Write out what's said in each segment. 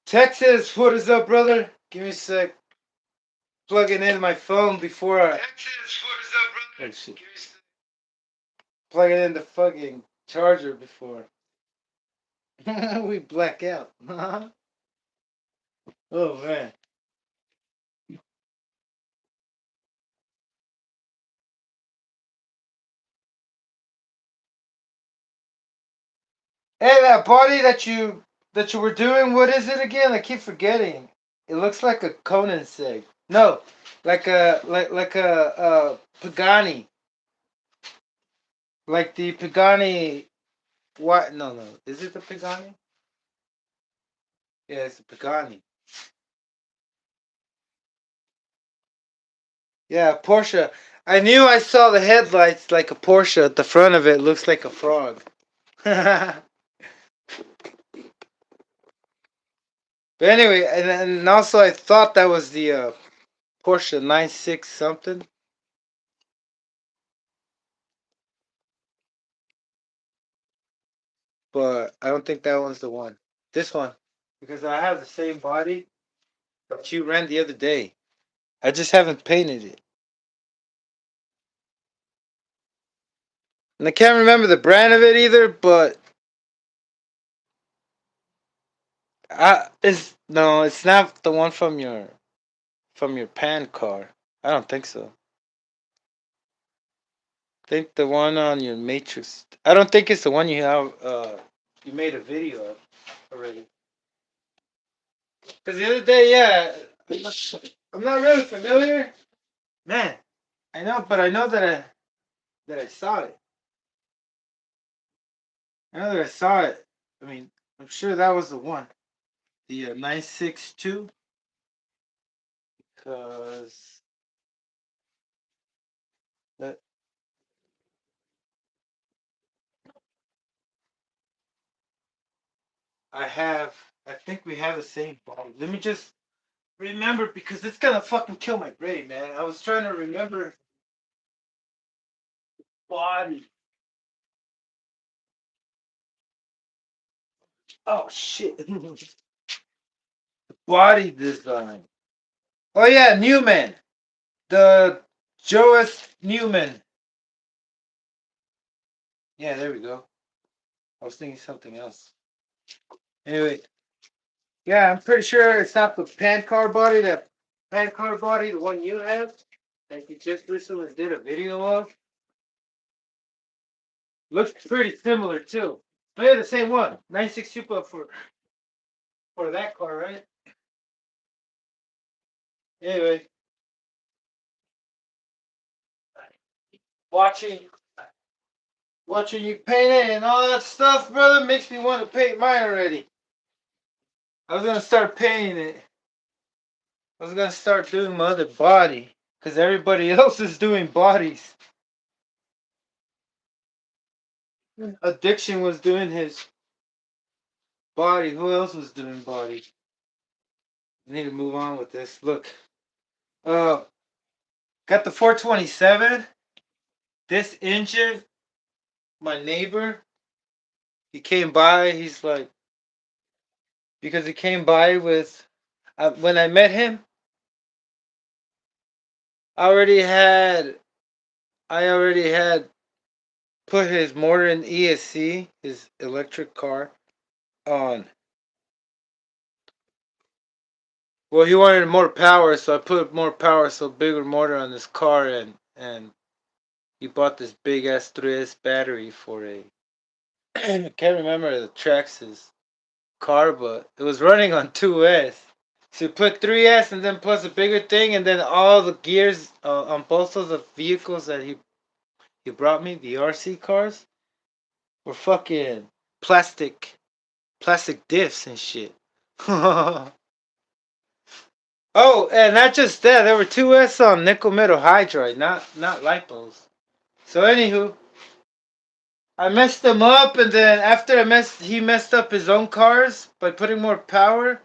Texas, what is up, brother? Give me a sec. Plugging in my phone before I. Texas, what is up, brother? Oh, shit. Give me a sec. Plugging in the fucking charger before. We black out. Oh, man. Hey, that body that you were doing, what is it again? I keep forgetting. It looks like a Conan sig. No, like a Pagani. Like the Pagani. What? No, no. Is it the Pagani? Yeah, it's the Pagani. Yeah, Porsche. I knew I saw the headlights like a Porsche. At the front of it looks like a frog. But anyway, and also I thought that was the Porsche 96 something. But I don't think that one's the one. This one. Because I have the same body that you ran the other day. I just haven't painted it. And I can't remember the brand of it either, but it's not the one from your pan car. I don't think so. I think the one on your matrix. I don't think it's the one you have. You made a video of already. Because the other day, yeah, I'm not really familiar. Man, I know, but I know that I saw it. I know that I saw it. I mean, I'm sure that was the one, the 962. Because that I have, I think we have the same body. Let me just remember because it's gonna fucking kill my brain, man. I was trying to remember body. Oh shit. Body design. Oh yeah, Newman. The Joas Newman. Yeah, there we go. I was thinking something else. Anyway, yeah, I'm pretty sure it's not the pan car body. That pan car body, the one you have, that you just recently did a video of, looks pretty similar too. Oh yeah, the same one. 96 Super for that car, right? Anyway, watching watching you paint it and all that stuff, brother, makes me want to paint mine already. I was gonna start painting it. I was gonna start doing my other body because everybody else is doing bodies. Addiction was doing his body. Who else was doing body? I need to move on with this. Look, uh, got the 427. This engine, my neighbor, he came by. He's like, because he came by with. When I met him, I already had. I already had put his motor in ESC, his electric car, on. Well, he wanted more power, so I put more power, so bigger motor on this car, and he bought this big ass 3S battery for a. I can't remember the Traxxas car, but it was running on 2S. So he put 3S and then plus a bigger thing, and then all the gears on both of the vehicles that he brought me, the RC cars, were fucking plastic diffs and shit. Oh, and not just that, there were 2S on nickel metal hydride, not lipos. So anywho, I messed them up, and then after he messed up his own cars by putting more power.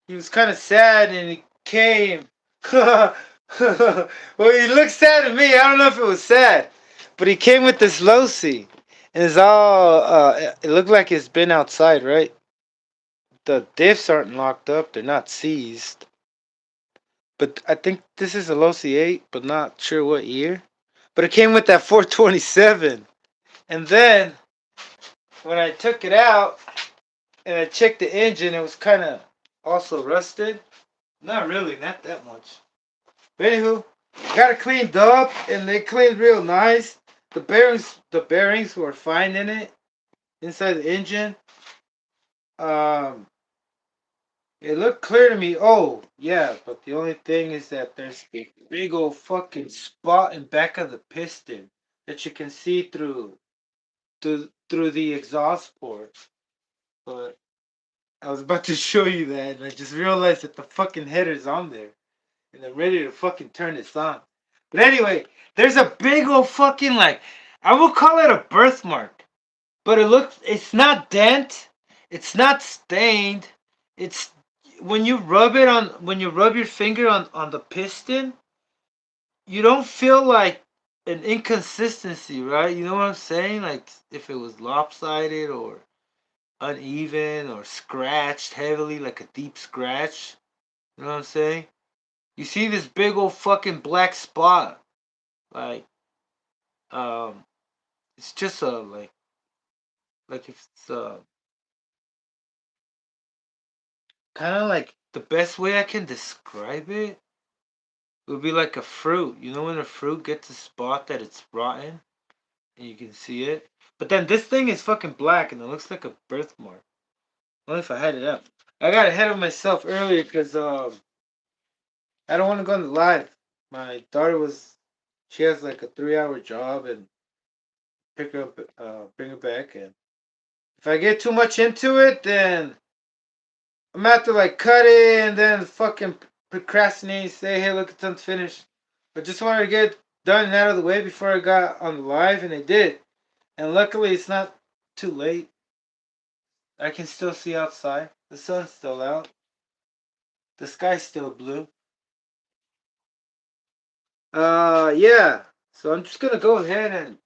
He was kind of sad, and he came. Well, he looked sad at me. I don't know if it was sad, but he came with this Losi, and it's all. It looked like it's been outside, right? The diffs aren't locked up; they're not seized. But I think this is a Losi 8, but not sure what year. But it came with that 427, and then when I took it out and I checked the engine, it was kind of also rusted. Not really, not that much. But anywho, got it cleaned up, and they cleaned real nice. The bearings were fine in it, inside the engine. Um, it looked clear to me. Oh yeah, but the only thing is that there's a big old fucking spot in back of the piston that you can see through the exhaust port. But I was about to show you that, and I just realized that the fucking header's on there. And I'm ready to fucking turn this on. But anyway, there's a big old fucking like, I will call it a birthmark, but it's not dent, it's not stained. It's when you rub your finger on the piston, you don't feel like an inconsistency, right? You know what I'm saying? Like if it was lopsided or uneven or scratched heavily, like a deep scratch. You know what I'm saying? You see this big old fucking black spot. Like, um, it's just a like if it's kind of like the best way I can describe it would be like a fruit. You know when a fruit gets a spot that it's rotten and you can see it. But then this thing is fucking black and it looks like a birthmark. Only if I had it up. I got ahead of myself earlier because I don't want to go on the live. My daughter she has like a 3 hour job and pick her up, bring her back, and if I get too much into it, then I'm gonna have to like cut it and then fucking procrastinate, say, hey, look, it's unfinished. But just wanted to get done and out of the way before I got on the live, and I did. And luckily, it's not too late. I can still see outside. The sun's still out. The sky's still blue. Yeah. So I'm just gonna go ahead and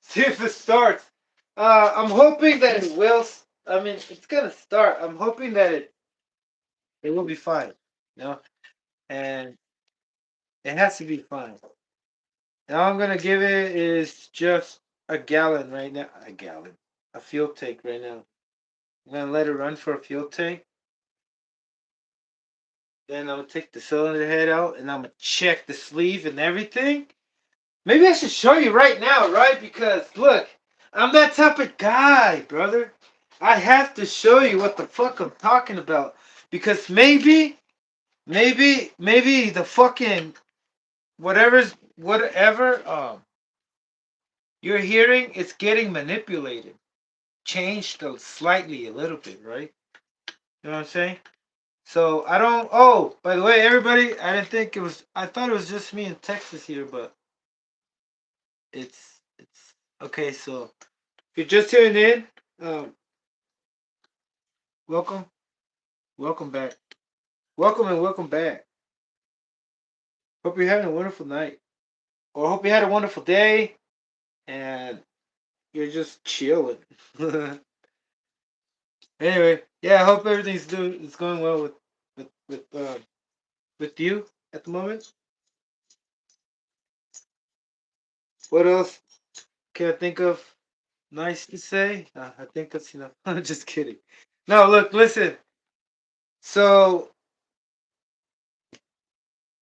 see if it starts. I'm hoping that it will. I mean, it's gonna start. I'm hoping that it will be fine. You know, and it has to be fine. And all I'm gonna give it is just a gallon right now. A gallon. A fuel tank right now. I'm gonna let it run for a fuel tank. Then I'm gonna take the cylinder head out and I'm gonna check the sleeve and everything. Maybe I should show you right now, right? Because look, I'm that type of guy, brother. I have to show you what the fuck I'm talking about. Because maybe the fucking whatever you're hearing, it's getting manipulated, changed slightly a little bit, right? You know what I'm saying? So I don't. Oh, by the way, everybody, I didn't think it was. I thought it was just me in Texas here, but it's okay. So if you're just tuning in, welcome, welcome back, welcome and welcome back. Hope you're having a wonderful night, or hope you had a wonderful day, and you're just chilling. Anyway, Yeah, I hope everything's going well with you at the moment. What else can I think of nice to say? I think that's enough. I'm just kidding. No, look, listen. So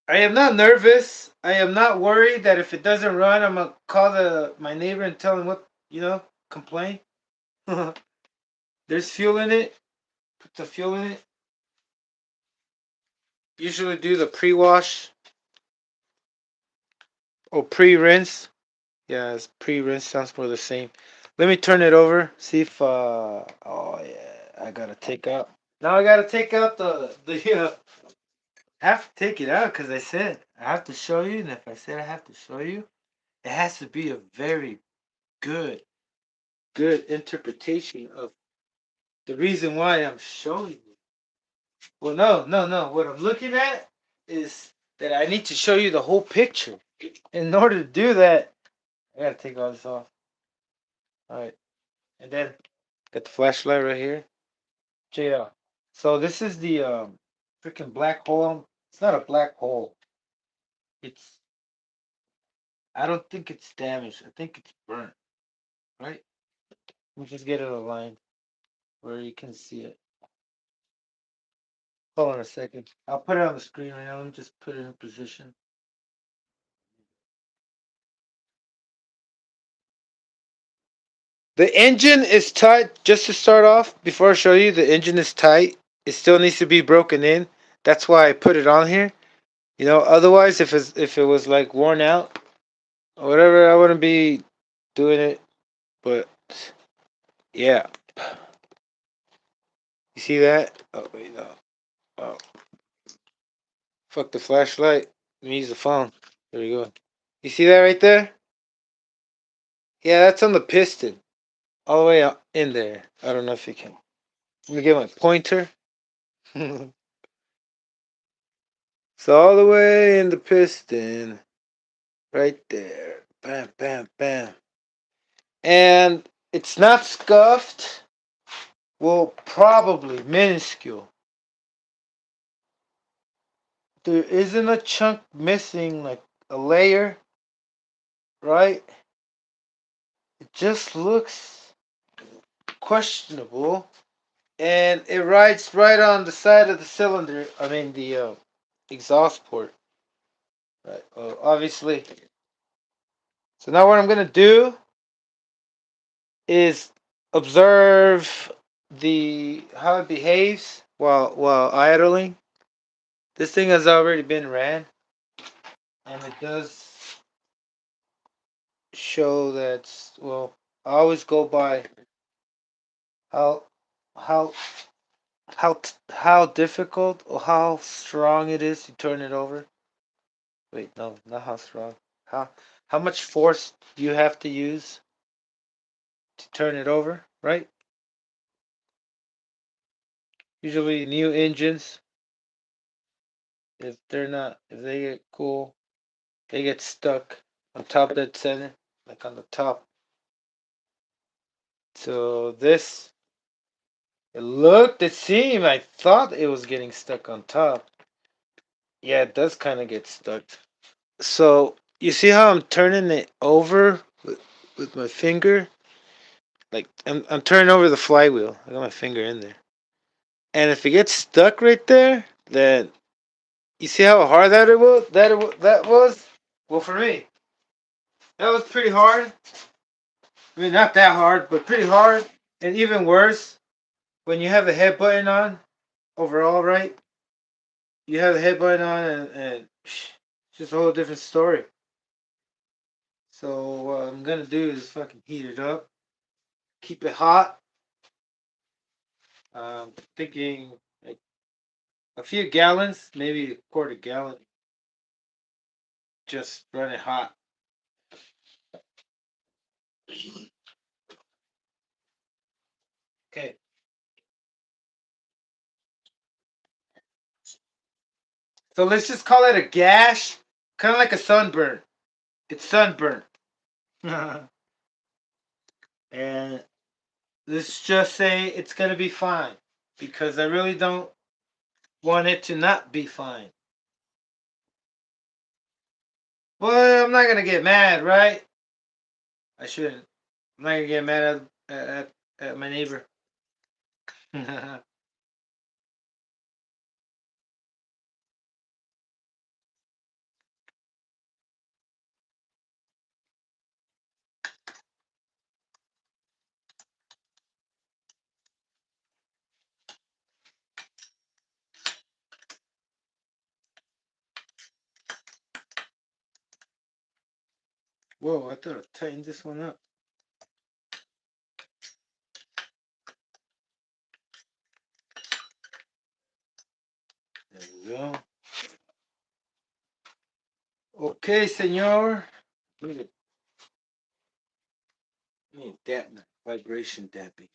I am not nervous. I am not worried that if it doesn't run, I'm gonna call my neighbor and tell him complain. There's fuel in it. Put the fuel in it. Usually do the pre-wash or pre-rinse. Yeah, it's pre-rinse. Sounds more the same. Let me turn it over. See if oh yeah, I gotta take out. Now I gotta take out the. I have to take it out because I said I have to show you, and if I said I have to show you, it has to be a very good, good interpretation of the reason why I'm showing you. Well, no. What I'm looking at is that I need to show you the whole picture. In order to do that, I gotta take all this off. All right, and then got the flashlight right here. Check it out. So this is the freaking black hole. It's not a black hole. It's I don't think it's damaged. I think it's burnt. Right? Let me just get it aligned where you can see it. Hold on a second. I'll put it on the screen right now. Let me just put it in position. The engine is tight. Just to start off, before I show you, the engine is tight. It still needs to be broken in. That's why I put it on here. Otherwise, if it was like worn out or whatever, I wouldn't be doing it. But yeah, you see that? Oh wait, no. Oh, fuck the flashlight. Let me use the phone. There we go. You see that right there? Yeah, that's on the piston. All the way out in there. I don't know if you can. Let me get my pointer. So all the way in the piston. Right there. Bam, bam, bam. And it's not scuffed. Well, probably minuscule. There isn't a chunk missing, like a layer, right? It just looks questionable. And it rides right on the side of the cylinder. I mean, the exhaust port. Right. Well, obviously. So now what I'm gonna do is observe the how it behaves while idling. This thing has already been ran, and it does show that. Well, I always go by how how how difficult or how strong it is to turn it over. Wait, no, not how strong. How how much force you have to use to turn it over, right? Usually new engines, if they get cool, they get stuck on top of that center, like on the top. So it seemed, I thought it was getting stuck on top. Yeah, it does kind of get stuck. So you see how I'm turning it over with my finger? Like I'm turning over the flywheel. I got my finger in there. And if it gets stuck right there, then you see how hard that was? Well, for me, that was pretty hard. I mean, not that hard, but pretty hard. And even worse, when you have the head button on, overall, right? You have the head button on, and it's just a whole different story. So, what I'm gonna do is fucking heat it up, keep it hot. Thinking like a few gallons, maybe a quarter gallon. Just run it hot. Okay. So let's just call it a gash, kind of like a sunburn. It's sunburn. And let's just say it's gonna be fine. because I really don't want it to not be fine. Well, I'm not gonna get mad, right? I shouldn't. I'm not gonna get mad at my neighbor. Whoa, I thought I tightened this one up. There we go. Okay, senor. Need dampener, vibration damping.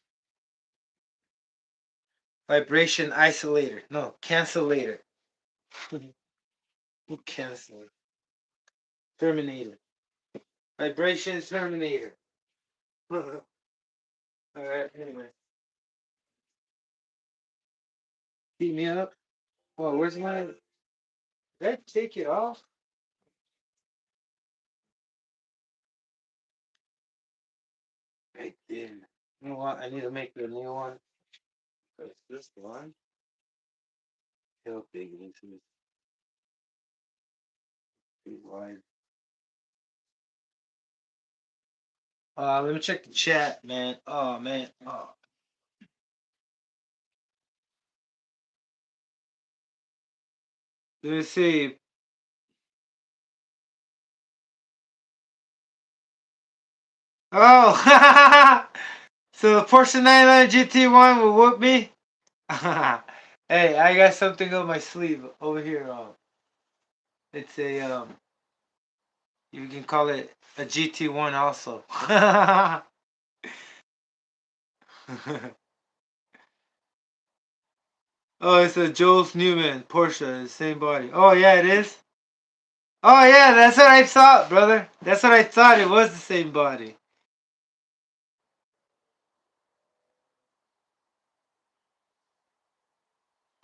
Vibration isolator. No, cancellator. Cancellator. Terminator. Vibration terminator. Alright, anyway. Keep me up. Oh, where's my... Did I take it off? I did. You know what? I need to make a new one. Because this one, how big it is. It's pretty wide. Let me check the chat, man. Oh, man. Oh. Let me see. Oh! So the Porsche 911 GT1 will whoop me? Hey, I got something on my sleeve over here. It's a, you can call it a GT1 also. Oh, it's a Jules Newman Porsche, the same body. Oh, yeah, it is? Oh, yeah, that's what I thought, brother. That's what I thought. It was the same body.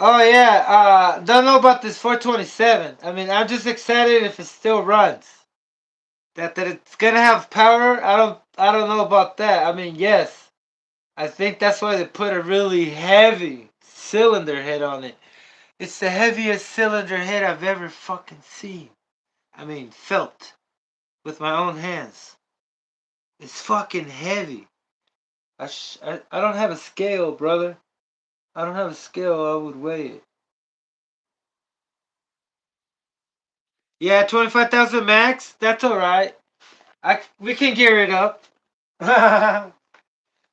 Oh, yeah, don't know about this 427. I mean, I'm just excited if it still runs. That it's gonna have power, I don't know about that. I mean, yes. I think that's why they put a really heavy cylinder head on it. It's the heaviest cylinder head I've ever fucking seen. I mean, felt with my own hands. It's fucking heavy. I don't have a scale, brother. I don't have a scale. I would weigh it. Yeah, 25,000 max. That's all right. We can gear it up.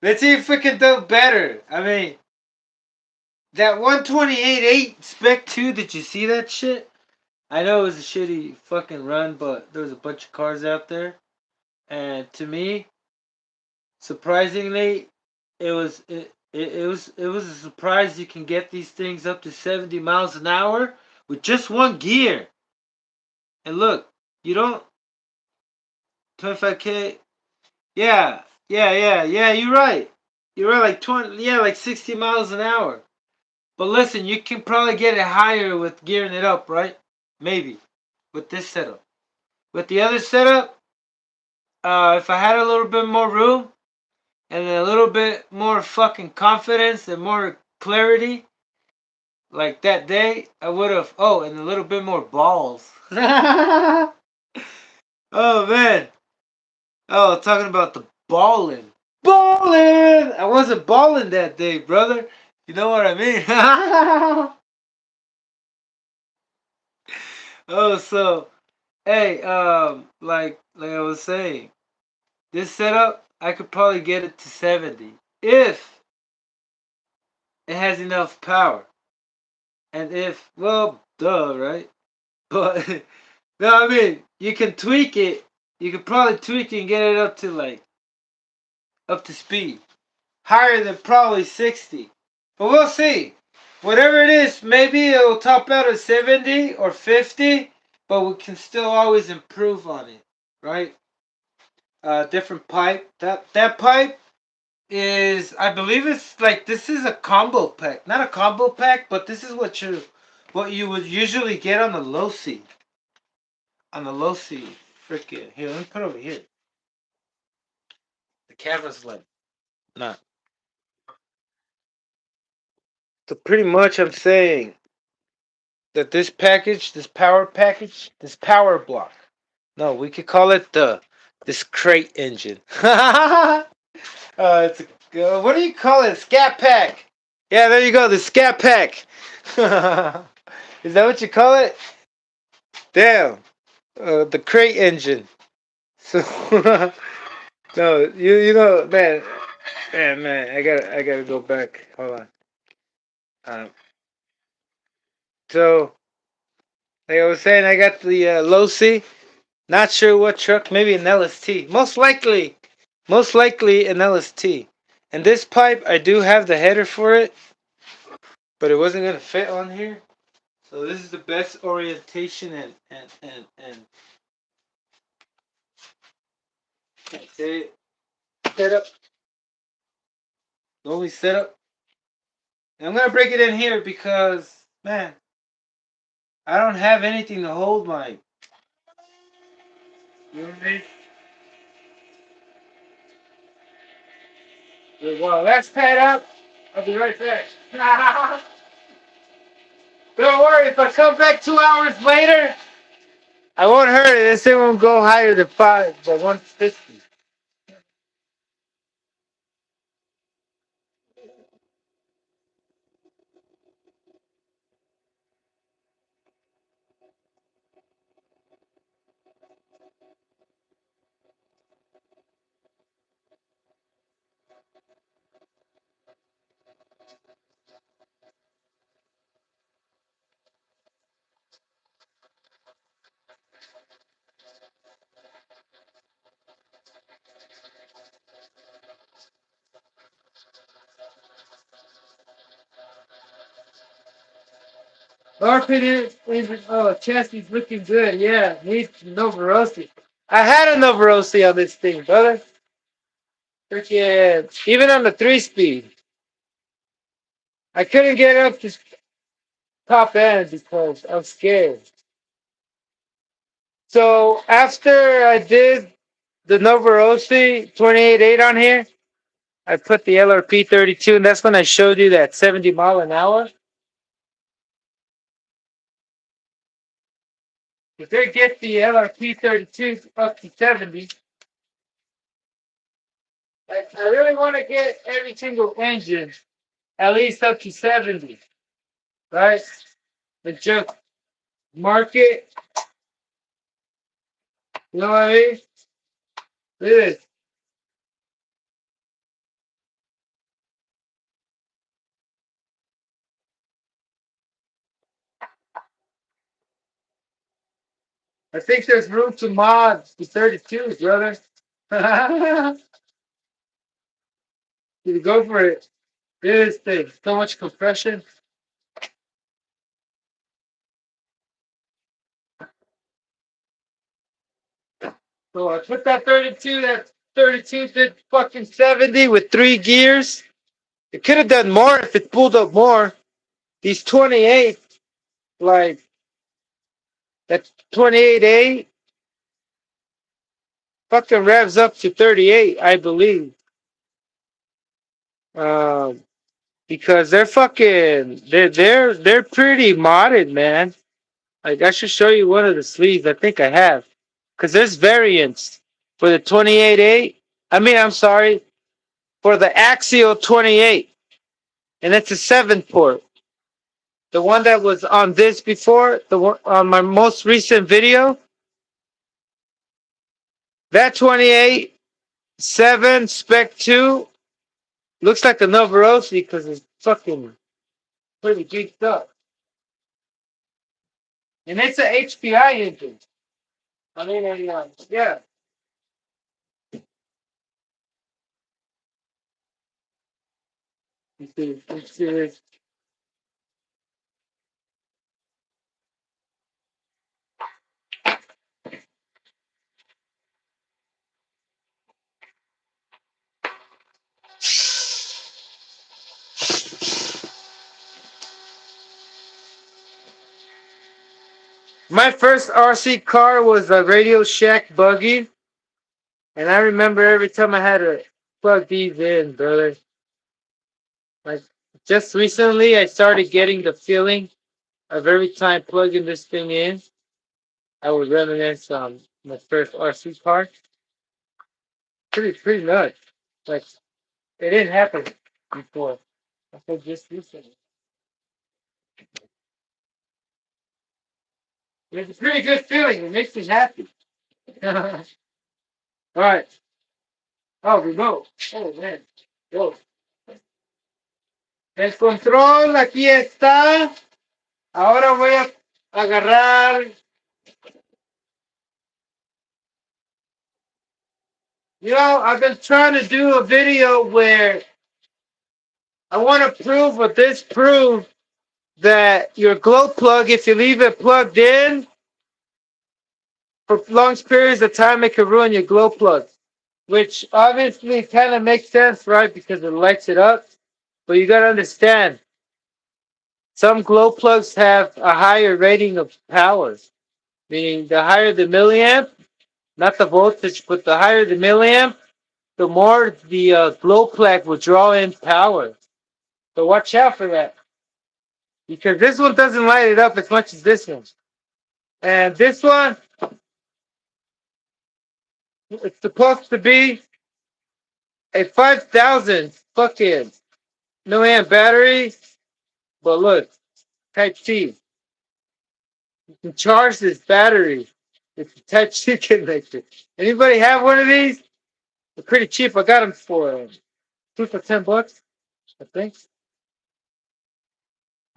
Let's see if we can do better. I mean, that 128.8 Spec 2. Did you see that shit? I know it was a shitty fucking run, but there was a bunch of cars out there, and to me, surprisingly, it was a surprise you can get these things up to 70 miles an hour with just one gear. And look, you don't 25K. Yeah, yeah. You're right. You're right. Like 20. Yeah, like 60 miles an hour. But listen, you can probably get it higher with gearing it up, right? Maybe with this setup. With the other setup, if I had a little bit more room and a little bit more fucking confidence and more clarity, like that day, I would have. Oh, and a little bit more balls. Oh man. Oh, talking about the balling. Balling! I wasn't balling that day, brother. You know what I mean? Oh, so hey, like I was saying, this setup I could probably get it to 70 if it has enough power, and if well, duh, right? But no, I mean you can tweak it. You could probably tweak it and get it up to like up to speed, higher than probably 60. But we'll see. Whatever it is, maybe it'll top out at 70 or 50, but we can still always improve on it, right? Different pipe. That pipe is, I believe it's like, this is a combo pack. Not a combo pack, but this is what you would usually get on the low C. On the low C. Freaking. Here, let me put it over here. The camera's like, nah. So pretty much I'm saying that this package, this power package, this power block. No, we could call it this crate engine. It's what do you call it? Scat pack. Yeah, there you go. The scat pack. Is that what you call it? Damn. The crate engine. So no, you know, man. I gotta go back. Hold on. Um, so like I was saying, I got the low C. Not sure what truck. Maybe an LST. Most likely an LST. And this pipe, I do have the header for it, but it wasn't gonna fit on here. So this is the best orientation and setup. The only setup. And I'm gonna break it in here because, man, I don't have anything to hold my. You know what I mean? Well, let's pad up. I'll be right back. Don't worry, if I come back 2 hours later, I won't hurt it. This thing won't go higher than 150. Arpit chassis looking good. Yeah, needs Novarosi. I had a Novarosi on this thing, brother. Freaking, even on the 3-speed. I couldn't get up to top end because I'm scared. So after I did the Novarosi 28.8 on here, I put the LRP 32, and that's when I showed you that 70 mile an hour. If they get the LRP 32 up to 70, I really want to get every single engine at least up to 70, right? And just mark it. You know what I mean? Look at this. I think there's room to mod the 32s, brother. You go for it. Look at this thing. So much compression. So I put that 32 did fucking 70 with 3 gears. It could have done more if it pulled up more. These 28, like that 28A, fucking revs up to 38, I believe. Um, because they're pretty modded, man. Like I should show you one of the sleeves. I think I have, because there's variants for the 28A. I'm sorry, for the Axial 28, and it's a 7-port. The one that was on this before, the one on my most recent video, that 28 7 Spec 2 looks like a Novarosi because it's fucking pretty geeked up. And it's a HPI engine. Yeah. It's My first RC car was a Radio Shack buggy, and I remember every time I had to plug these in, brother. Like just recently, I started getting the feeling of every time plugging this thing in, I would reminisce on my first RC car. Pretty nuts. Like it didn't happen before. I said just recently. It's a pretty good feeling. It makes me happy. All right. Oh, remote. Oh man. Whoa. El control aquí está. Ahora voy a agarrar. You know, I've been trying to do a video where I want to prove or disprove that your glow plug, if you leave it plugged in for long periods of time, it can ruin your glow plug. Which obviously kind of makes sense, right? Because it lights it up. But you got to understand, some glow plugs have a higher rating of power. Meaning the higher the milliamp, not the voltage, but the higher the milliamp, the more the glow plug will draw in power. So watch out for that. Because this one doesn't light it up as much as this one. And this one, it's supposed to be a 5,000 fucking milliamp battery. But look, Type C. You can charge this battery with the Type C connector. Anybody have one of these? They're pretty cheap. I got them for two for $10, I think.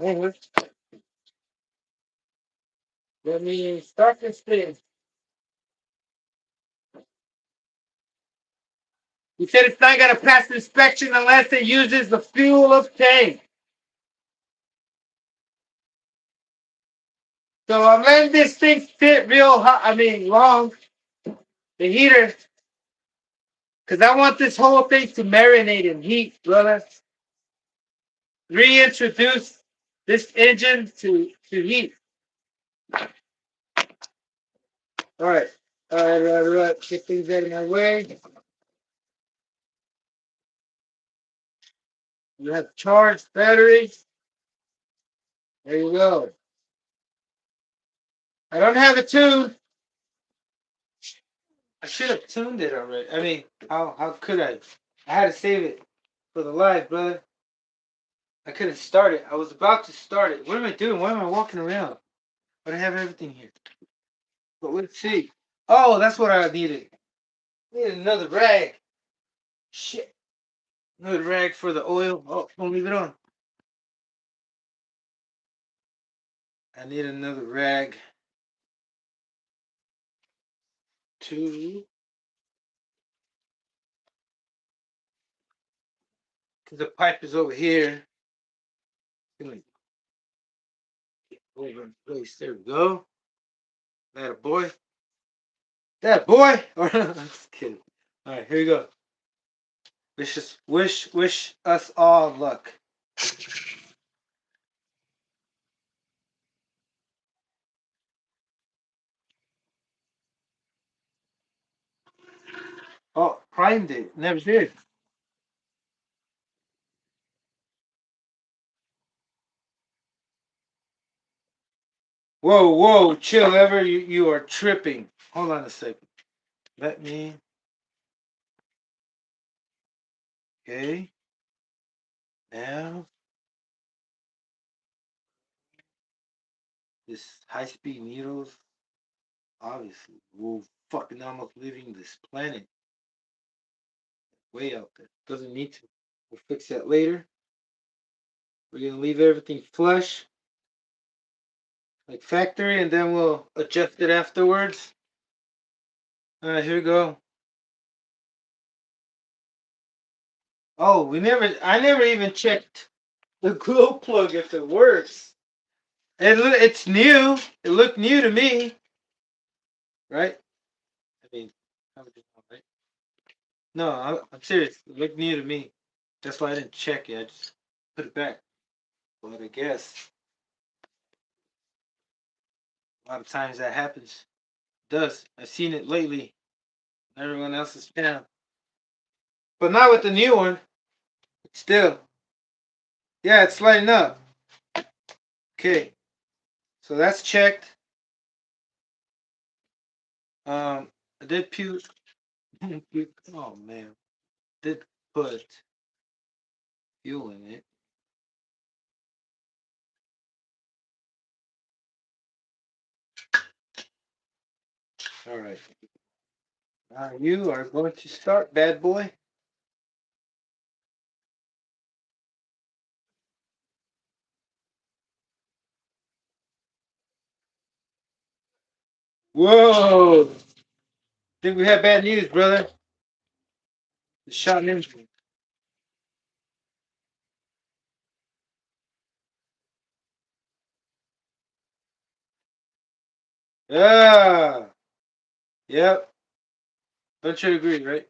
Anyway, let me start this thing. He said it's not gonna pass inspection unless it uses the fuel of tank. So I'm letting this thing sit real hot. I mean, long. The heater, because I want this whole thing to marinate in heat, brother. Reintroduce this engine to heat. All right. All right. Get things out of my way. You have charged batteries. There you go. I don't have it tuned. I should have tuned it already. I mean, how could I? I had to save it for the live, brother. I couldn't start it. I was about to start it. What am I doing? Why am I walking around? But I have everything here. But let's see. Oh, that's what I needed. I needed another rag. Shit. Another rag for the oil. Oh, don't leave it on. I need another rag to, because the pipe is over here. Over in place. There we go. That a boy. That boy. I'm just kidding. All right, here we go. Wish us all luck. Oh, primed it. Never did. Whoa, chill, Ever. You are tripping. Hold on a second. Let me. Okay. Now, this high-speed needles, obviously, will fucking almost leaving this planet way out there. Doesn't need to. We'll fix that later. We're gonna leave everything flush, like factory, and then we'll adjust it afterwards. All right, here we go. Oh, I never even checked the glow plug if it works. It's new. It looked new to me, right? I mean, right? No, I'm serious. It looked new to me. That's why I didn't check it. I just put it back. But I guess A lot of times that happens. It does. I've seen it lately on everyone else's channel. But not with the new one. Still. Yeah, it's lighting up. Okay. So that's checked. I did puke. Oh man. Did put fuel in it. Alright. Now you are going to start, bad boy. Whoa! Think we have bad news, brother. The shot engine. Yeah. Yep. Don't you agree, right?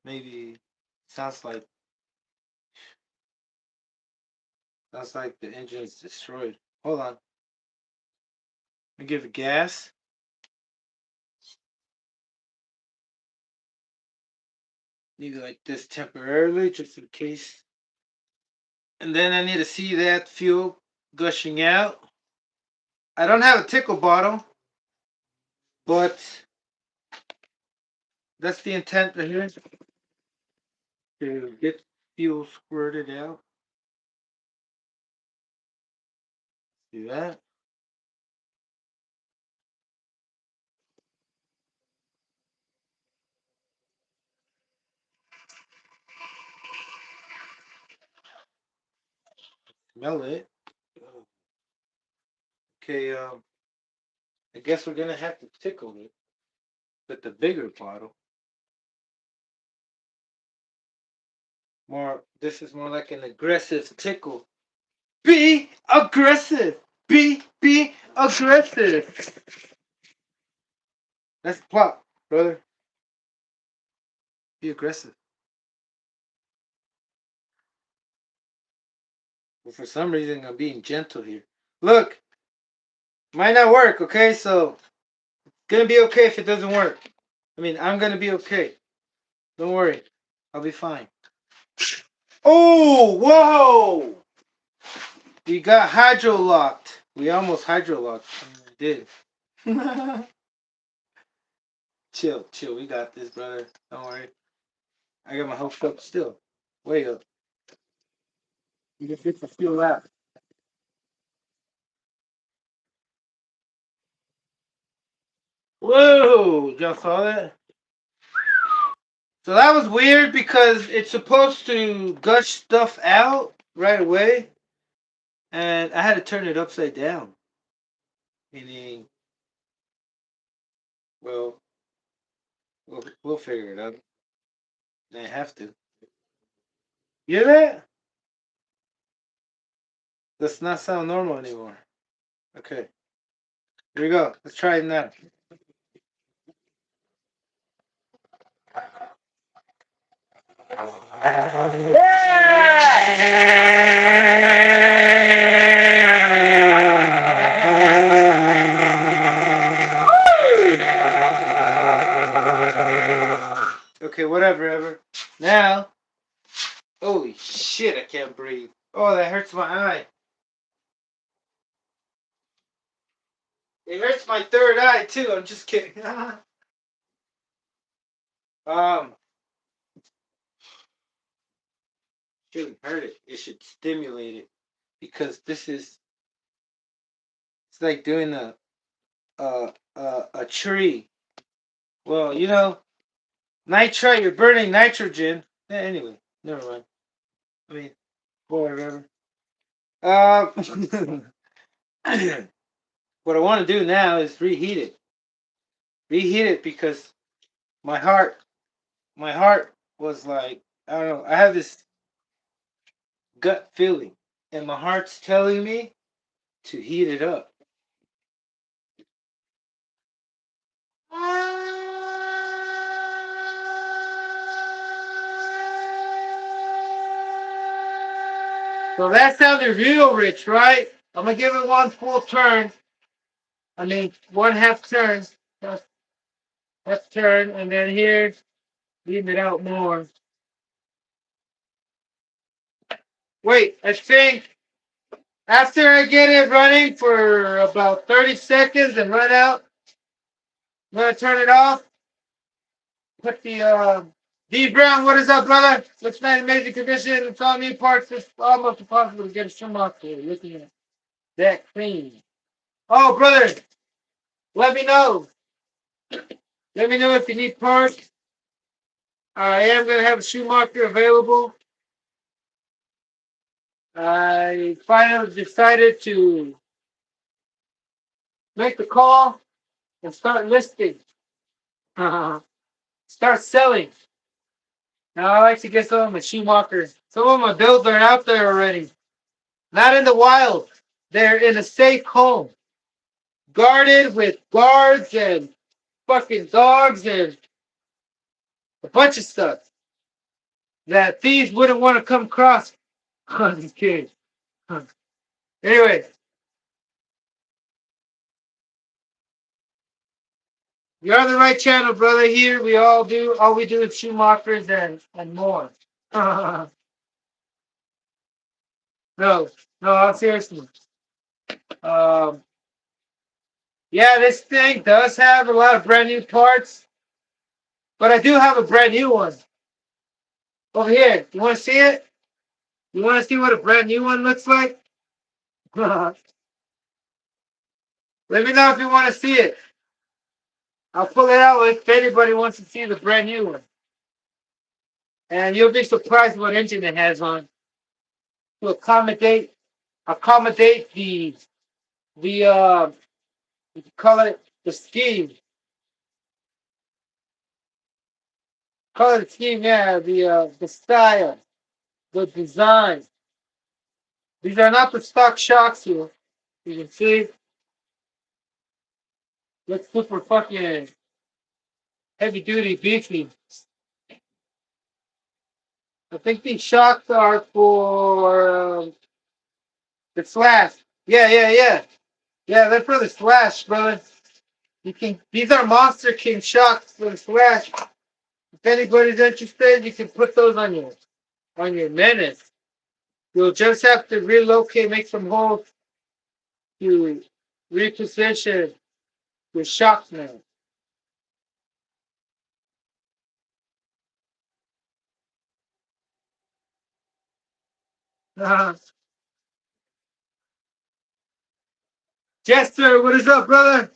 Maybe sounds like the engine is destroyed. Hold on. Let me give it gas. Leave it like this temporarily, just in case. And then I need to see that fuel gushing out. I don't have a tickle bottle, but that's the intent right here. To get fuel squirted out. Do that. Smell it. Okay, I guess we're gonna have to tickle it with the bigger bottle. This is more like an aggressive tickle. Be aggressive. Be aggressive. That's the plot, brother. Be aggressive. But for some reason, I'm being gentle here. Look, might not work. Okay, so it's gonna be okay if it doesn't work. I mean, I'm gonna be okay. Don't worry, I'll be fine. Oh, whoa! We got hydro locked. We almost hydro locked. We did. Chill, chill. We got this, brother. Don't worry. I got my hopes up still. Way up. You just get to feel that. Whoa! Y'all saw that? So that was weird because it's supposed to gush stuff out right away, and I had to turn it upside down. Meaning, well, we'll figure it out. I have to. You hear that? Does not sound normal anymore. Okay, here we go. Let's try it now. Okay, whatever, ever. Now, holy shit, I can't breathe. Oh, that hurts my eye. It hurts my third eye too. I'm just kidding. um, shouldn't hurt it. It should stimulate it because it's like doing a tree. Well, nitro. You're burning nitrogen. Anyway, never mind. I mean, whatever. Um, what I want to do now is reheat it. Reheat it because my heart, my heart was like, I don't know. I have this gut feeling, and my heart's telling me to heat it up. So that sounded real rich, right? I'm gonna give it one full turn. I mean, one half turn. Half turn, and then here, leave it out more. Wait, I think after I get it running for about 30 seconds and run out, I'm gonna turn it off. Put the D Brown, what is up, brother? Looks nice, amazing condition. It's all new parts. It's almost impossible to get a Schumacher. Looking at that clean. Oh, brother, let me know. Let me know if you need parts. I am gonna have a Schumacher available. I finally decided to make the call and start listing. Start selling. Now I like to get some of my Schumachers. Some of my builds are out there already. Not in the wild. They're in a safe home. Guarded with guards and fucking dogs and a bunch of stuff that thieves wouldn't want to come across. I'm just kidding. Anyway, you're on the right channel, brother. Here we all we do is Schumachers and more. no, no, seriously. Um, yeah, this thing does have a lot of brand new parts, but I do have a brand new one over here. You want to see it? You want to see what a brand new one looks like? Let me know if you want to see it. I'll pull it out if anybody wants to see the brand new one. And you'll be surprised what engine it has on to accommodate the you call it the scheme. Call it the scheme, yeah, the style, the design. These are not the stock shocks here. You can see. Looks super fucking heavy duty beefy. I think these shocks are for the slash. Yeah. Yeah, they're for the slash, brother. You can. These are Monster King shocks for the slash. If anybody's interested, you can put those on your Menace. You'll just have to relocate, make some holes to reposition your shocks now. Jester, what is up, brother?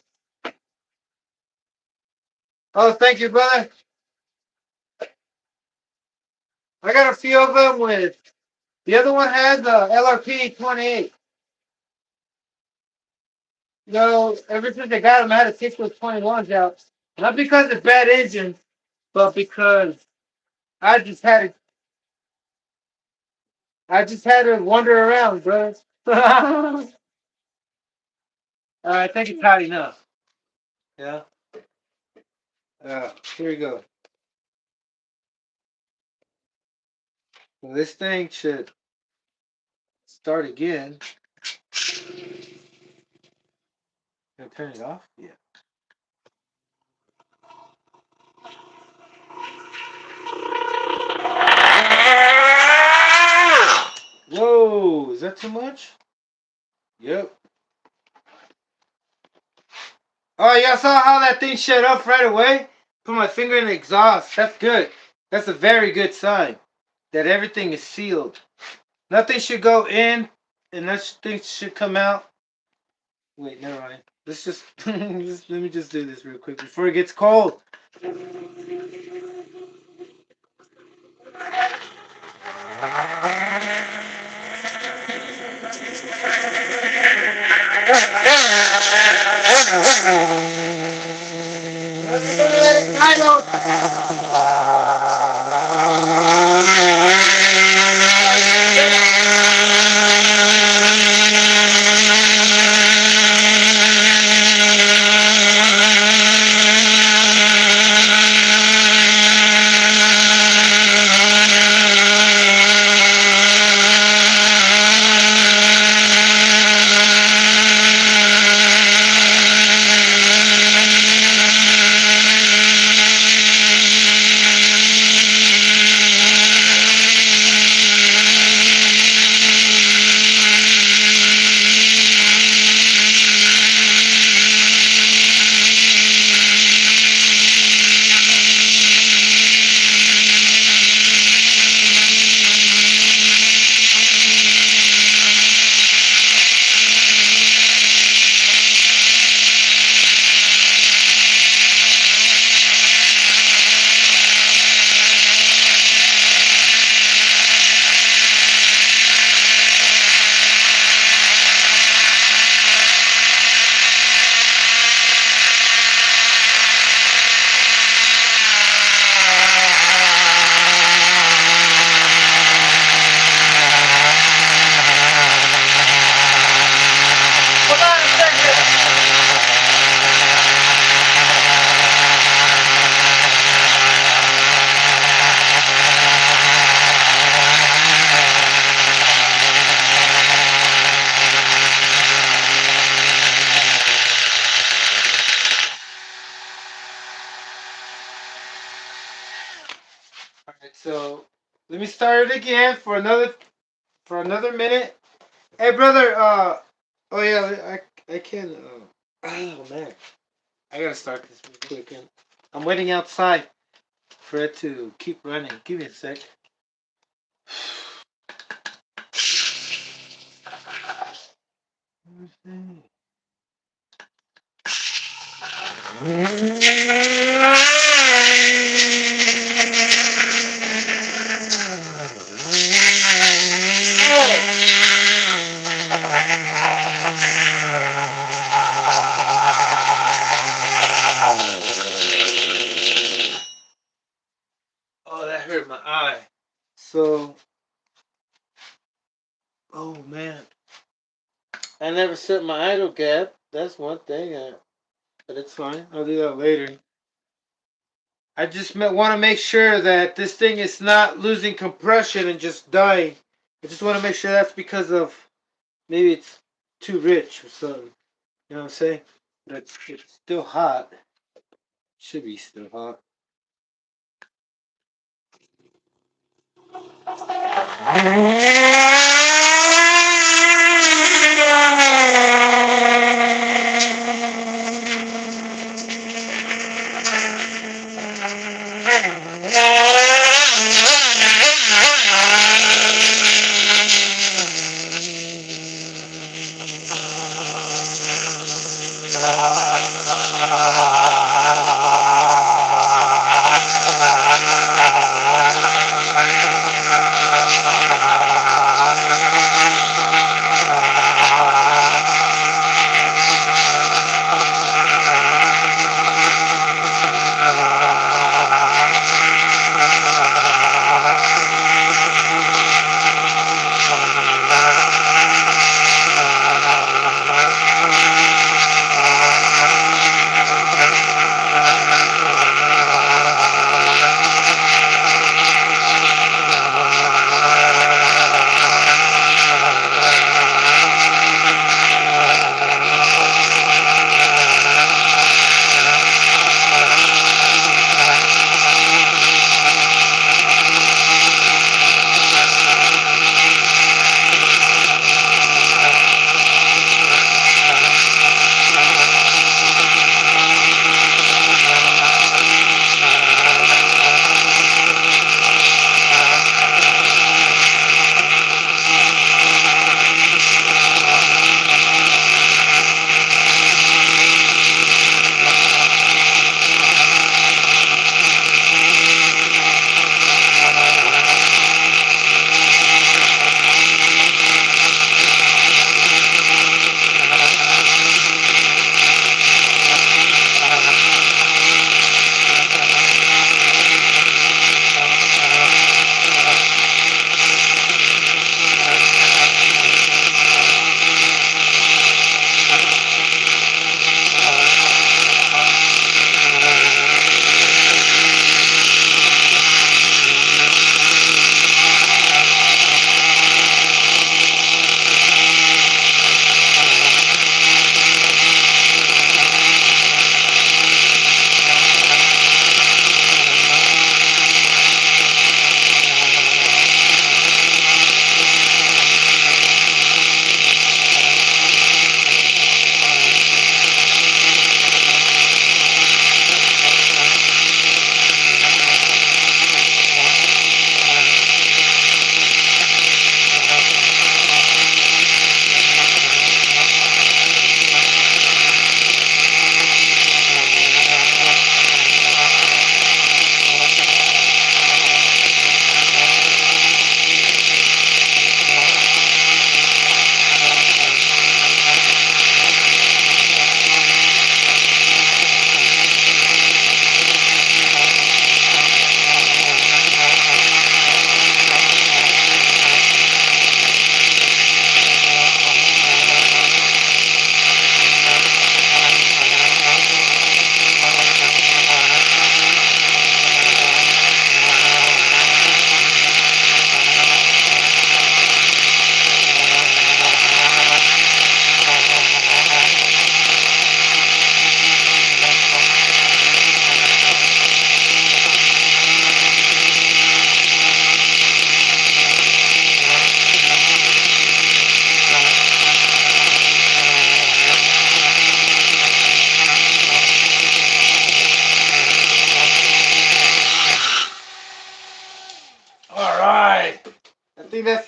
Oh, thank you, brother. I got a few of them with. The other one has the LRP 28. You know, ever since I got them, I had to take those 21s out. Not because of bad engines, but because I just had to. I just had to wander around, bro. All right, thank you, tight enough. Yeah. Here we go. Well, this thing should start again. Can I turn it off? Yeah. Whoa, is that too much? Yep. Oh, y'all saw how that thing shut off right away? Put my finger in the exhaust. That's good. That's a very good sign that everything is sealed. Nothing should go in, and nothing should come out. Wait, never mind. Let's just, let me just do this real quick before it gets cold. Let me start it again for another minute. Hey, brother. Oh yeah, I can. Oh man, I gotta start this real quick. And I'm waiting outside for it to keep running. Give me a sec. Oh, that hurt my eye. So, oh man, I never set my idle gap. That's one thing, but it's fine. I'll do that later. I just want to make sure that this thing is not losing compression and just dying. I just want to make sure that's because of maybe it's too rich or something. You know what I'm saying? But it's still hot. Should be still hot.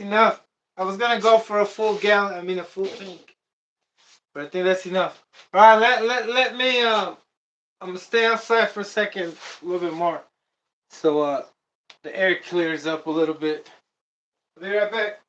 enough. I was gonna go for a full gallon. I mean a full tank, but I think that's enough. All right, let me. I'm gonna stay outside for a second, a little bit more, so the air clears up a little bit. I'll be right back.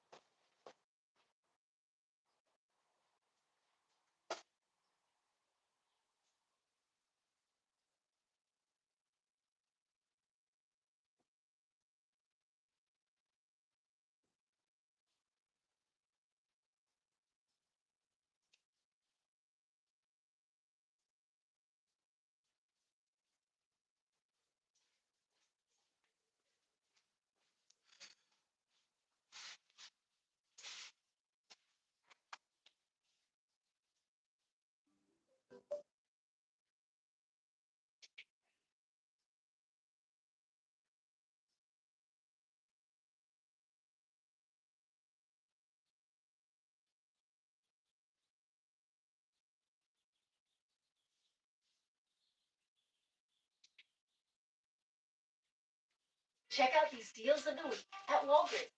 Check out these deals of the week at Walgreens.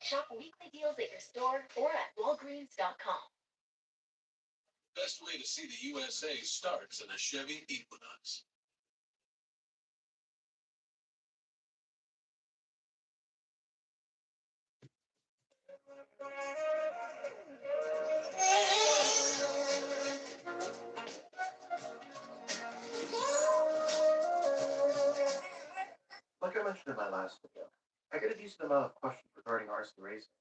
Shop weekly deals at your store or at walgreens.com. Best way to see the USA starts in a Chevy Equinox. Like I mentioned in my last video, I get a decent amount of questions regarding RC racing.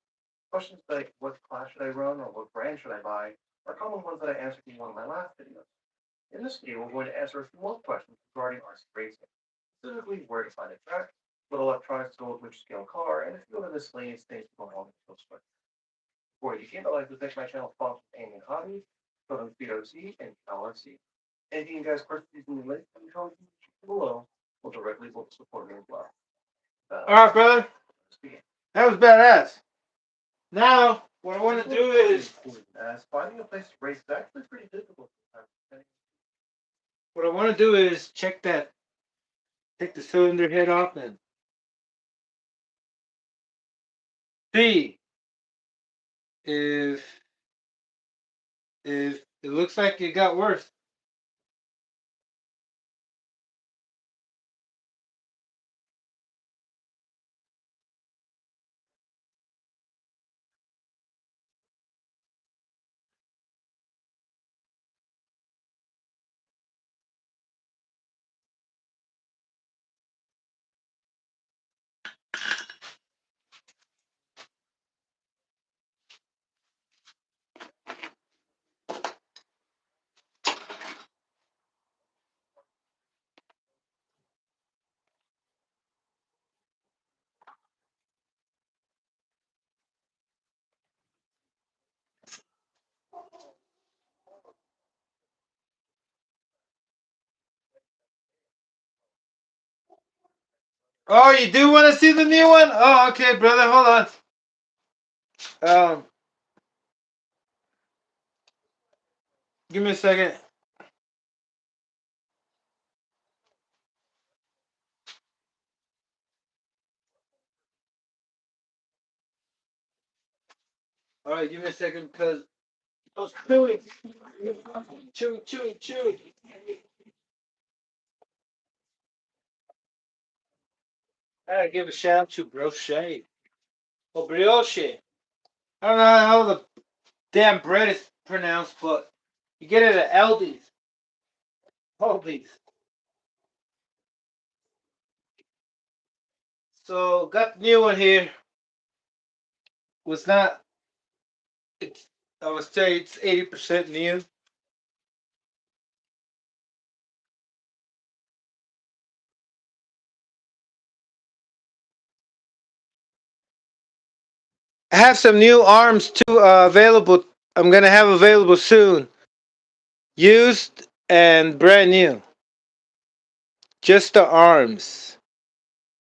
Questions like what class should I run or what brand should I buy are common ones that I answered in one of my last videos. In this video, we're going to answer a few more questions regarding RC racing, specifically where to find a track, what electronics to go with which scale car, and a few other miscellaneous things going on in the sport. Before you begin, I'd like to thank my channel sponsors Amy and Hobby, Southern Speed OC, and LRC. Anything you guys purchase using the link in the comments below will directly help support me as well. All right, brother. That was badass. Now, what I want to do is. As finding a place to race is actually pretty difficult sometimes. What I want to do is check that. Take the cylinder head off and see if it looks like it got worse. Oh, you do want to see the new one? Oh, okay, brother. Hold on. Give me a second. All right, give me a second because I was chewing, chewing. I gotta give a shout out to Brochet. Oh, Brioche. I don't know how the damn bread is pronounced, but you get it at Aldi's. Aldi's. So got the new one here. Was not. It's. I would say it's 80% new. I have some new arms too available. I'm gonna have available soon. Used and brand new. Just the arms.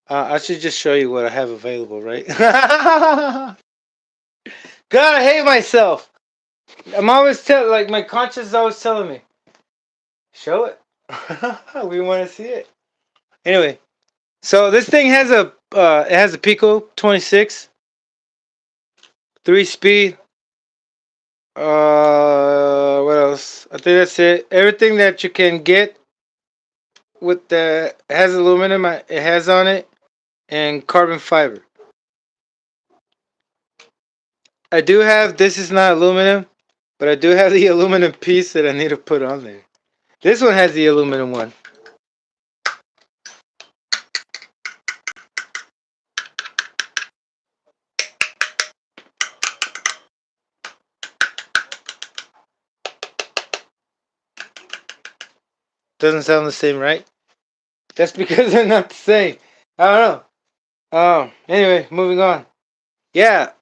I should just show you what I have available, right? God, I hate myself. I'm always telling, like, my conscience is always telling me, Show it. We want to see it. Anyway, so this thing has a Pico 26, 3-speed. What else? I think that's it. Everything that you can get with the has aluminum. It has on it and carbon fiber. I do have. This is not aluminum, but I do have the aluminum piece that I need to put on there. This one has the aluminum one. Doesn't sound the same, right? That's because they're not the same. I don't know. Anyway, moving on. Yeah,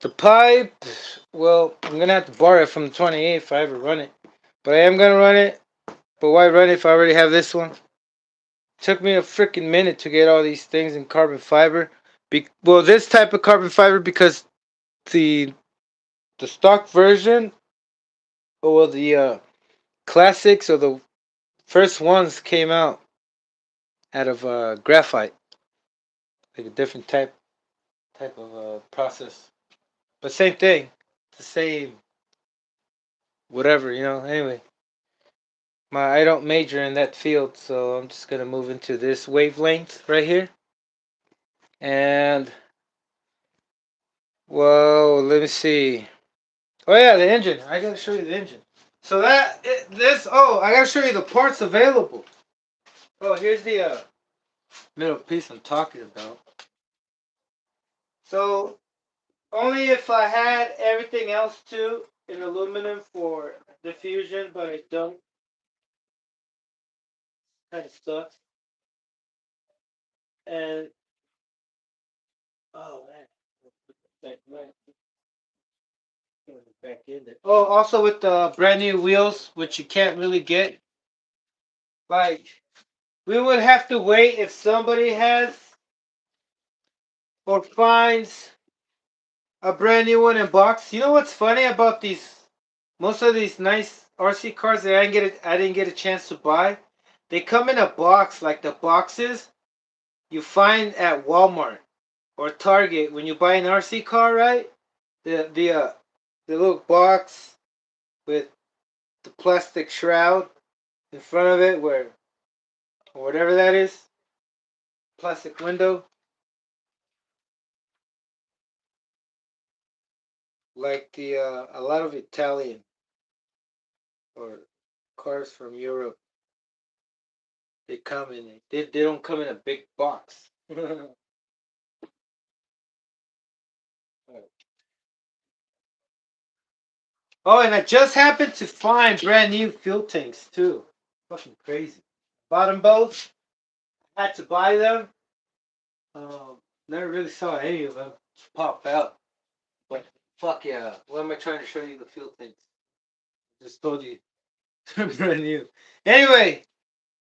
the pipe. Well, I'm gonna have to borrow it from the 28 if I ever run it. But I am gonna run it. But why run it if I already have this one? Took me a freaking minute to get all these things in carbon fiber. Well, this type of carbon fiber because the the stock version, well, the classics or the first ones came out of graphite, like a different type of process. But same thing, the same whatever, you know. Anyway, I don't major in that field, so I'm just gonna move into this wavelength right here. And well, let me see. Oh yeah, the engine. I gotta show you the engine. So I gotta show you the parts available. Oh, here's the middle piece I'm talking about. So only if I had everything else too in aluminum for diffusion, but I don't. Kind of sucks. And oh man, back in there. Oh, also with the brand new wheels, which you can't really get. Like we would have to wait if somebody has or finds a brand new one in box. You know what's funny about these? Most of these nice RC cars that I didn't get a chance to buy. They come in a box, like the boxes you find at Walmart or Target when you buy an RC car, right? The little box with the plastic shroud in front of it, where or whatever that is, plastic window, like the a lot of Italian or cars from Europe. They come in. They don't come in a big box. Oh, and I just happened to find brand new fuel tanks too. Fucking crazy. Bought them both. Had to buy them. Never really saw any of them pop out. But fuck yeah. What am I trying to show you the fuel tanks? Just told you. They're brand new. Anyway,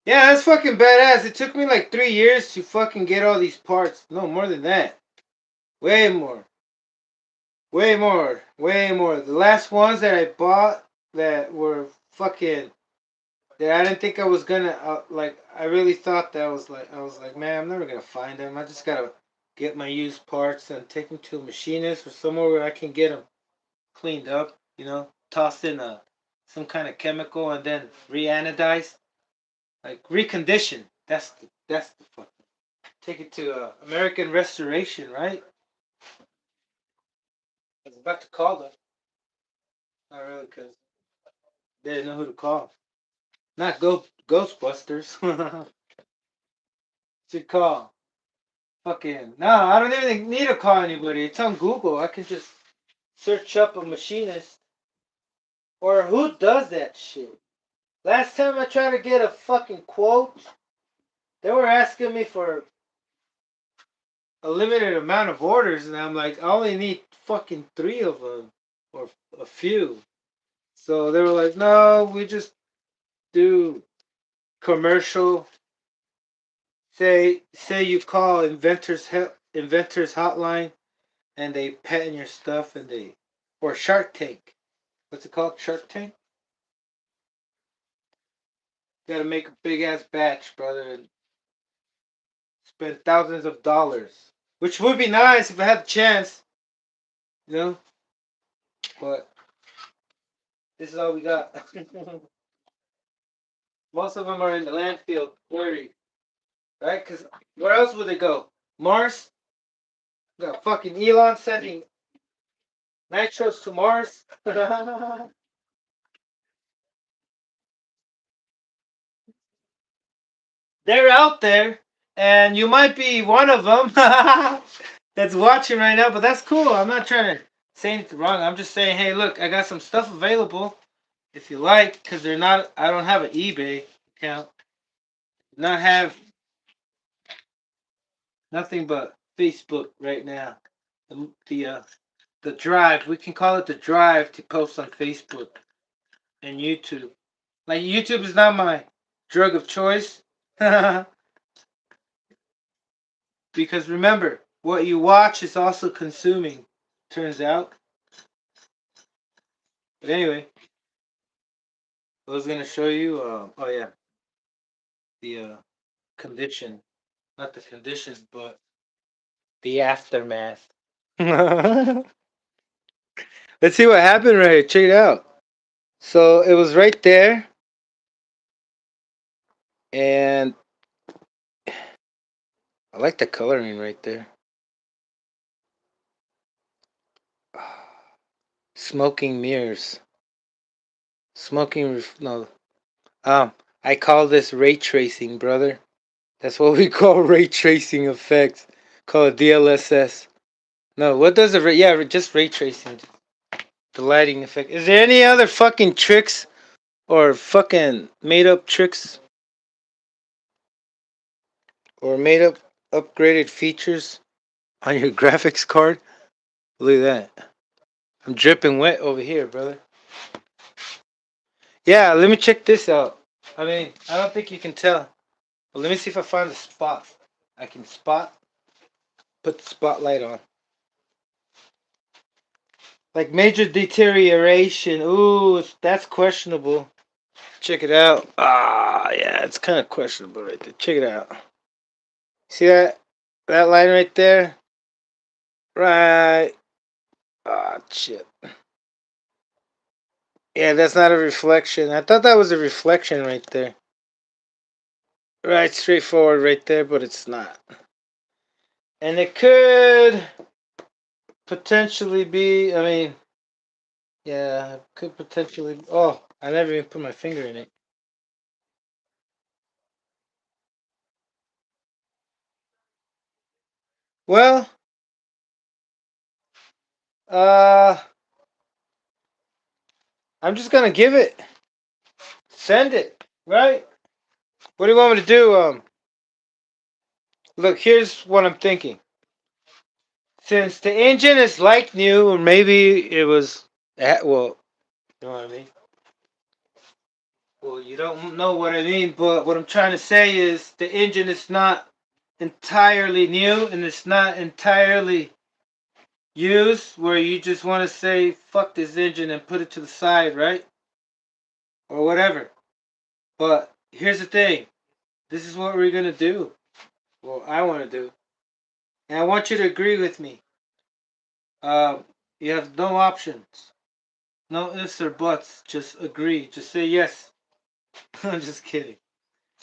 yeah, that's fucking badass. It took me like 3 years to fucking get all these parts. No, more than that. Way more. Way more. Way more. The last ones that I bought that were fucking that I didn't think I was gonna like. I really thought that I was like, man, I'm never gonna find them. I just gotta get my used parts and take them to a machinist or somewhere where I can get them cleaned up. You know, tossed in some kind of chemical and then reanodized, like reconditioned. That's the fuck. Take it to American Restoration, right? I was about to call them. Not really, cause they didn't know who to call. Not Ghostbusters. Should call. Fucking no, I don't even need to call anybody. It's on Google. I can just search up a machinist. Or who does that shit? Last time I tried to get a fucking quote, they were asking me for a limited amount of orders, and I'm like, I only need fucking 3 of them or a few. So they were like, no, we just do commercial. Say you call inventors hotline and they patent your stuff and they or Shark Tank. What's it called? Shark Tank? Gotta make a big ass batch, brother, and spend thousands of dollars. Which would be nice if I had the chance, you know? But this is all we got. Most of them are in the landfill, buried. Right? Because where else would they go? Mars? Got fucking Elon sending nitros to Mars. They're out there, and you might be one of them that's watching right now, but that's cool. I'm not trying to say anything wrong. I'm just saying, hey, look, I got some stuff available if you like, because they're not, I don't have an eBay account. Not have nothing but Facebook right now. The drive, we can call it the drive to post on Facebook and YouTube. Like, YouTube is not my drug of choice. Because remember, what you watch is also consuming, turns out. But anyway, I was going to show you, oh yeah, the condition. Not the condition, but the aftermath. Let's see what happened right here. Check it out. So it was right there. And I like the coloring right there. Smoking mirrors. No. I call this ray tracing, brother. That's what we call ray tracing effects. Call it DLSS. No, what does it? Yeah, just ray tracing. The lighting effect. Is there any other fucking tricks or fucking made up tricks or made up upgraded features on your graphics card? Look at that. I'm dripping wet over here, brother. Yeah, let me check this out. I mean, I don't think you can tell. But let me see if I find a spot. I can put the spotlight on. Like major deterioration. Ooh, that's questionable. Check it out. Ah, yeah, it's kind of questionable right there. Check it out. See that? That line right there? Right. Ah, shit. Yeah, that's not a reflection. I thought that was a reflection right there. Right, straightforward right there, but it's not. And it could potentially be, I mean, yeah, it could potentially. Oh, I never even put my finger in it. Well, uh, I'm just gonna give it. Send it, right? What do you want me to do? Look, here's what I'm thinking. Since the engine is like new, or maybe it was, well, you know what I mean? Well, you don't know what I mean, but what I'm trying to say is the engine is not entirely new and it's not entirely used where you just want to say, fuck this engine and put it to the side, right? Or whatever. But here's the thing. This is what we're going to do. Well, I want to do. And I want you to agree with me. You have no options. No ifs or buts. Just agree. Just say yes. I'm just kidding.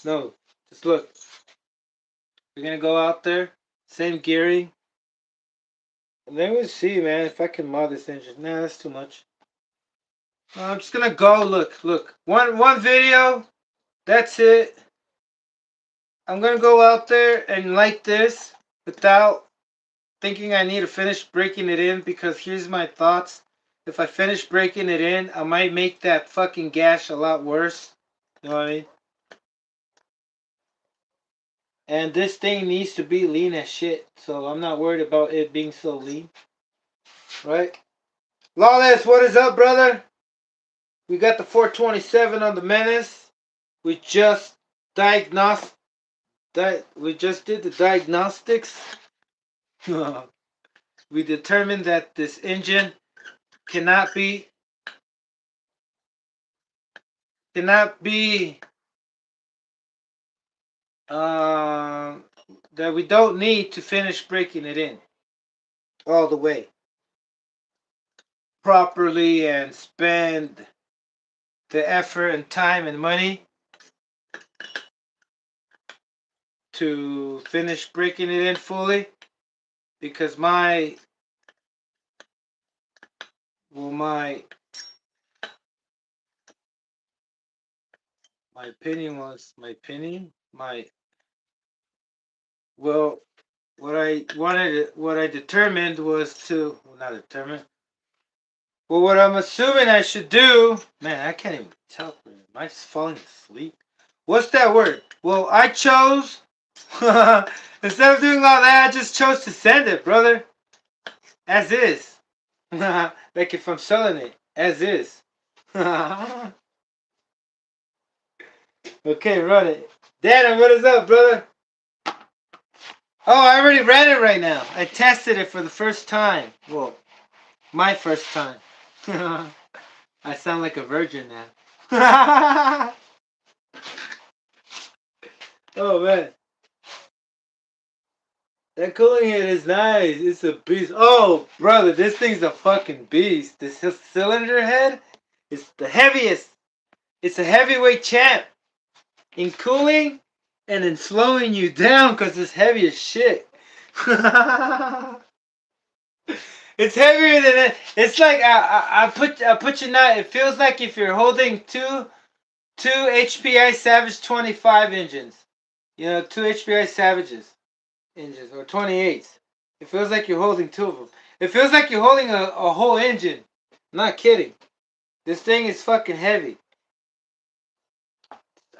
No. Just look. We're going to go out there. Same gearing. And then we'll see, man, if I can mod this engine. Nah, that's too much. I'm just going to go. Look. One video. That's it. I'm going to go out there and like this without thinking I need to finish breaking it in, because here's my thoughts. If I finish breaking it in, I might make that fucking gash a lot worse. You know what I mean? And this thing needs to be lean as shit, so I'm not worried about it being so lean. Right? Lawless, what is up, brother? We got the 427 on the Menace. We just diagnosed. We just did the diagnostics. We determined that this engine cannot be that we don't need to finish breaking it in all the way properly and spend the effort and time and money to finish breaking it in fully, because my opinion was well, what I determined was to, well, not determined, well, what I'm assuming I should do, man, I can't even tell, am I just falling asleep? What's that word? Well, I chose, instead of doing all that, I just chose to send it, brother, as is. Like if I'm selling it, as is. Okay, run it. Dana, what is up, brother? Oh, I already ran it right now. I tested it for the first time. Well, my first time. I sound like a virgin now. Oh, man. That cooling head is nice. It's a beast. Oh, brother, this thing's a fucking beast. This cylinder head is the heaviest. It's a heavyweight champ in cooling and in slowing you down because it's heavy as shit. It's heavier than it. It's like I put you now. It feels like if you're holding two HPI Savage 25 engines. You know, two HPI Savages engines or 28s. It feels like you're holding two of them. It feels like you're holding a whole engine. I'm not kidding. This thing is fucking heavy.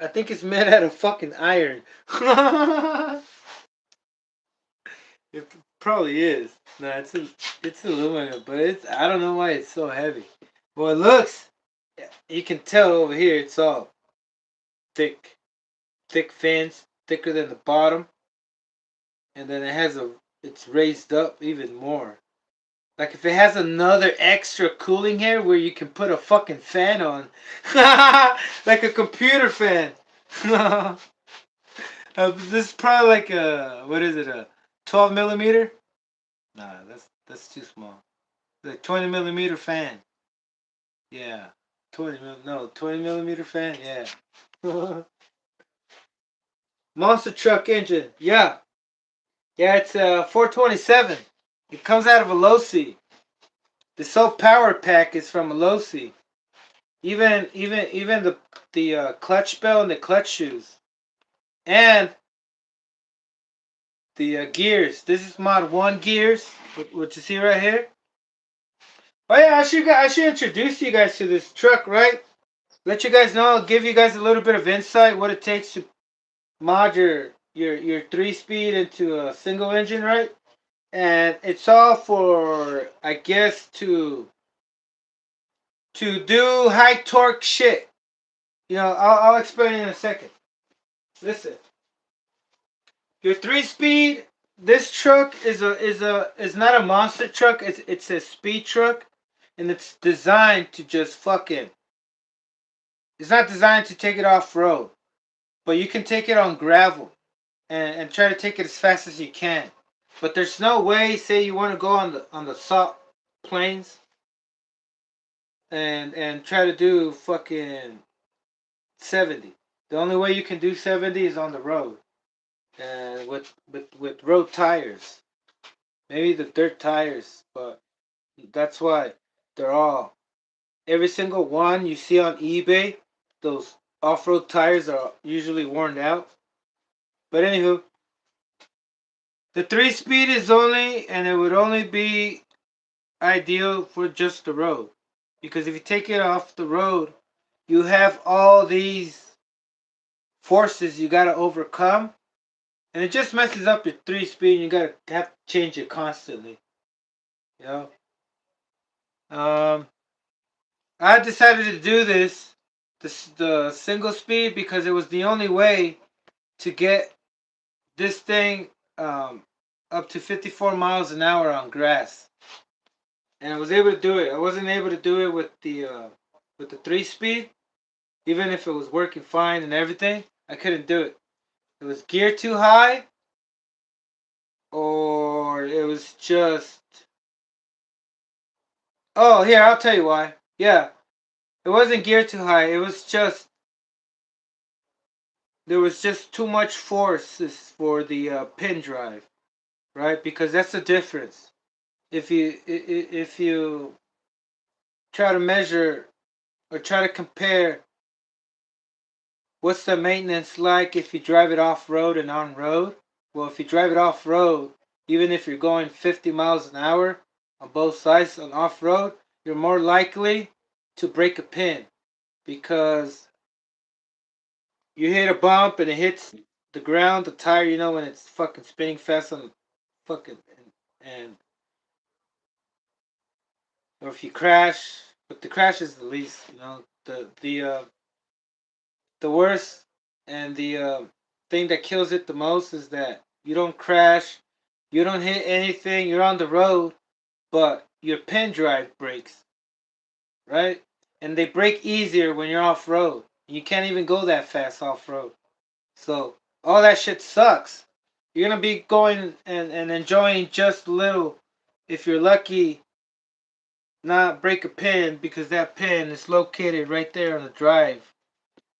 I think it's made out of fucking iron. It probably is. No, it's aluminum, but I don't know why it's so heavy. Well, it looks. You can tell over here it's all thick fins, thicker than the bottom, and then it's raised up even more. Like if it has another extra cooling here where you can put a fucking fan on, like a computer fan. This is probably like what is it, a 12 millimeter? Nah, that's too small. The 20 millimeter fan. Yeah, 20 millimeter fan. Yeah. Monster truck engine. Yeah, it's 427. It comes out of a low C. This whole power pack is from a low C. Even the clutch bell and the clutch shoes and the gears. This is mod 1 gears. What you see right here. Oh yeah, I should introduce you guys to this truck, right? Let you guys know, give you guys a little bit of insight what it takes to mod your 3-speed into a single engine, right? And it's all for, I guess, to do high torque shit. You know, I'll explain in a second. Listen, your 3-speed. This truck is not a monster truck. It's a speed truck, and it's designed to just fucking. It's not designed to take it off road, but you can take it on gravel, and try to take it as fast as you can. But there's no way. Say you want to go on the salt plains, and try to do fucking 70. The only way you can do 70 is on the road, and with road tires. Maybe the dirt tires, but that's why they're all, every single one you see on eBay, those off-road tires are usually worn out. But anywho, the 3-speed is only, and it would only be ideal for just the road. Because if you take it off the road, you have all these forces you gotta overcome. And it just messes up your 3-speed, and you gotta have to change it constantly. You know? I decided to do the single speed, because it was the only way to get this thing up to 54 miles an hour on grass, and I was able to do it. I wasn't able to do it with the 3-speed, even if it was working fine and everything. I couldn't do it. it was gear too high, or it was just. Oh, here, I'll tell you why. Yeah, it wasn't gear too high. It was just there was just too much forces for the pin drive, right? Because that's the difference. If you try to measure or try to compare what's the maintenance like if you drive it off road and on road, well, if you drive it off road, even if you're going 50 miles an hour on both sides on off road, you're more likely to break a pin because you hit a bump and it hits the ground, the tire, you know, when it's fucking spinning fast on fucking and or if you crash, but the crash is the least, you know, the worst and the thing that kills it the most is that you don't crash, you don't hit anything, you're on the road, but your pin drive breaks, right? And they break easier when you're off road. You can't even go that fast off road. So all that shit sucks. You're gonna be going and enjoying just a little if you're lucky not break a pin because that pin is located right there on the drive.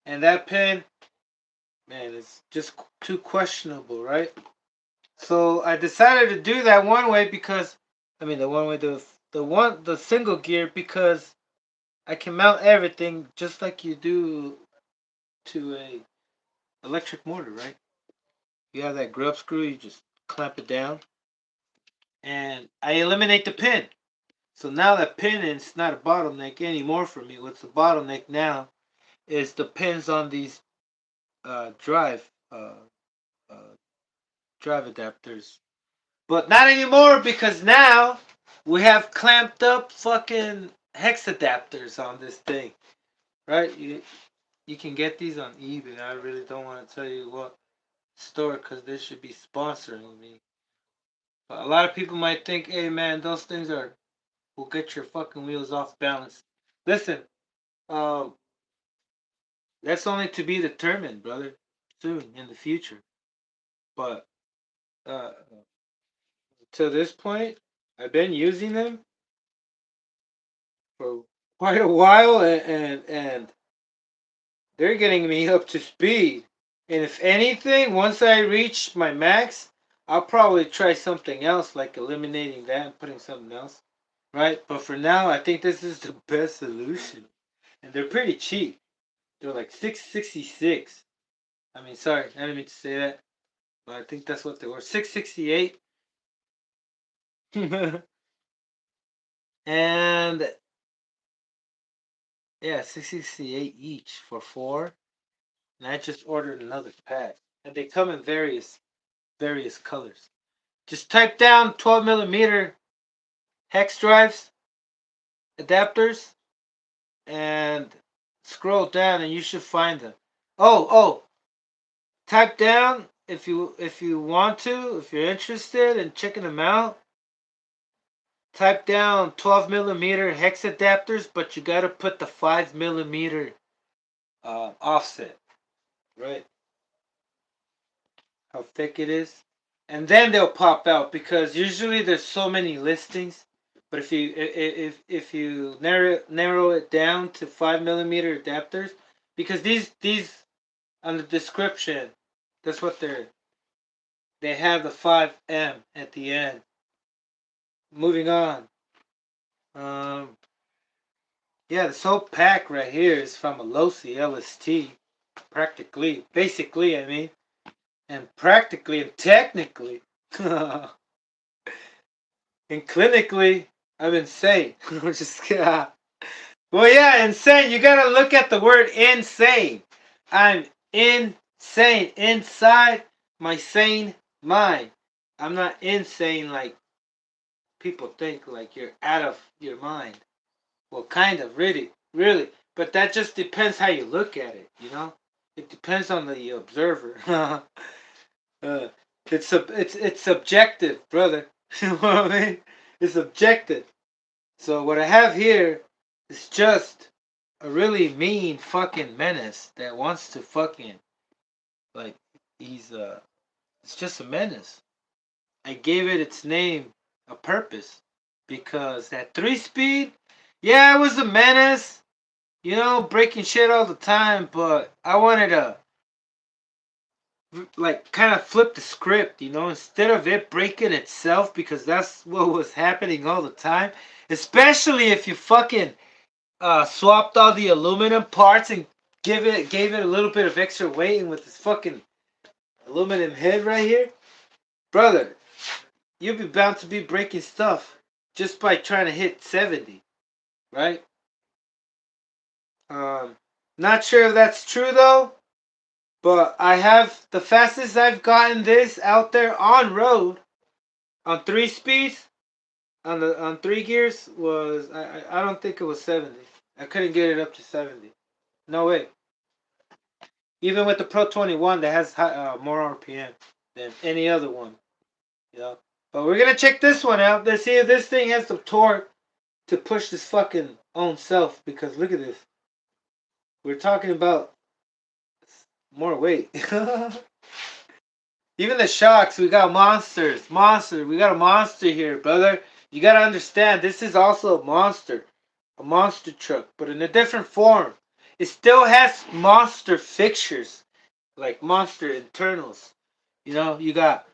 And that pin, man, it's just too questionable, right? So I decided to do that one way because I mean the one way the single gear because I can mount everything just like you do to a electric motor, right? You have that grub screw, you just clamp it down and I eliminate the pin. So now that pin is not a bottleneck anymore for me. What's the bottleneck now is the pins on these drive uh, drive adapters. But not anymore because now we have clamped up fucking hex adapters on this thing, right? You can get these on eBay. I really don't want to tell you what store because they should be sponsoring me. But a lot of people might think, hey man, those things will get your fucking wheels off balance. Listen, um, that's only to be determined, brother, soon in the future. But uh, to this point, I've been using them for quite a while, and they're getting me up to speed. And if anything, once I reach my max, I'll probably try something else, like eliminating that and putting something else, right? But for now, I think this is the best solution, and they're pretty cheap. They're like $666. I mean, sorry, I didn't mean to say that, but I think that's what they were. $668. And yeah, $668 each for four. And I just ordered another pack. And they come in various colors. Just type down 12 millimeter hex drives, adapters, and scroll down and you should find them. Oh, type down if you want to, if you're interested in checking them out. Type down 12 millimeter hex adapters, but you gotta put the 5 millimeter offset, right? How thick it is, and then they'll pop out because usually there's so many listings. But if you narrow it down to 5 millimeter adapters, because these on the description, that's what they have the 5M at the end. Moving on. Um, yeah, this whole pack right here is from a Losi LST. Practically, basically, I mean, and practically and technically, and clinically, I'm insane. I'm just kidding. Well, yeah, insane. You gotta look at the word insane. I'm insane inside my sane mind. I'm not insane like people think, like you're out of your mind. Well, kind of, really. But that just depends how you look at it, you know? It depends on the observer. It's subjective, brother. You know what I mean? It's subjective. So what I have here is just a really mean fucking menace that wants to fucking like it's just a menace. I gave it its name, a purpose, because that 3-speed, yeah, it was a menace, breaking shit all the time, but I wanted to like kind of flip the script, instead of it breaking itself, because that's what was happening all the time, especially if you fucking swapped all the aluminum parts and gave it a little bit of extra weight, and with this fucking aluminum head right here, brother, you'll be bound to be breaking stuff just by trying to hit 70, right? Um, Not sure if that's true though, but I have the fastest I've gotten this out there on road on 3 speeds on 3 gears was I don't think it was 70. I couldn't get it up to 70. No way. Even with the Pro 21 that has more RPM than any other one, you know. But we're gonna check this one out. Let's see if this thing has the torque to push this fucking own self. Because look at this. We're talking about more weight. Even the shocks, we got monsters. Monster. We got a monster here, brother. You gotta understand, this is also a monster. A monster truck, but in a different form. It still has monster fixtures. Like monster internals. You got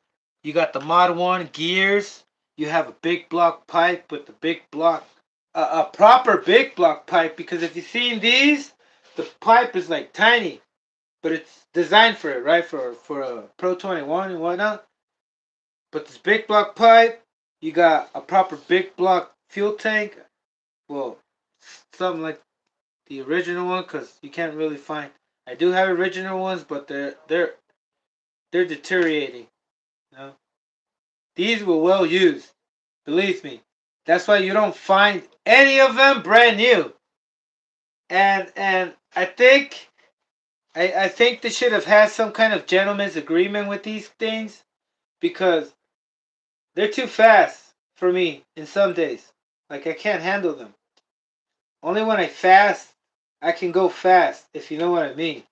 the Mod 1 gears. You have a big block pipe with the big block, a proper big block pipe. Because if you've seen these, the pipe is like tiny, but it's designed for it, right? For a Pro 21 and whatnot. But this big block pipe, you got a proper big block fuel tank. Well, something like the original one, because you can't really find. I do have original ones, but they're deteriorating. You know? These were well used. Believe me. That's why you don't find any of them brand new. And I think they should have had some kind of gentleman's agreement with these things, because they're too fast for me in some days. Like I can't handle them. Only when I fast I can go fast, if you know what I mean.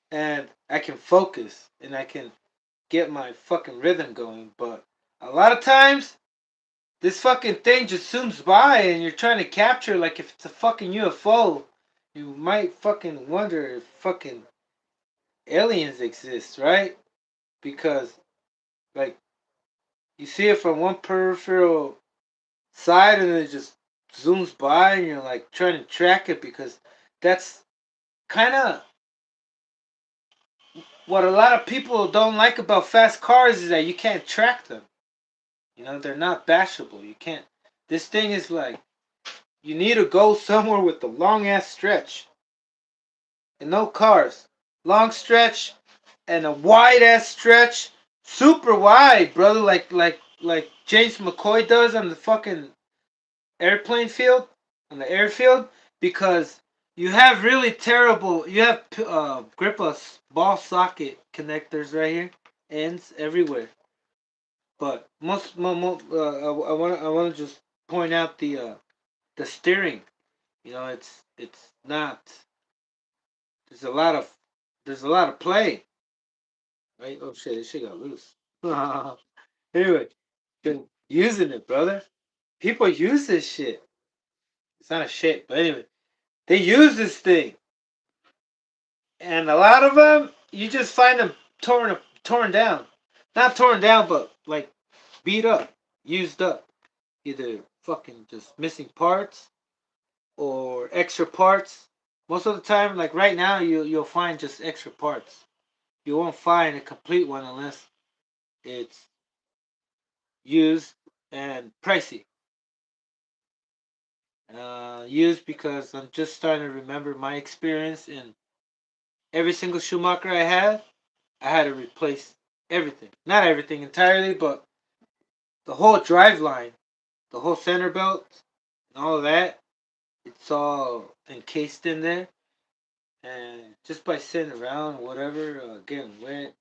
And I can focus and I can get my fucking rhythm going. But a lot of times, this fucking thing just zooms by and you're trying to capture, like if it's a fucking UFO, you might fucking wonder if fucking aliens exist, right? Because, like, you see it from one peripheral side and it just zooms by and you're like trying to track it, because that's kind of what a lot of people don't like about fast cars, is that you can't track them. They're not bashable. You can't. This thing is like, you need to go somewhere with a long ass stretch. And no cars. Long stretch and a wide ass stretch. Super wide, brother. Like James McCoy does on the fucking airplane field, on the airfield. Because you have really terrible, you have gripless ball socket connectors right here. Ends everywhere. But I want to just point out the steering. It's not. There's a lot of there's a lot of play, right? Oh shit, this shit got loose. Anyway, been using it, brother. People use this shit. It's not a shit, but anyway, they use this thing, and a lot of them, you just find them torn down, not torn down, but like beat up, used up, either fucking just missing parts or extra parts. Most of the time, like right now, you'll find just extra parts. You won't find a complete one unless it's used and pricey. Used because I'm just starting to remember my experience in every single Schumacher I had to replace everything. Not everything entirely, but the whole drive line, the whole center belt, and all of that. It's all encased in there. And just by sitting around, whatever, getting wet.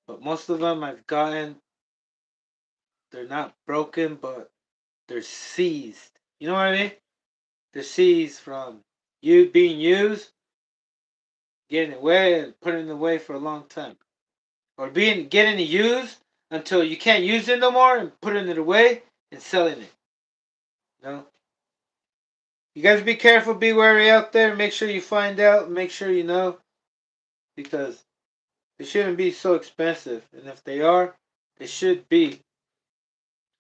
But most of them I've gotten, they're not broken, but they're seized. You know what I mean? They're seized from you being used, getting it away and putting it away for a long time, or getting it used until you can't use it no more and putting it away and selling it. No. You guys be careful, be wary out there. Make sure you find out. Make sure you know, because they shouldn't be so expensive, and if they are, they should be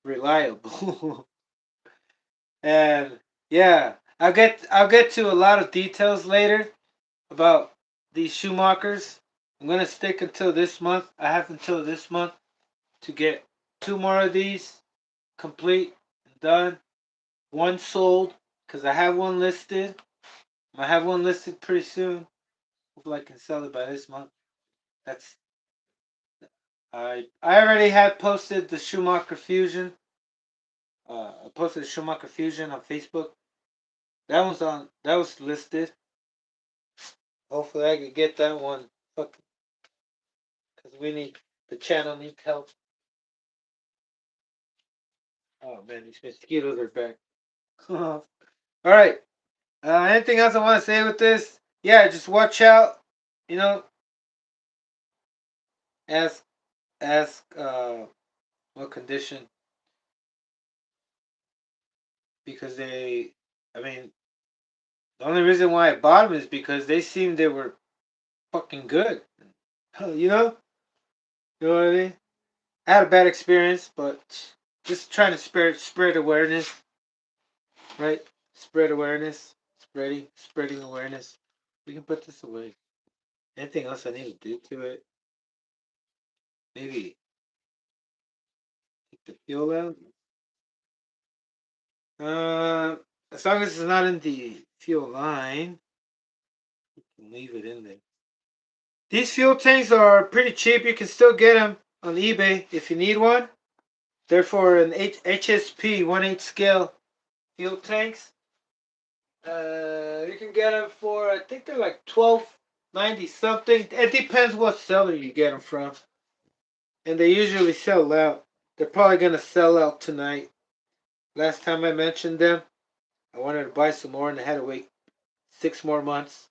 reliable. And yeah, I'll get to a lot of details later about these Schumachers. I'm gonna stick until this month. I have until this month to get 2 more of these complete and done. One sold because I have one listed. I have one listed pretty soon. Hopefully I can sell it by this month. That's I already had posted the Schumacher Fusion. I posted the Schumacher Fusion on Facebook. That was listed. Hopefully I could get that one. Fuck, because the channel needs help. Oh man, these mosquitoes are back. All right. Anything else I want to say with this? Yeah, just watch out. You know, ask what condition, because I mean, the only reason why I bought them is because they seemed they were fucking good. You know, you know what I mean. I had a bad experience, but just trying to spread awareness, right? Spread awareness, spreading awareness. We can put this away. Anything else I need to do to it? Maybe take the fuel out. As long as it's not in the fuel line, you can leave it in there. These fuel tanks are pretty cheap. You can still get them on eBay if you need one. They're for an HSP 1/8 scale fuel tanks. You can get them for, I think they're like 12.90 something. It depends what seller you get them from, and they usually sell out. They're probably gonna sell out tonight. Last time I mentioned them, I wanted to buy some more, and I had to wait 6 more months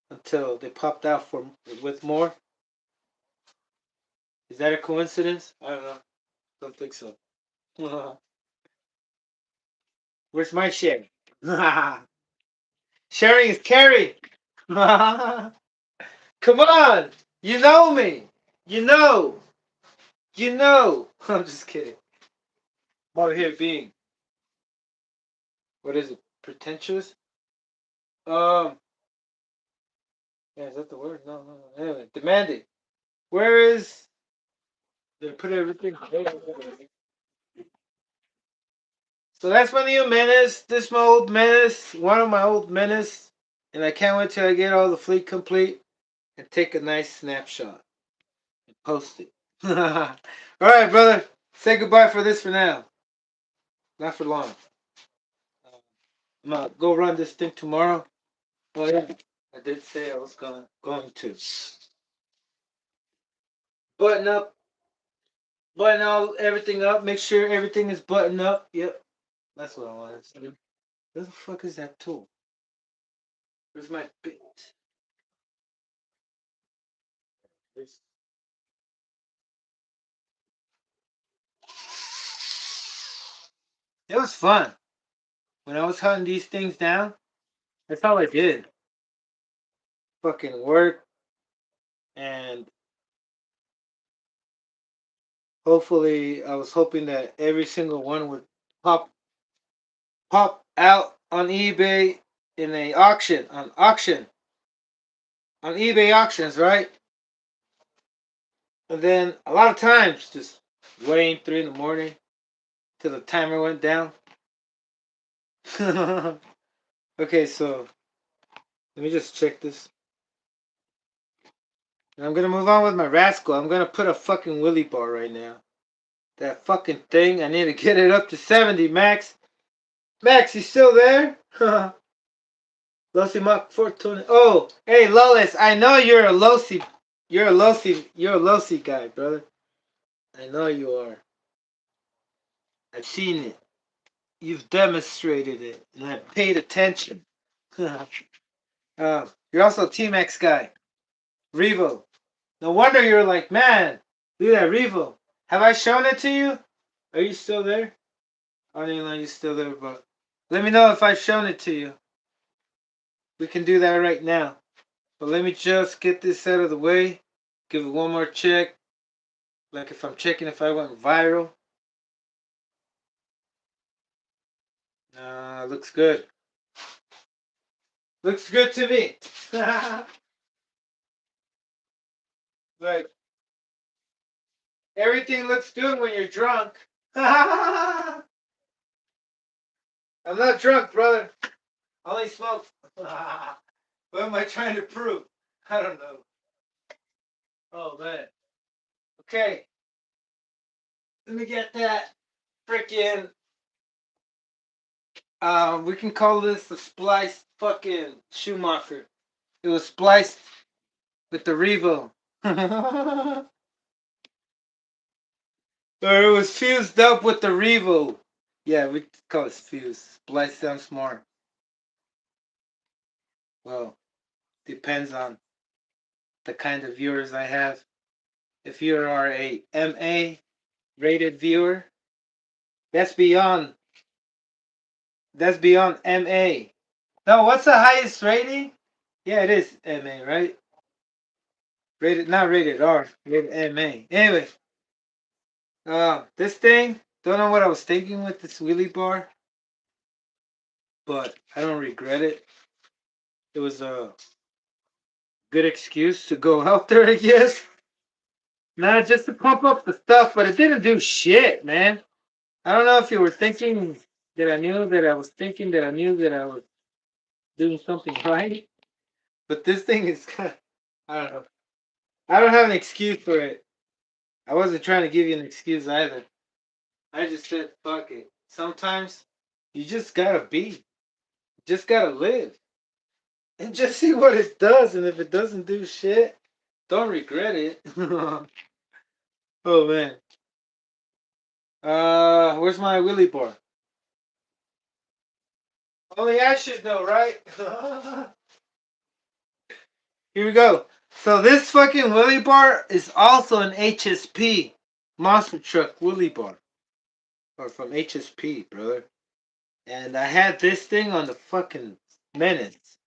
until they popped out with more. Is that a coincidence? I don't know. Don't think so. Where's my share? Sharing is caring. Come on. You know me. You know. You know. I'm just kidding. I'm over here being, what is it? Pretentious? Um, yeah, is that the word? No, no, no. Anyway, demanding. Where is, did I put everything? So that's my new Menace. This is my old Menace. One of my old Menace. And I can't wait till I get all the fleet complete and take a nice snapshot and post it. Alright, brother. Say goodbye for this for now. Not for long. I'm gonna go run this thing tomorrow. Oh yeah. I did say I was going to. Button up. Button all everything up. Make sure everything is buttoned up. Yep. That's what I wanted to say. Where the fuck is that tool? Where's my bit? This. It was fun. When I was hunting these things down, that's all I did. Fucking work, and hopefully I was hoping that every single one would pop out on eBay in a on eBay auctions, right? And then a lot of times just waiting 3 in the morning till the timer went down. Okay, so let me just check this. And I'm gonna move on with my rascal. I'm gonna put a fucking willy bar right now. That fucking thing, I need to get it up to 70, Max. Max, you still there? Losi Mach 420. Oh, hey, Lolis, I know you're a Losi. You're a Losi guy, brother. I know you are. I've seen it. You've demonstrated it, and I've paid attention. You're also a T-Max guy. Revo. No wonder you're like, man, look at that Revo. Have I shown it to you? Are you still there? I don't even know you're still there, but let me know if I've shown it to you. We can do that right now. But let me just get this out of the way. Give it one more check. Like if I'm checking if I went viral. Looks good. Looks good to me. Like, everything looks good when you're drunk. I'm not drunk, brother. I only smoke. What am I trying to prove? I don't know. Oh, man. Okay. Let me get that freaking. We can call this the spliced fucking Schumacher. It was spliced with the Revo. Or it was fused up with the Revo. Yeah, we call it fused. Spliced sounds smart. Well, depends on the kind of viewers I have. If you are a MA rated viewer, that's beyond MA. No, what's the highest rating? Yeah, it is MA, right? Rated, not rated R, rated MA. Anyway, this thing, don't know what I was thinking with this wheelie bar, but I don't regret it. It was a good excuse to go out there, I guess. Not just to pump up the stuff, but it didn't do shit, man. I don't know if you were thinking that I knew that I was thinking that I knew that I was doing something right, but this thing is kind of, I don't know. I don't have an excuse for it. I wasn't trying to give you an excuse either. I just said, fuck it. Sometimes you just gotta be, just gotta live, and just see what it does. And if it doesn't do shit, don't regret it. Oh man. Where's my Willy bar? Only I should know, right? Here we go. So this fucking Willy bar is also an HSP monster truck Willy bar, or from HSP, brother. And I had this thing on the fucking Menace.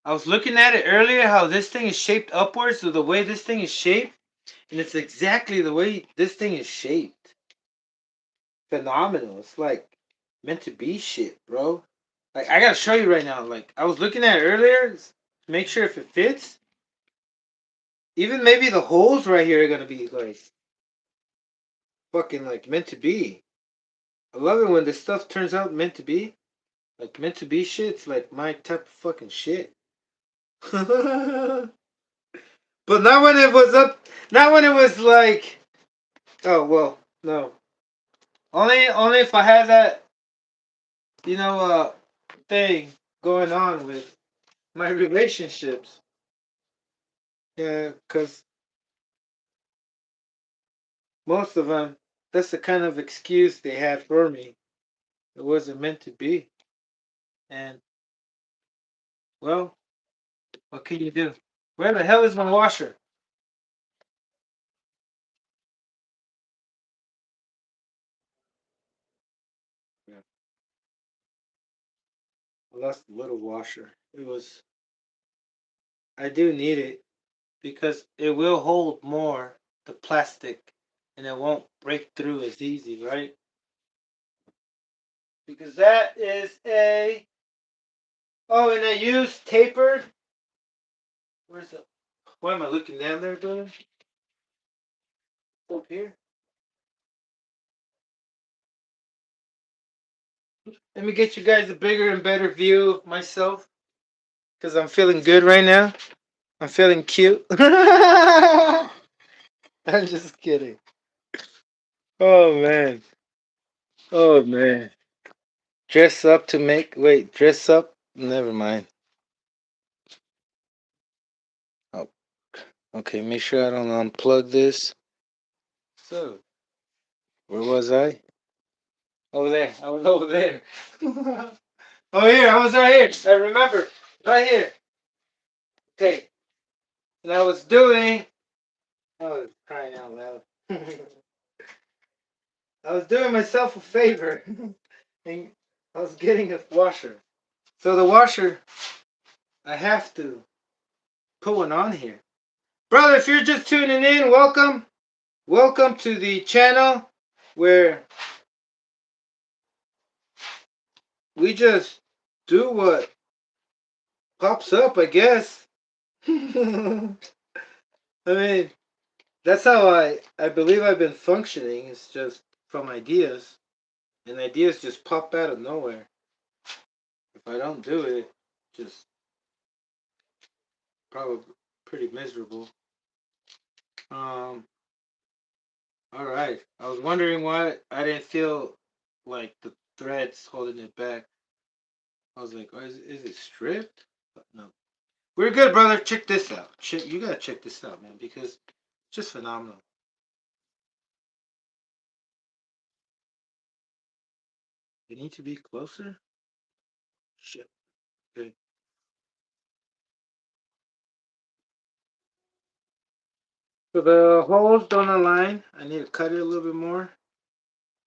I was looking at it earlier, how this thing is shaped upwards, so the way this thing is shaped, and it's exactly the way this thing is shaped. Phenomenal. It's like meant to be shit, bro. Like, I gotta show you right now. Like, I was looking at it earlier to make sure if it fits. Even maybe the holes right here are gonna be like fucking like meant to be. I love it when this stuff turns out meant to be. Like meant to be shit. It's like my type of fucking shit. But not when it was up. Not when it was like. Oh well, no. Only if I had that, thing going on with my relationships. Yeah, cause most of them, that's the kind of excuse they had for me. It wasn't meant to be, and well, what can you do? Where the hell is my washer? Yeah, I lost the little washer. It was. I do need it because it will hold more the plastic, and it won't break through as easy, right? Because that is a. Oh, and I use tapered. Where's the? Why am I looking down there, doing? Up here. Let me get you guys a bigger and better view of myself. Because I'm feeling good right now. I'm feeling cute. I'm just kidding. Oh, man. Oh, man. Dress up to make. Wait, dress up? Never mind. Oh, okay, make sure I don't unplug this. So, where was I? Over there. I was over there. Oh, here. I was right here. I remember. Right here. Okay. And I was doing. I was crying out loud. I was doing myself a favor. And I was getting a washer. So the washer, I have to put one on here. Brother, if you're just tuning in, welcome. Welcome to the channel where we just do what pops up, I guess. I mean, that's how I believe I've been functioning. It's just from ideas. And ideas just pop out of nowhere. If I don't do it, just probably pretty miserable. Um, all right. I was wondering why I didn't feel like the threads holding it back. I was like, oh, is it stripped? But no. We're good, brother. Check this out. You gotta check this out, man, because it's just phenomenal. You need to be closer? Shit. Okay. So the holes don't align. I need to cut it a little bit more.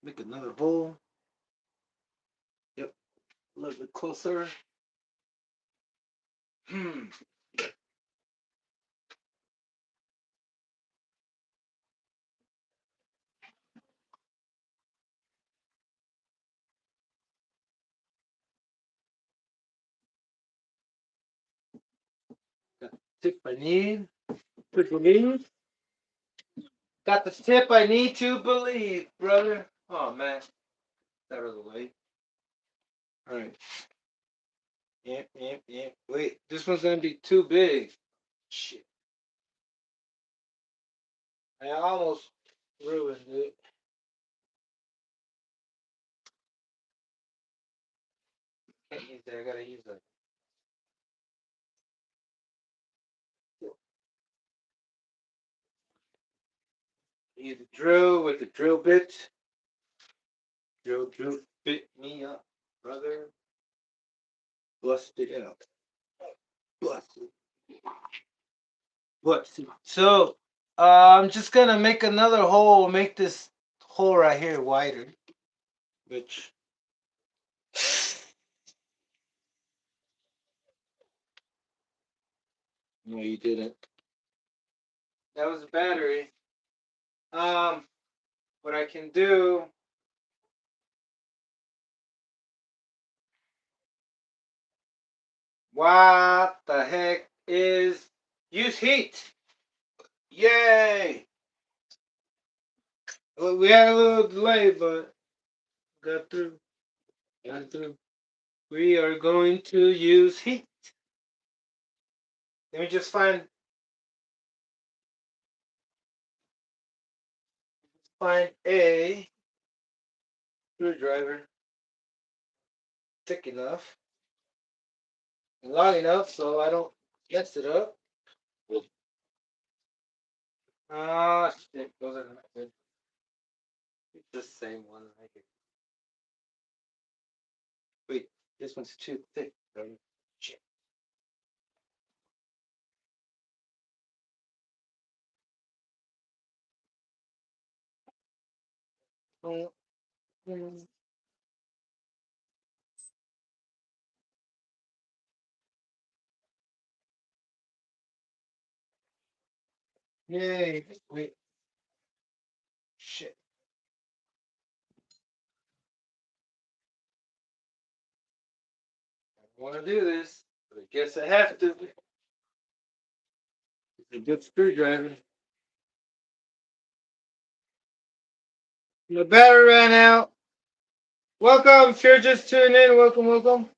Make another hole. Yep. A little bit closer. Got the tip I need to believe. Got the tip I need to believe, brother. Oh man. Out of the way. Alright. Yep. Wait, this one's gonna be too big. Shit. I almost ruined it. Can't use that. I gotta use that. Use the drill with the drill bit. Drill bit me up, brother. Bust it out. Bust it. Bust it. So, I'm just gonna make another hole. Make this hole right here wider. Which. No, you didn't. That was a battery. What I can do. What the heck is use heat? Yay! Well, we had a little delay, but got through. Got through. We are going to use heat. Let me just find a screwdriver thick enough and long enough so I don't mess it up. Ah, shit, those are not good. It's the same one. Wait, this one's too thick. Shit. Yay! Wait. Shit. I want to do this, but I guess I have to. It's a good screwdriver. The battery ran out. Welcome, if you're just tuning in, welcome.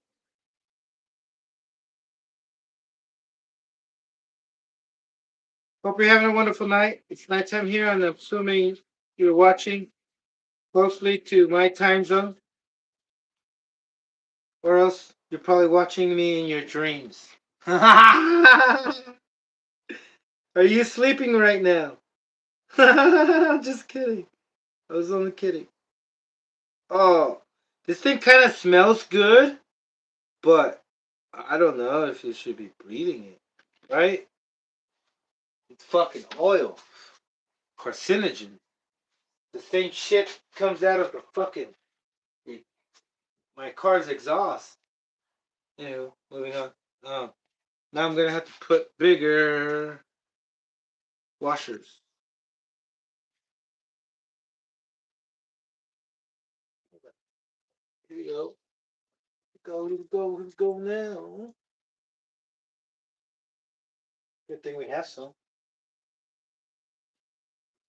Hope you're having a wonderful night. It's nighttime here, and I'm assuming you're watching closely to my time zone. Or else you're probably watching me in your dreams. Are you sleeping right now? Just kidding. I was only kidding. Oh, this thing kind of smells good, but I don't know if you should be breathing it, right? It's fucking oil. Carcinogen. The same shit comes out of the fucking my car's exhaust. Moving on. Oh. Now I'm gonna have to put bigger washers. Here we go. Let's go now. Good thing we have some.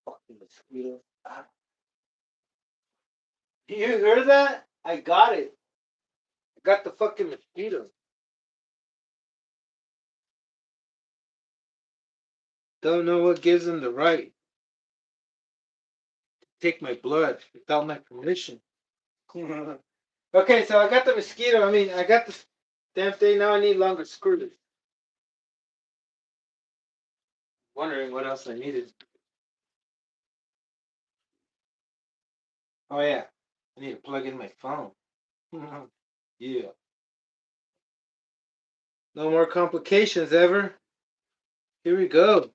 Fucking mosquito. Ah. You heard that? I got it. I got the fucking mosquito. Don't know what gives them the right to take my blood without my permission. Okay, so I got the mosquito. I mean, I got the damn thing. Now I need longer screws. Wondering what else I needed. Oh yeah, I need to plug in my phone. Yeah. No more complications ever. Here we go.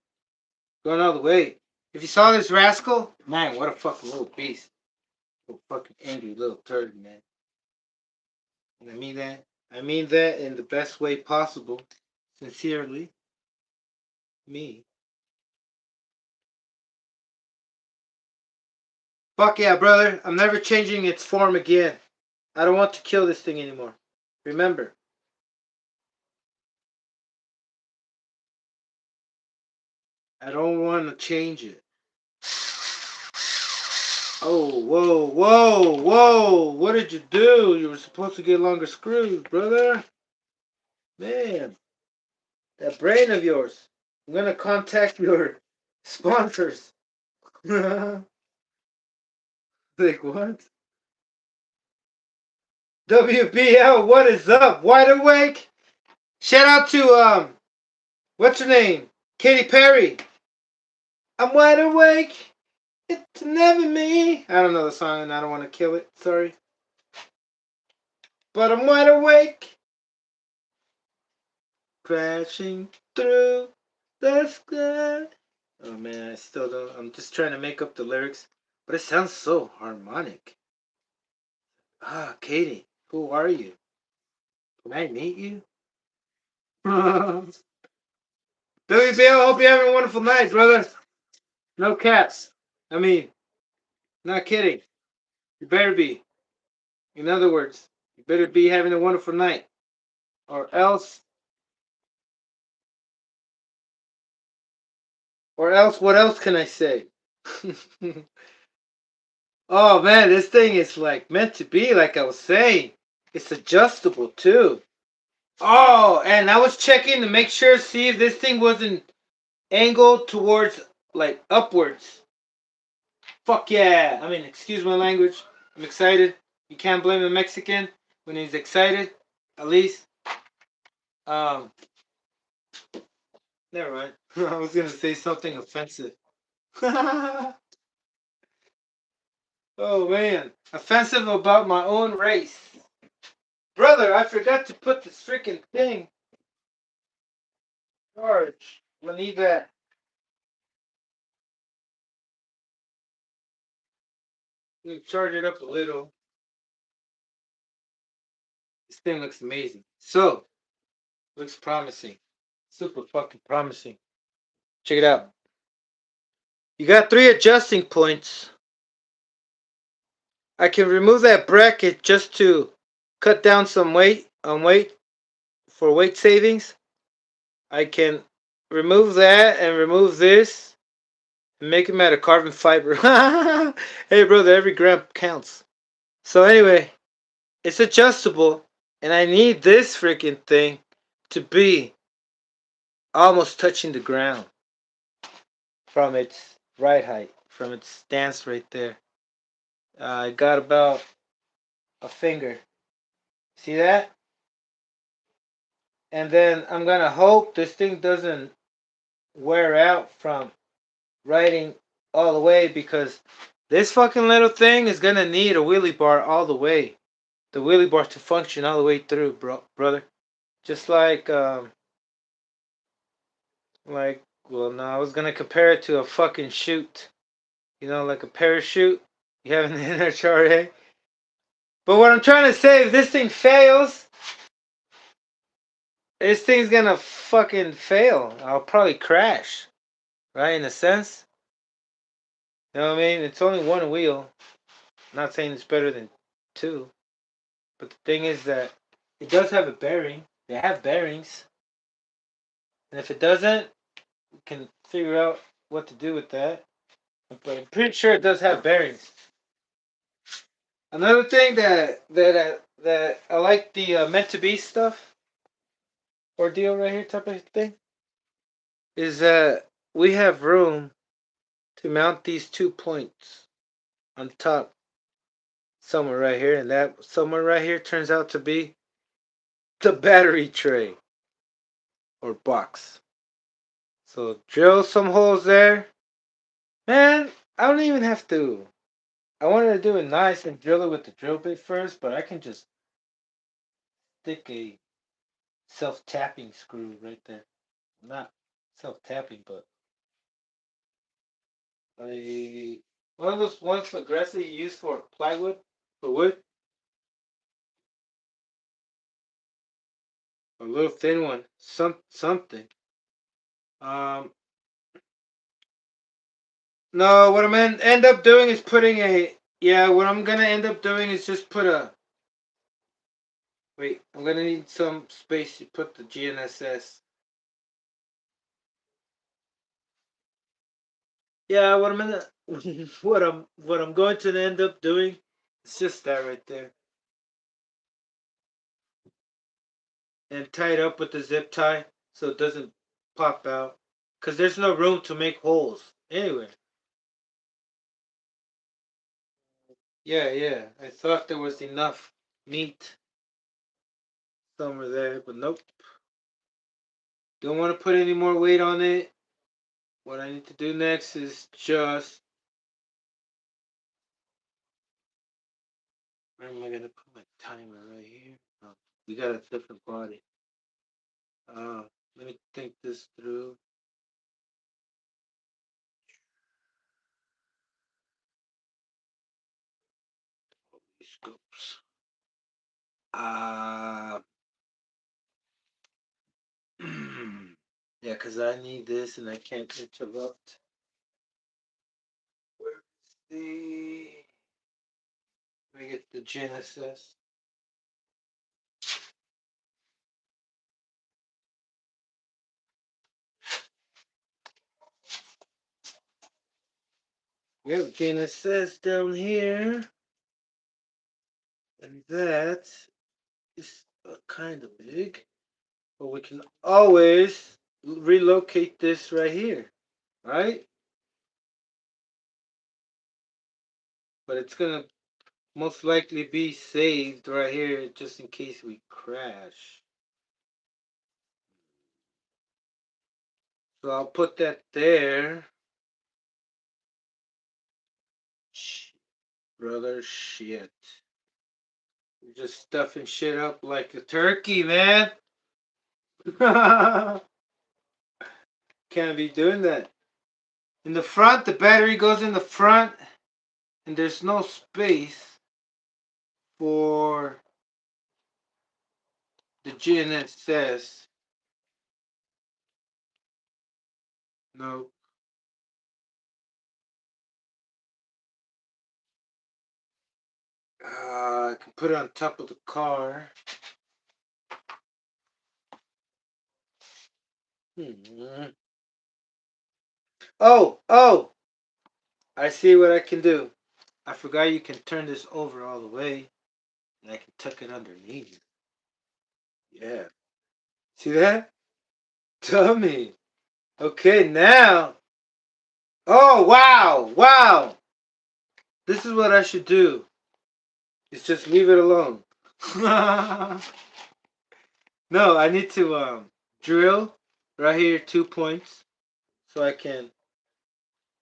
Going all the way. If you saw this rascal, man, what a fucking little beast. Little fucking angry little turd, man. And I mean that. I mean that in the best way possible. Sincerely. Me. Fuck yeah, brother. I'm never changing its form again. I don't want to kill this thing anymore. Remember. I don't want to change it. Oh, whoa, whoa, whoa. What did you do? You were supposed to get longer screws, brother. Man. That brain of yours. I'm going to contact your sponsors. Like what? WBL, what is up? Wide awake? Shout out to what's her name? Katy Perry. I'm wide awake. It's never me. I don't know the song and I don't want to kill it. Sorry. But I'm wide awake. Crashing through the sky. Oh man, I still don't. I'm just trying to make up the lyrics. But it sounds so harmonic. Ah, Katie, who are you? Can I meet you? WBL, hope you're having a wonderful night, brother. No cats. I mean, not kidding. You better be. In other words, you better be having a wonderful night. Or else, what else can I say? Oh man, this thing is like meant to be, like I was saying. It's adjustable too. Oh, and I was checking to make sure, see if this thing wasn't angled towards, like, upwards. Fuck yeah. I mean, excuse my language. I'm excited. You can't blame a Mexican when he's excited, at least. Um, Never mind. I was gonna say something offensive. Oh man, offensive about my own race. Brother, I forgot to put this freaking thing. Charge. I need that. Let me charge it up a little. This thing looks amazing. So, looks promising. Super fucking promising. Check it out. You got 3 adjusting points. I can remove that bracket just to cut down some weight for weight savings. I can remove that and remove this and make them out of carbon fiber. Hey brother, every gram counts. So anyway, it's adjustable and I need this freaking thing to be almost touching the ground from its right height, from its stance right there. I got about a finger. See that? And then I'm gonna hope this thing doesn't wear out from riding all the way, because this fucking little thing is gonna need a wheelie bar all the way. The wheelie bar to function all the way through, brother. Just like Well, no, I was gonna compare it to a fucking chute. You know, like a parachute you have in the NHRA. But what I'm trying to say, if this thing fails, this thing's gonna fucking fail. I'll probably crash, right? In a sense. You know what I mean? It's only one wheel. I'm not saying it's better than two. But the thing is that it does have a bearing. They have bearings. And if it doesn't, we can figure out what to do with that. But I'm pretty sure it does have bearings. Another thing that I like the meant to be stuff ordeal right here type of thing is that we have room to mount these 2 points on top somewhere right here, and that somewhere right here turns out to be the battery tray or box. So drill some holes there. Man, I don't even have to. I wanted to do it nice and drill it with the drill bit first, but I can just stick a self-tapping screw right there. Not self-tapping, but a one of those ones aggressively used for plywood, for wood. A little thin one. Something. Um no, what I'm gonna end up doing is putting a what I'm gonna end up doing is just put a wait, I'm gonna need some space to put the GNSS. Yeah, what I'm gonna what I'm going to end up doing is just that right there. And tie it up with the zip tie so it doesn't pop out. Cause there's no room to make holes. Anyway. Yeah. I thought there was enough meat somewhere there, but nope. Don't want to put any more weight on it. What I need to do next is just where am I gonna put my timer right here? Oh, we got a different body. Uh, Let me think this through. Scopes. Uh yeah, cause I need this and I can't interrupt. Where's the? Let me get the Genesis. We have Genesis down here, and that is kind of big, but we can always relocate this right here, right? But it's gonna most likely be saved right here just in case we crash. So I'll put that there. Brother, shit. You're just stuffing shit up like a turkey, man. Can't be doing that. In the front, the battery goes in the front, and there's no space for the GNSS. No. I can put it on top of the car. Hmm. Oh! I see what I can do. I forgot you can turn this over all the way, and I can tuck it underneath. Yeah. See that? Dummy. Okay, now. Oh, wow. This is what I should do. Is just leave it alone. No, I need to drill right here 2 points so I can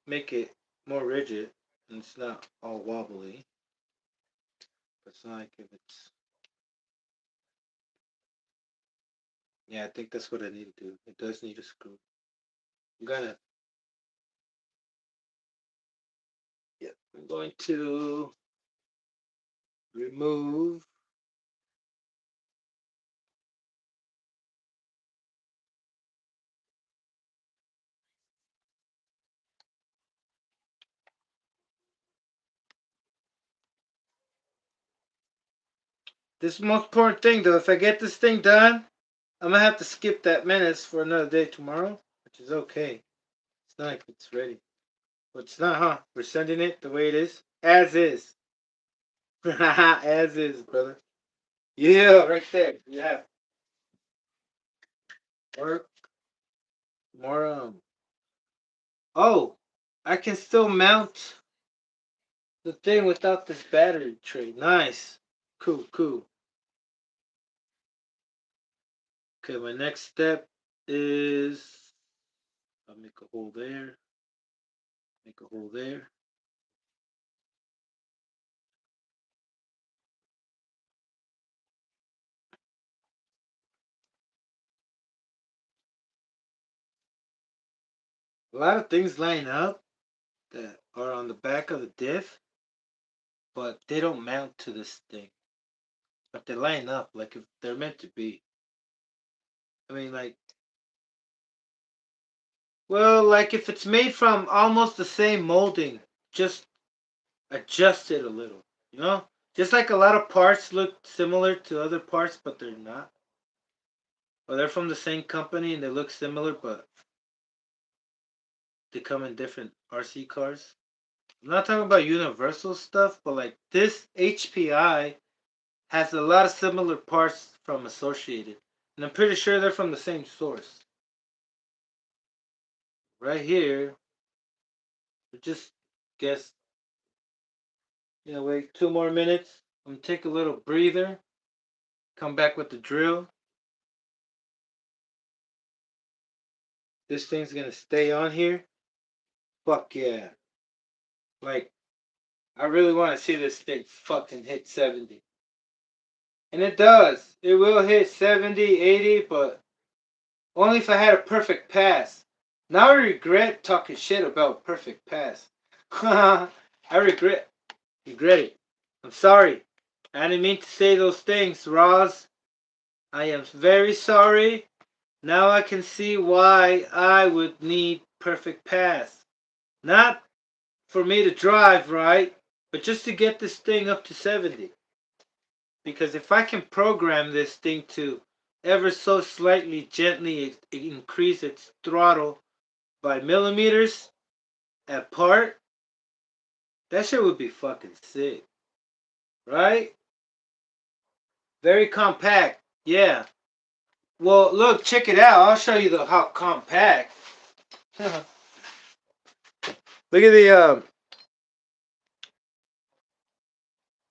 make it more rigid and it's not all wobbly. But it's not like if it's yeah, I think that's what I need to do. It does need a screw. I'm going to remove this is the most important thing though. If I get this thing done, I'm gonna have to skip that Menace for another day tomorrow, which is okay. It's not like it's ready. But it's not, huh? We're sending it the way it is. As is. As is, brother. Yeah, right there. You have more more oh, I can still mount the thing without this battery tray. Nice. Cool, cool. Okay, my next step is I'll make a hole there. Make a hole there. A lot of things line up that are on the back of the diff, but they don't mount to this thing. But they line up like if they're meant to be. I mean, like if it's made from almost the same molding, just adjust it a little, you know? Just like a lot of parts look similar to other parts, but they're not. Or they're from the same company and they look similar, but they come in different RC cars. I'm not talking about universal stuff, but like this HPI has a lot of similar parts from Associated. And I'm pretty sure they're from the same source. Right here, just guess, wait 2 more minutes. I'm gonna take a little breather, come back with the drill. This thing's gonna stay on here. Fuck yeah. Like, I really wanna see this thing fucking hit 70. And it does. It will hit 70, 80, but only if I had a perfect pass. Now I regret talking shit about perfect pass. I regret it. I'm sorry. I didn't mean to say those things, Roz. I am very sorry. Now I can see why I would need perfect pass. Not for me to drive right, but just to get this thing up to 70. Because if I can program this thing to ever so slightly gently increase its throttle by millimeters apart, that shit would be fucking sick. Right? Very compact. Yeah. Well, look, check it out. I'll show you how compact. Look at the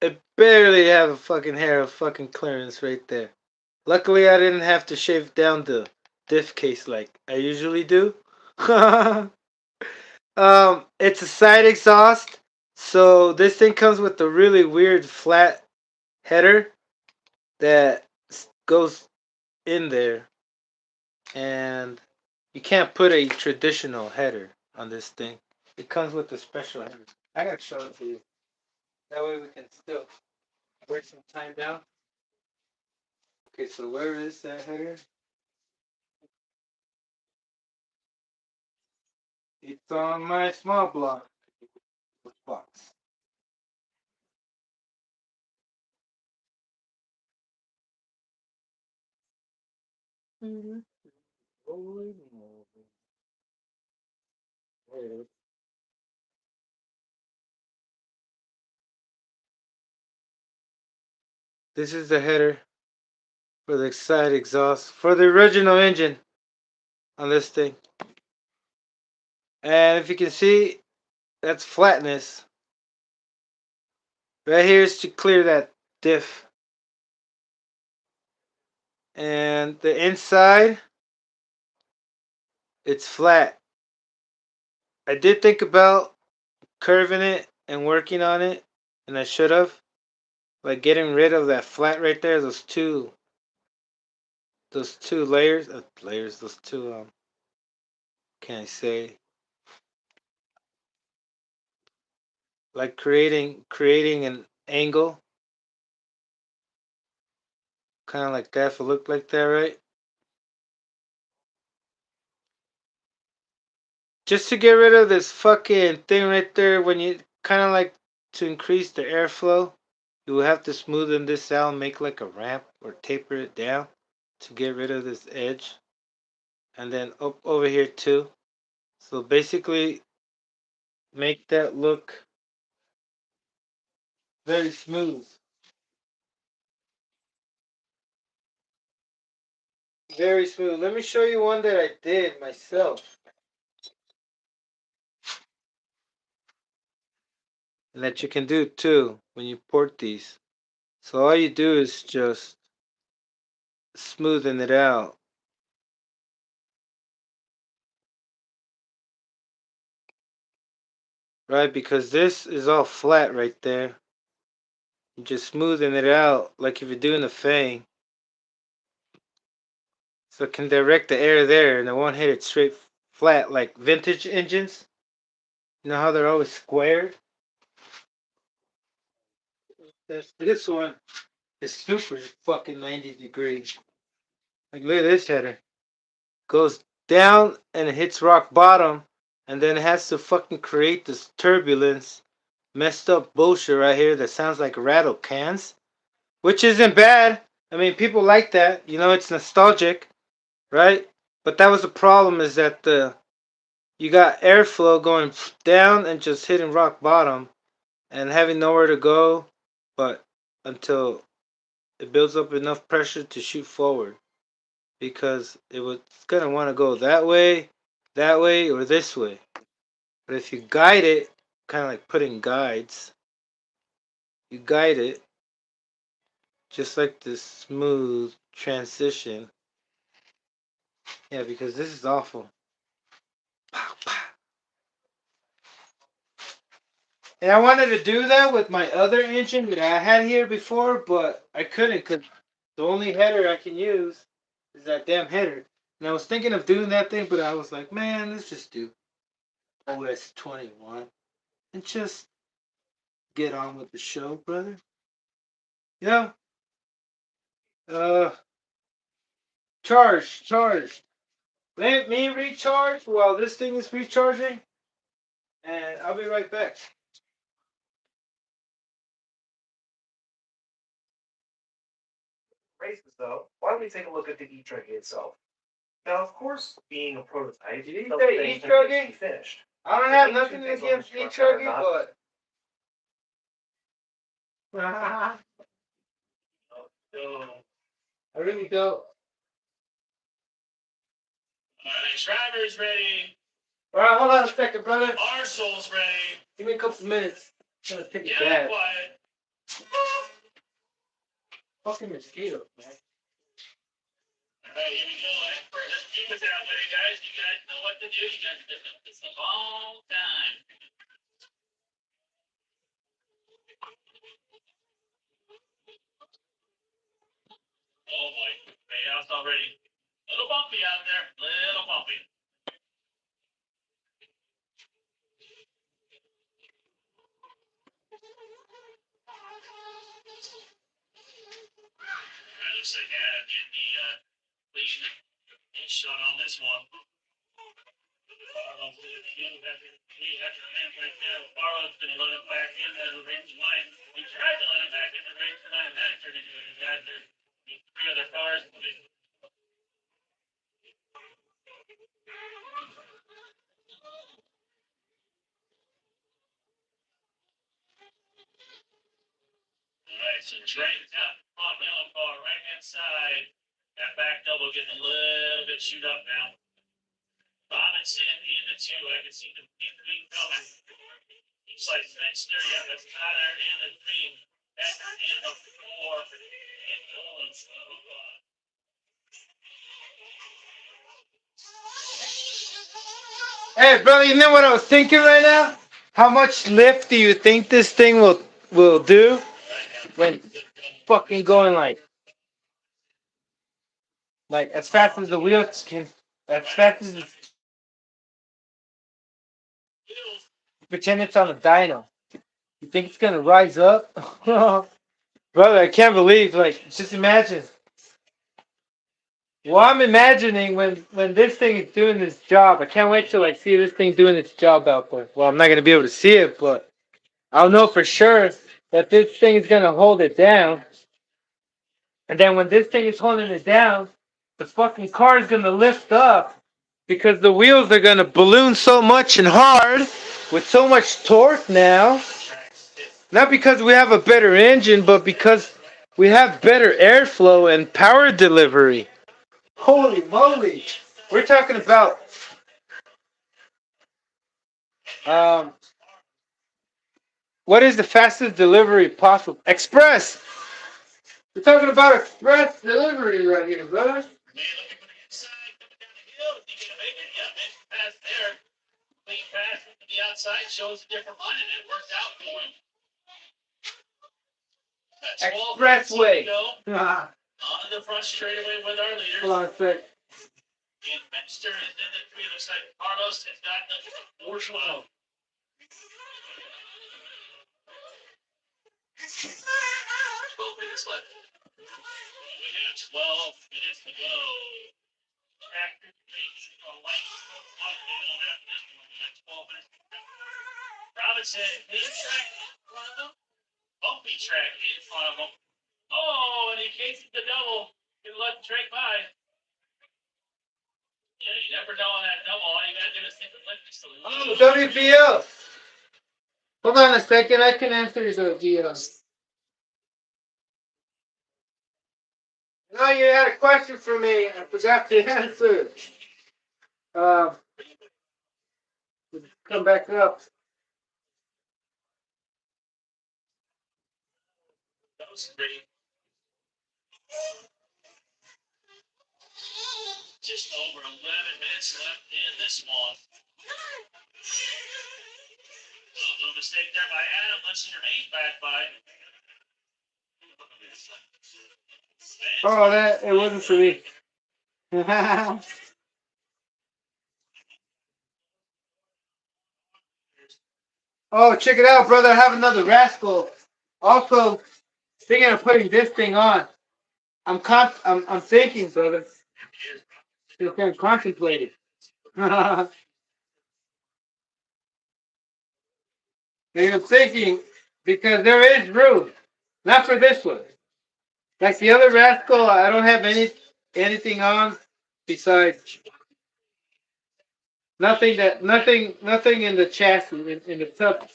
I barely have a fucking hair of fucking clearance right there. Luckily, I didn't have to shave down the diff case like I usually do. It's a side exhaust, so this thing comes with a really weird flat header that goes in there, and you can't put a traditional header on this thing. It comes with a special header. I gotta show it to you. That way we can still break some time down. Okay, so where is that header? It's on my small block box. This is the header for the side exhaust for the original engine on this thing. And if you can see, that's flatness. Right here is to clear that diff. And the inside, it's flat. I did think about curving it and working on it, and I should have. Like getting rid of that flat right there, those two layers, those two can I say? Like creating an angle, kind of like that. If it looked like that, right? Just to get rid of this fucking thing right there, when you kind of like to increase the airflow, you will have to smoothen this out and make like a ramp or taper it down to get rid of this edge. And then up over here too. So basically make that look very smooth. Very smooth. Let me show you one that I did myself. And that you can do too when you port these. So all you do is just smoothen it out. Right? Because this is all flat right there. You just smoothing it out like if you're doing a fang. So it can direct the air there and it won't hit it straight flat like vintage engines. You know how they're always squared? This one is super fucking 90 degrees. Like look at this header. Goes down and it hits rock bottom and then it has to fucking create this turbulence. Messed up bullshit right here that sounds like rattle cans. Which isn't bad. I mean people like that. You know, it's nostalgic, right? But that was the problem is that you got airflow going down and just hitting rock bottom and having nowhere to go but until it builds up enough pressure to shoot forward because it was gonna want to go that way, or this way. But if you guide it, kind of like putting guides, you guide it just like this smooth transition. Yeah, because this is awful. And I wanted to do that with my other engine that I had here before, but I couldn't because the only header I can use is that damn header. And I was thinking of doing that thing, but I was like, man, let's just do OS 21 and just get on with the show, brother. You know, uh, charge. Let me recharge while this thing is recharging, and I'll be right back. Races though, why don't we take a look at the e-truggy itself? Now, of course, being a prototype, Did you some say things have to be e-truggy? finished. I don't The have main two nothing things on against this truck are e-truggy, not but so I really don't. Alright, driver's ready. All right, hold on a second, brother. Marshall's ready. Give me a couple minutes. I'm gonna take a Get bath. quiet. Fucking mosquitoes, man. Alright, here we go. Let's keep it that way, guys. You guys know what to do. You guys have done this a long time. Oh boy. Chaos already. Little bumpy out there. Little bumpy. Alright, looks like Adam getting the lead in shot on this one. Barlow's gonna shoot after the man right there. Barlow's gonna let him back in the range line. He tried to let him back in the range line. That turned into a disaster. Three other cars moving. Alright, so Drake out on yellow car, right hand side. That back double getting a little bit shoot up now. Robinson in the two. I can see the three coming. Looks like Spencer, yeah, that's Tyler in the three. That's in the four. And Nolan. Hey, brother, you know what I was thinking right now? How much lift do you think this thing will do when fucking going like as fast as the wheels can, as fast as Pretend it's on a dyno. You think it's gonna rise up? Brother, I can't believe, like, just imagine. Well, I'm imagining when this thing is doing this job. I can't wait till I see this thing doing its job out there. Well, I'm not gonna be able to see it, but I'll know for sure that this thing is gonna hold it down. And then when this thing is holding it down, the fucking car is gonna lift up because the wheels are gonna balloon so much and hard with so much torque now. Not because we have a better engine, but because we have better airflow and power delivery. Holy moly! We're talking about um, what is the fastest delivery possible? Express! We're talking about express delivery right here, brother. The outside shows a different line, and it worked out for him. Expressway. On the front straightaway with our leaders. Hold on a sec. And Benster is in the three other side. Carlos has got the fourth one. Twelve minutes left. We have 12 minutes to go. Tractor racing a light after this one. We got 12 minutes. Robinson, clean track in front of him. Bumpy track in front of him. Oh, and he cases the double. He let the track by. Yeah, you never know on that double. All you gotta do is hit the lift just a little. Oh, WBO. Hold on a second. I can answer the No, you had a question for me. I forgot to answer. Come back up. That was great. Just over 11 minutes left in this one. No mistake there by Adam. Let's Jermaine back by. Oh, it wasn't for me. Oh, check it out, brother. I have another rascal. Also, thinking of putting this thing on. I'm thinking, brother. Just kind of contemplating. And I'm thinking because there is room, not for this one. Like the other rascal, I don't have anything on besides nothing in the chassis in the top,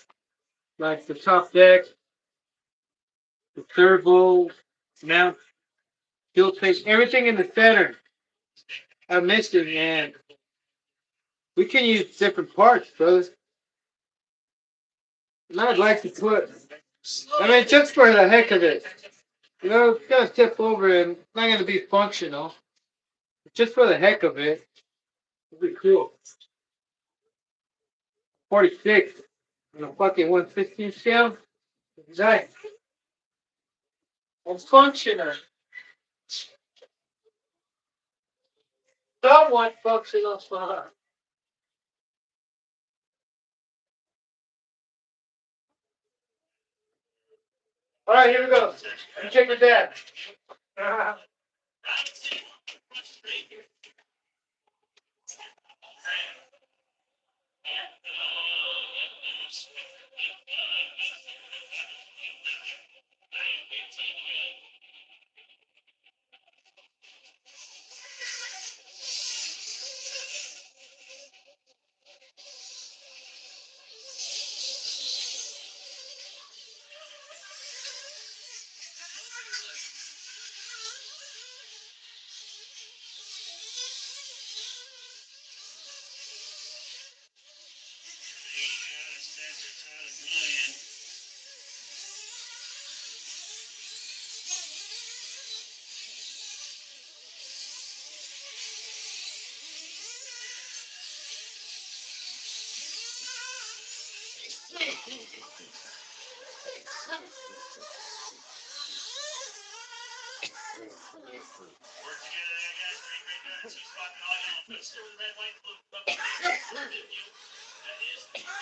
like the top deck, the servo mount, fuel tank, everything in the center. I'm missing, and we can use different parts, brothers. And I'd like to put, I mean, just for the heck of it. You know, it's gonna tip over and it's not gonna be functional. Just for the heck of it. It'd be cool. 46 on a fucking 116 scale. Nice. And functional. Somewhat functional. All right, here we go. Let me check with that.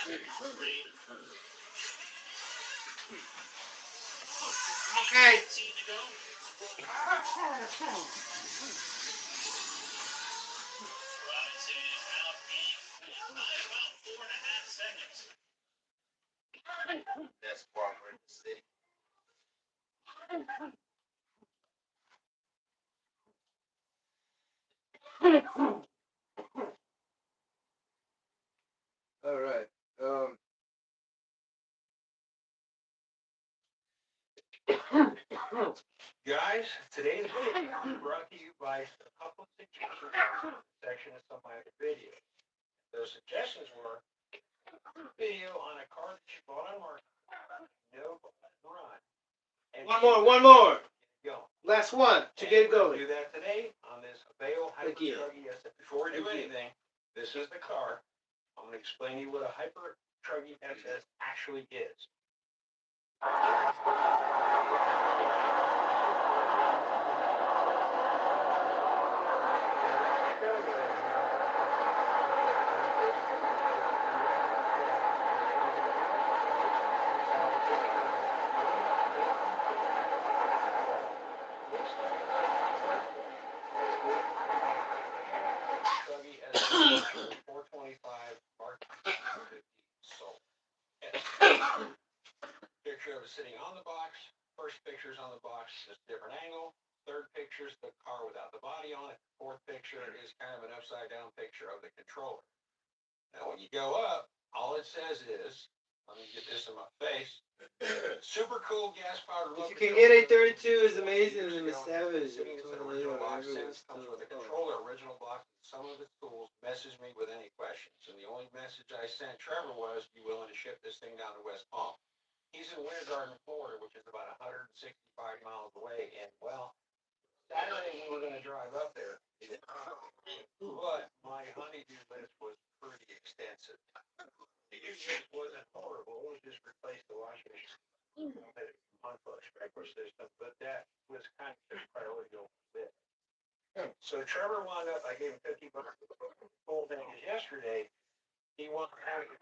Okay. Robinson is out by about 4.5 seconds. That's Walker in the city. All right. Guys, today's video is brought to you by a couple of suggestions in the section of some of my other videos. Those suggestions were video on a car that you bought on market, no run. And One more. go. Last one to get it going. Do that today on this Avail Thank you. Hyper Truggy SS. Before we do Thank you. anything, this is the car. I'm going to explain to you what a Hyper Truggy SS actually is. Truggy SS 425 Mark 50 sold. Picture of it sitting on the box. First picture is on the box, just different angle. Third picture is the car without the body on it. Fourth picture is kind of an upside down picture of the controller. Now when you go up, all it says is, let me get this in my face, super cool gas powered. If you can get a 32 is amazing and the Savage. Sitting inside the original box, since comes with a controller, original box, and some of its tools. Message me with any questions. And the only message I sent Trevor was, "You willing to ship this thing down to West Palm?" He's in Winter Garden, Florida, which is about 165 miles away. And well, Saturday we were going to drive up there, but my honeydew list was pretty extensive. The usage wasn't horrible; it was just replace the washing machine, unplug sprinkler system, but that was kind of the priority over it. So Trevor wound up. I gave him $50 for the full thing. Yesterday, he wanted to have a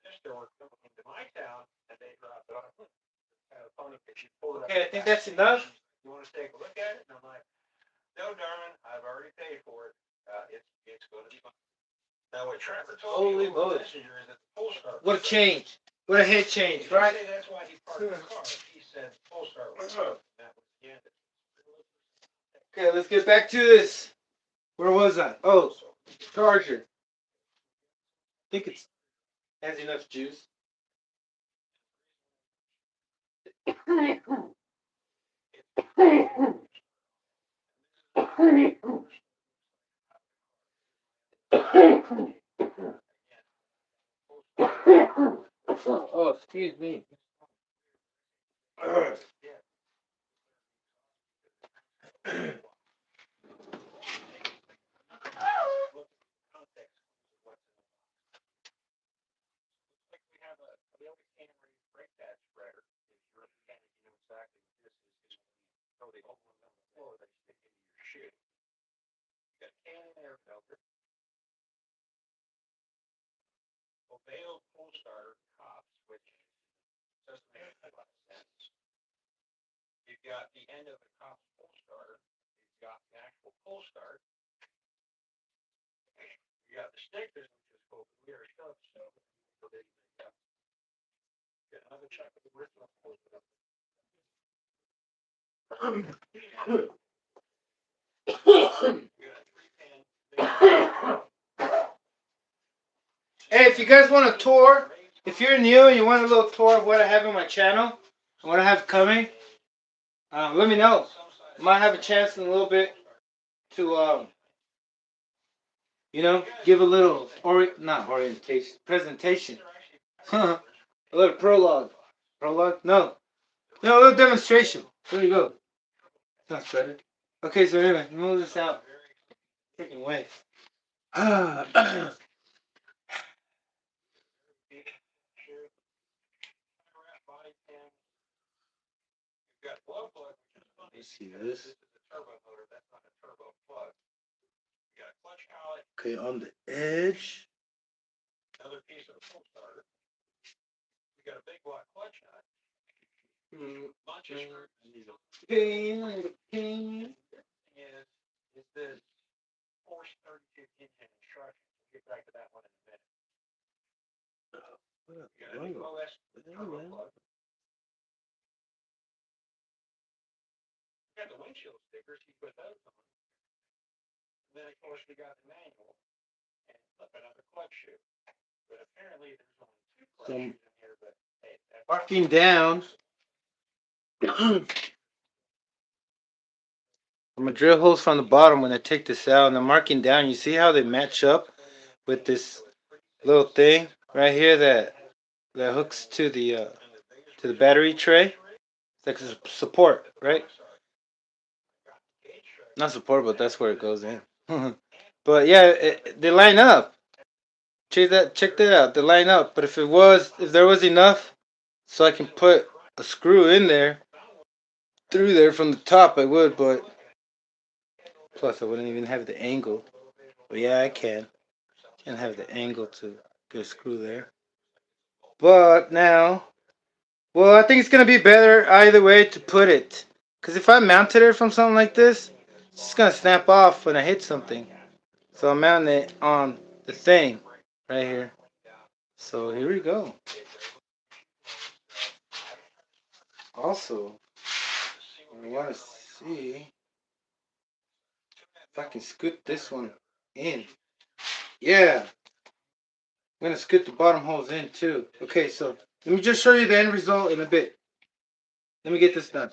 sister were coming into my town, and they dropped it off. Kind of funny because she pulled it up. Okay, I think that's enough. You want us to take a look at it? And I'm like, no, darling, I've already paid for it. It's going to be fine. Now, what Trevor told Holy me over moly. the messenger is that the pull start. What a change. What a head change, right? Say that's why he parked the car. He said pull start was up. That was the end of it. Okay, let's get back to this. Where was I? Oh, charger. I think it has enough juice. Oh, excuse me. Avail pull starter cops, which doesn't make a lot of sense. You've got the end of the cop's pull starter. You've got the actual pull start. You got the stickers, which is called clear stuff. So they get another check of the original pull start. Hey, if you guys want a tour, if you're new and you want a little tour of what I have on my channel and what I have coming, let me know. I might have a chance in a little bit to, give a little presentation. A little prologue. Prologue? No, a little demonstration. There you go. Sounds better. Okay, so anyway, move this out. Freaking way. You see this? Okay, on the edge. Another piece of the pull starter. Pain. Is the force 32 pin instruction. We'll get back to that one in a minute. You got a big OS turbo plug. We got the windshield stickers. He put those on. And then of course we got the manual and another clutch shoe. But apparently there's only two clutch shoes in here. But hey, Marking down. I'm gonna drill holes from the bottom when I take this out, and I'm marking down. You see how they match up with this little thing right here that hooks to the battery tray. It's like a support, right? Not support, but that's where it goes in. But yeah, they line up. Check that out. They line up. But if there was enough, so I can put a screw in there, through there from the top, I would. But plus, I wouldn't even have the angle. But yeah, I can. And have the angle to get a screw there. But now, well, I think it's gonna be better either way to put it. Cause if I mounted it from something like this, it's just gonna snap off when I hit something. So I'm mounting it on the thing right here. So here we go. Also, I want to see if I can scoot this one in. Yeah. I'm going to scoot the bottom holes in too. Okay, so let me just show you the end result in a bit. Let me get this done.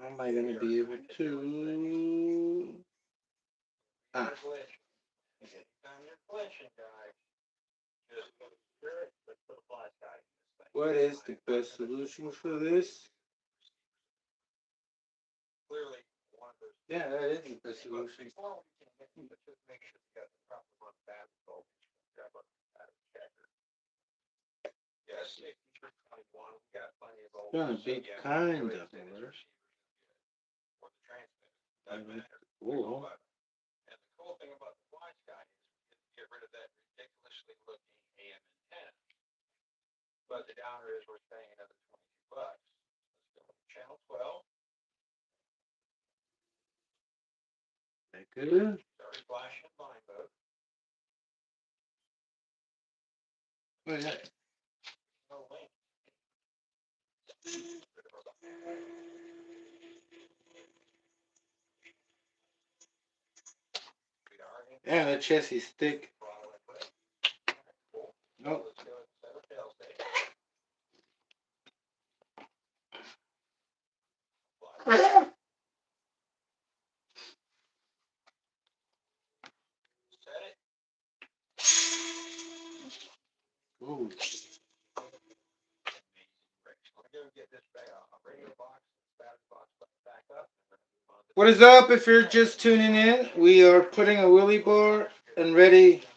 Am I going to be able to... Ah. What is the best solution for this? Yeah, that is the best solution. Gonna be kind of worse. Cool. And the cool thing about the fly sky is you get rid of that ridiculously looking AM antenna. But the downer is we're paying another $22. Let's go to channel 12. Good. Sorry, flash in line mode. What is that? No link. Yeah, that chassis is thick. Nope. Ooh. What is up? If you're just tuning in, we are putting a wheelie bar and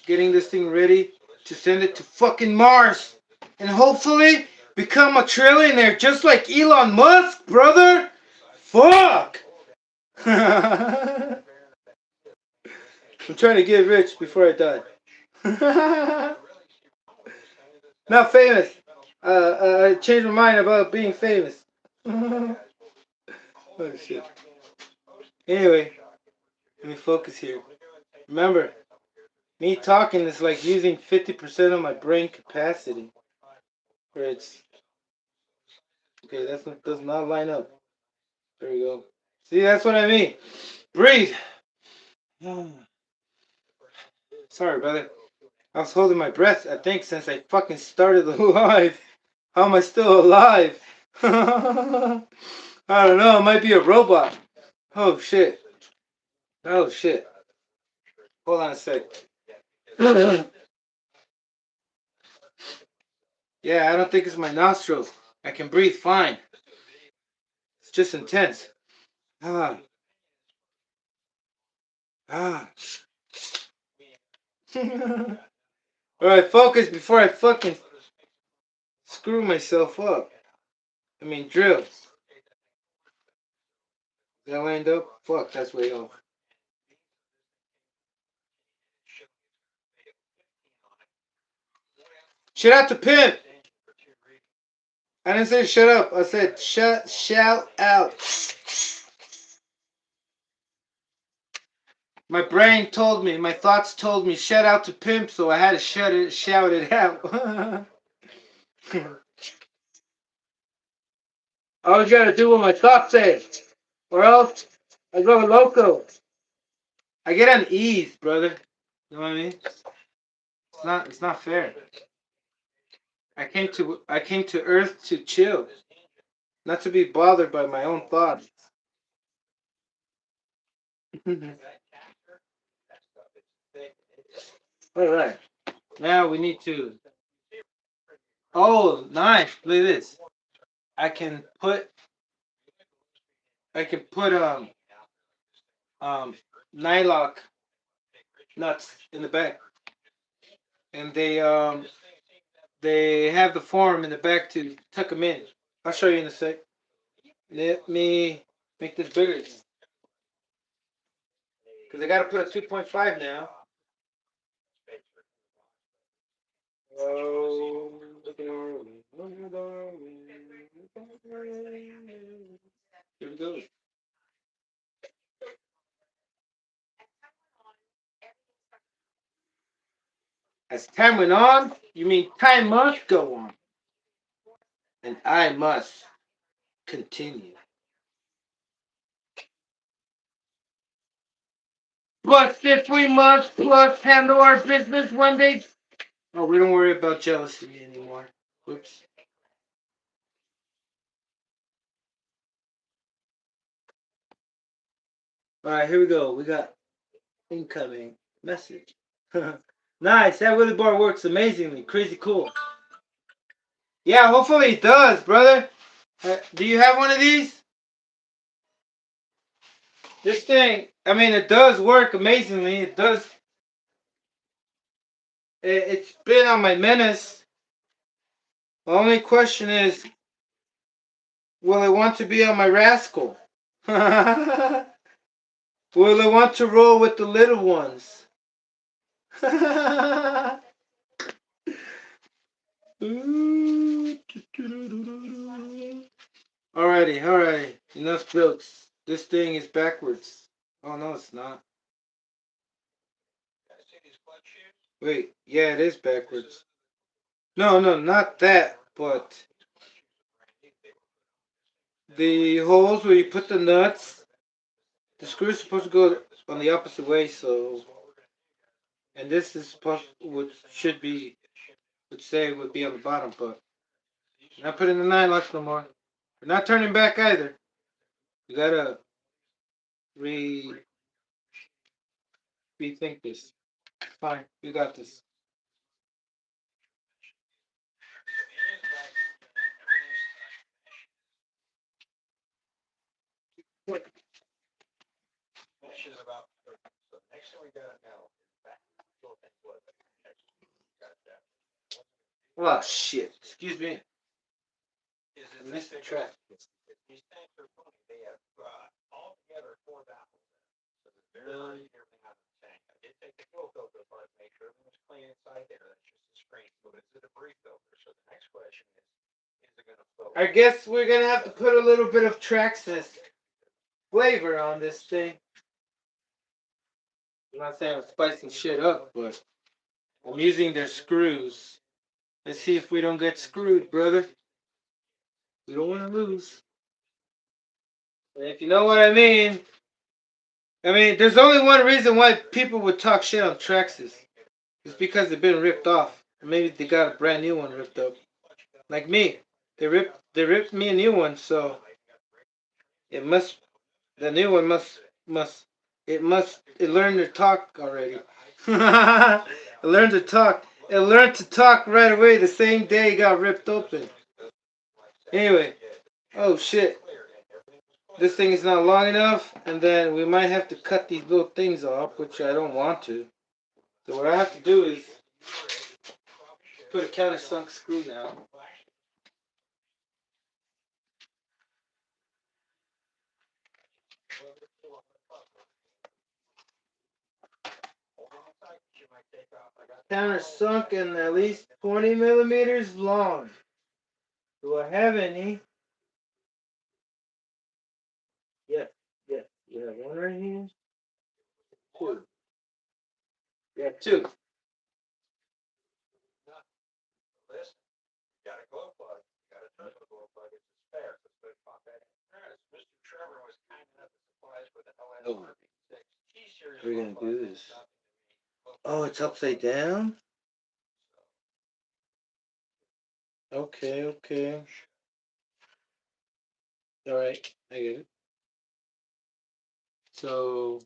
getting this thing ready to send it to fucking Mars. And hopefully become a trillionaire just like Elon Musk, brother. Fuck. I'm trying to get rich before I die. Not famous. I changed my mind about being famous. Oh shit. Anyway, let me focus here. Remember, me talking is like using 50% of my brain capacity. Where it's okay. Does not line up. There we go. See, that's what I mean. Breathe. Sorry, brother. I was holding my breath, I think, since I fucking started the live. How am I still alive? I don't know. It might be a robot. Oh, shit. Oh shit. Hold on a sec. Yeah, I don't think it's my nostrils. I can breathe fine. It's just intense. Ah. Ah. Alright, focus before I fucking screw myself up. I mean, drill. Is that lined up? Fuck, that's way off. Shout out to Pimp! I didn't say shut up. I said shout out. My brain told me, my thoughts told me, shout out to Pimp, so I had to shout it out. I always gotta do what my thoughts say, or else I go loco. I get unease, brother. You know what I mean? It's not fair. I came to Earth to chill, not to be bothered by my own thoughts. All right. Now we need to. Oh, nice! Look at this. I can put. I can put um nylock nuts in the back, and they have the form in the back to tuck them in. I'll show you in a sec. Let me make this bigger because I got to put a 2.5 now. Oh, here we go. As time went on, you mean time must go on, and I must continue. Plus, if we must, plus handle our business one day. Oh, we don't worry about jealousy anymore. Whoops. All right, here we go. We got incoming message. Nice. That wheelie bar works amazingly. Crazy cool. Yeah, hopefully it does, brother. Do you have one of these? This thing, I mean, it does work amazingly. It does. It's been on my Menace. The only question is, will it want to be on my Rascal? Will it want to roll with the little ones? Alrighty, alrighty. Enough jokes. This thing is backwards. Oh no, it's not. Wait, yeah, it is backwards. No, no, not that, but the holes where you put the nuts, the screw is supposed to go on the opposite way, so, and this is supposed, would say would be on the bottom, but not putting the 9 locks no more. We're not turning back either. We gotta rethink this. Fine, we got this. Oh shit! Excuse me. I missed the track. I guess we're gonna have to put a little bit of Traxxas flavor on this thing. I'm not saying I'm spicing shit up, but I'm using their screws. Let's see if we don't get screwed, brother. We don't want to lose. And if you know what I mean, there's only one reason why people would talk shit on Traxxas. It's because they've been ripped off. Or maybe they got a brand new one ripped up. Like me. They ripped me a new one, so the new one must It learned to talk already. It learned to talk. It learned to talk right away the same day it got ripped open. Anyway, oh shit. This thing is not long enough, and then we might have to cut these little things off, which I don't want to. So what I have to do is put a countersunk screw now. Countersunk and at least 20 millimeters long. Do I have any? Yes, yes. You have one right here. Two. Yeah, two. Oh, we're gonna do this. Oh, it's upside down? Okay, okay. Alright, I get it. So,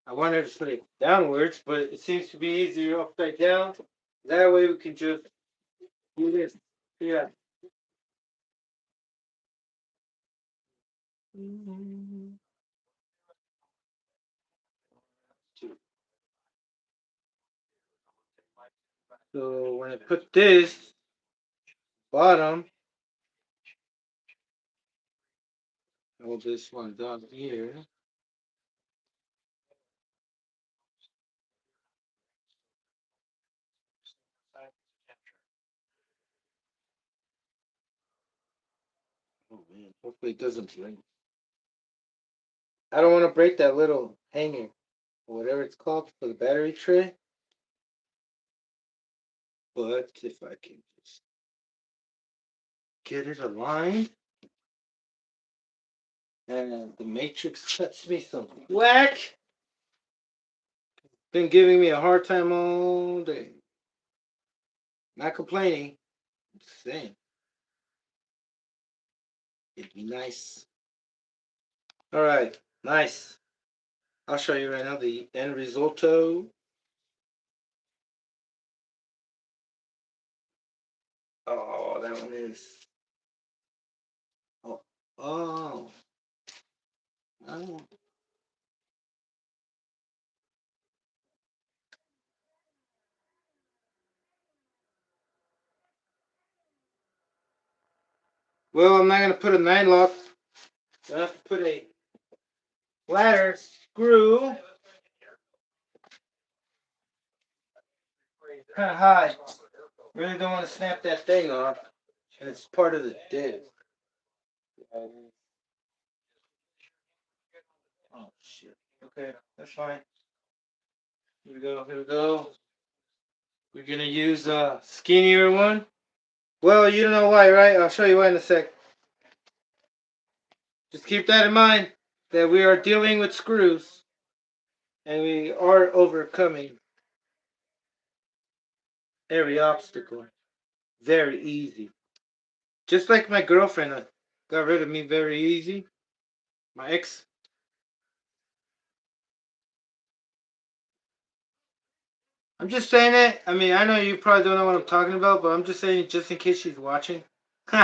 I wanted to put it downwards, but it seems to be easier upside down. That way we can just do this. Yeah. So when I put this bottom, hold this one down here. Oh man, hopefully it doesn't break. I don't want to break that little hanger, or whatever it's called, for the battery tray. But if I can just get it aligned, and the matrix cuts me some whack. Been giving me a hard time all day. Not complaining, just saying. It'd be nice. Alright, nice. I'll show you right now the end resulto. Oh, that one is. Oh, oh. Oh. Well, I'm not going to put a 9-lock. I have to put a ladder screw. Kind of high. Really don't want to snap that thing off. And it's part of the div. Oh, shit. Okay, that's fine. Here we go, here we go. We're going to use a skinnier one. Well, you don't know why, right? I'll show you why in a sec. Just keep that in mind, that we are dealing with screws. And we are overcoming every obstacle. Very easy. Just like my girlfriend got rid of me very easy. My ex. I'm just saying it. I mean, I know you probably don't know what I'm talking about, but I'm just saying it just in case she's watching. You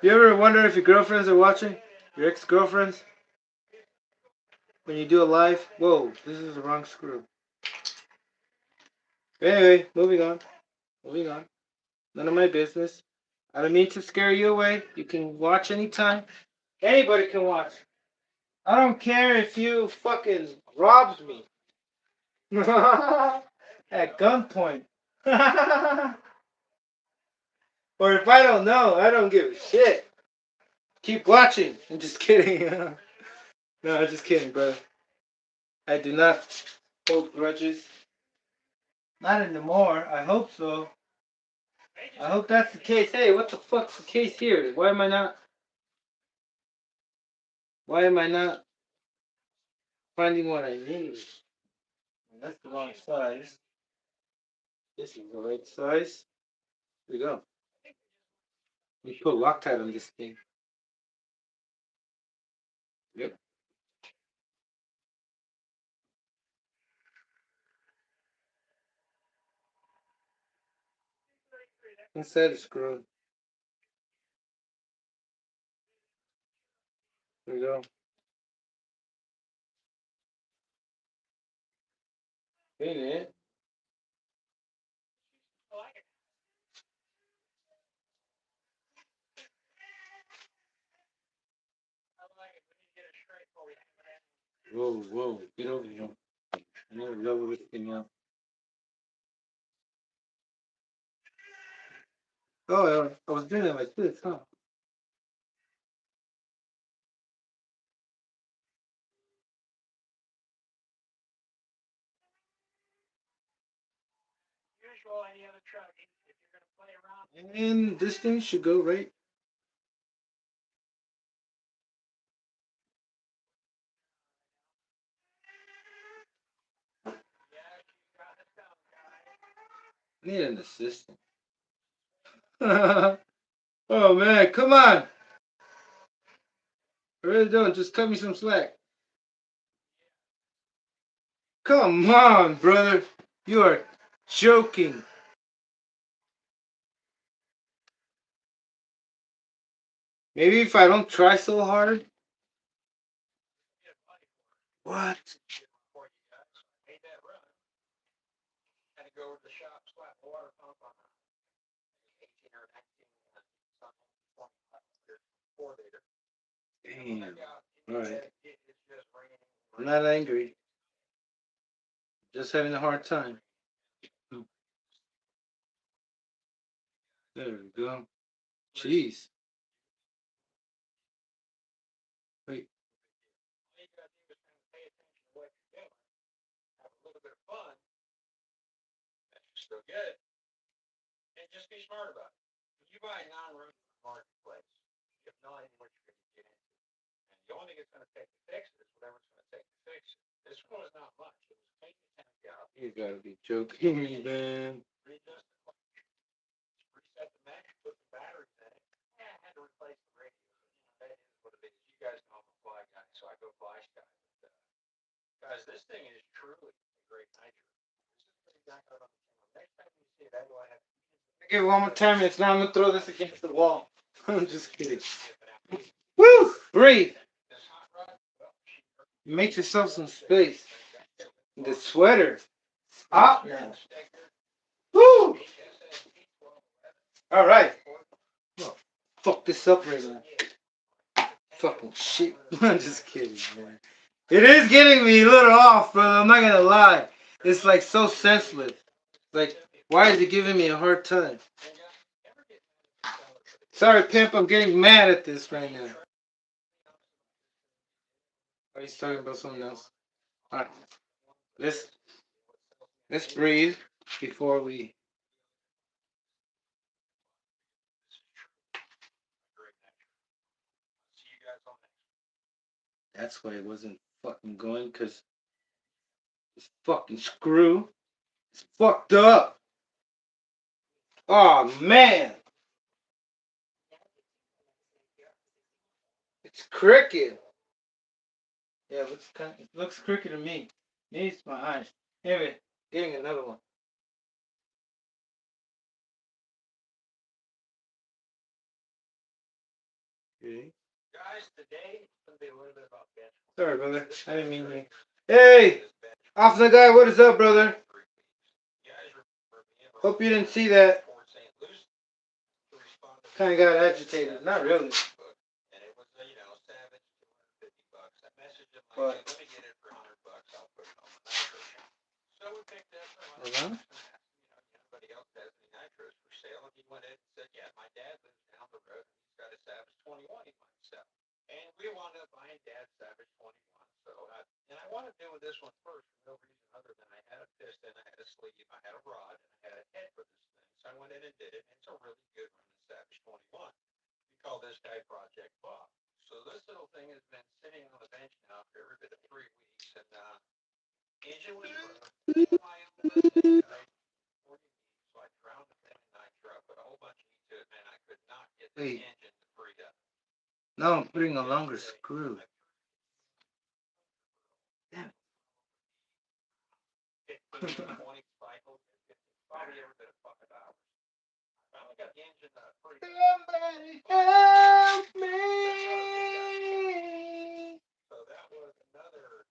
ever wonder if your girlfriends are watching? Your ex-girlfriends? When you do a live? Whoa, this is the wrong screw. Anyway, moving on. Moving on. None of my business. I don't mean to scare you away. You can watch anytime. Anybody can watch. I don't care if you fucking robs me. At gunpoint. Or if I don't know, I don't give a shit. Keep watching. I'm just kidding. No, I'm just kidding, bro. I do not hold grudges. Not anymore. I hope so. I hope that's the case. Hey, what the fuck's the case here? Why am I not finding what I need? That's the wrong size. This is the right size. Here we go. We put Loctite on this thing. Yep. Inside the screw. There we go. Ain't it? Whoa, whoa, get over here. I never level this thing up. Oh, I was doing it like this, huh? And this thing should go right. I need an assistant. Oh man, come on. I really don't. Just cut me some slack. Come on, brother. You are joking. Maybe if I don't try so hard. What? Damn. Alright. I'm not angry. Just having a hard time. There we go. Jeez. Wait. You gotta be joking me, man. Okay, one more time. It's now I'm gonna throw this against the wall. I'm just kidding. Woo! Breathe. Make yourself some space. The sweater. Hot now. Woo! Alright. Oh, fuck this up right now. Fucking shit. I'm just kidding, man. It is getting me a little off, brother. I'm not gonna lie. It's like so senseless. Like, why is it giving me a hard time? Sorry, pimp. I'm getting mad at this right now. Are you talking about something else? Alright. Let's breathe before we. That's why it wasn't fucking going, because this fucking screw is fucked up. Oh man. It's crooked. Yeah, it looks crooked to me. Maybe it's my eyes. Anyway, getting another one. Okay. Sorry, brother. I didn't mean to. Hey! Officer guy, what is up, brother? Hope you didn't see that. Kind of got agitated. Not really. But. Uh-huh. Wait. Now I'm putting a longer screw. Damn. got the engine pretty. Somebody help me. So that was another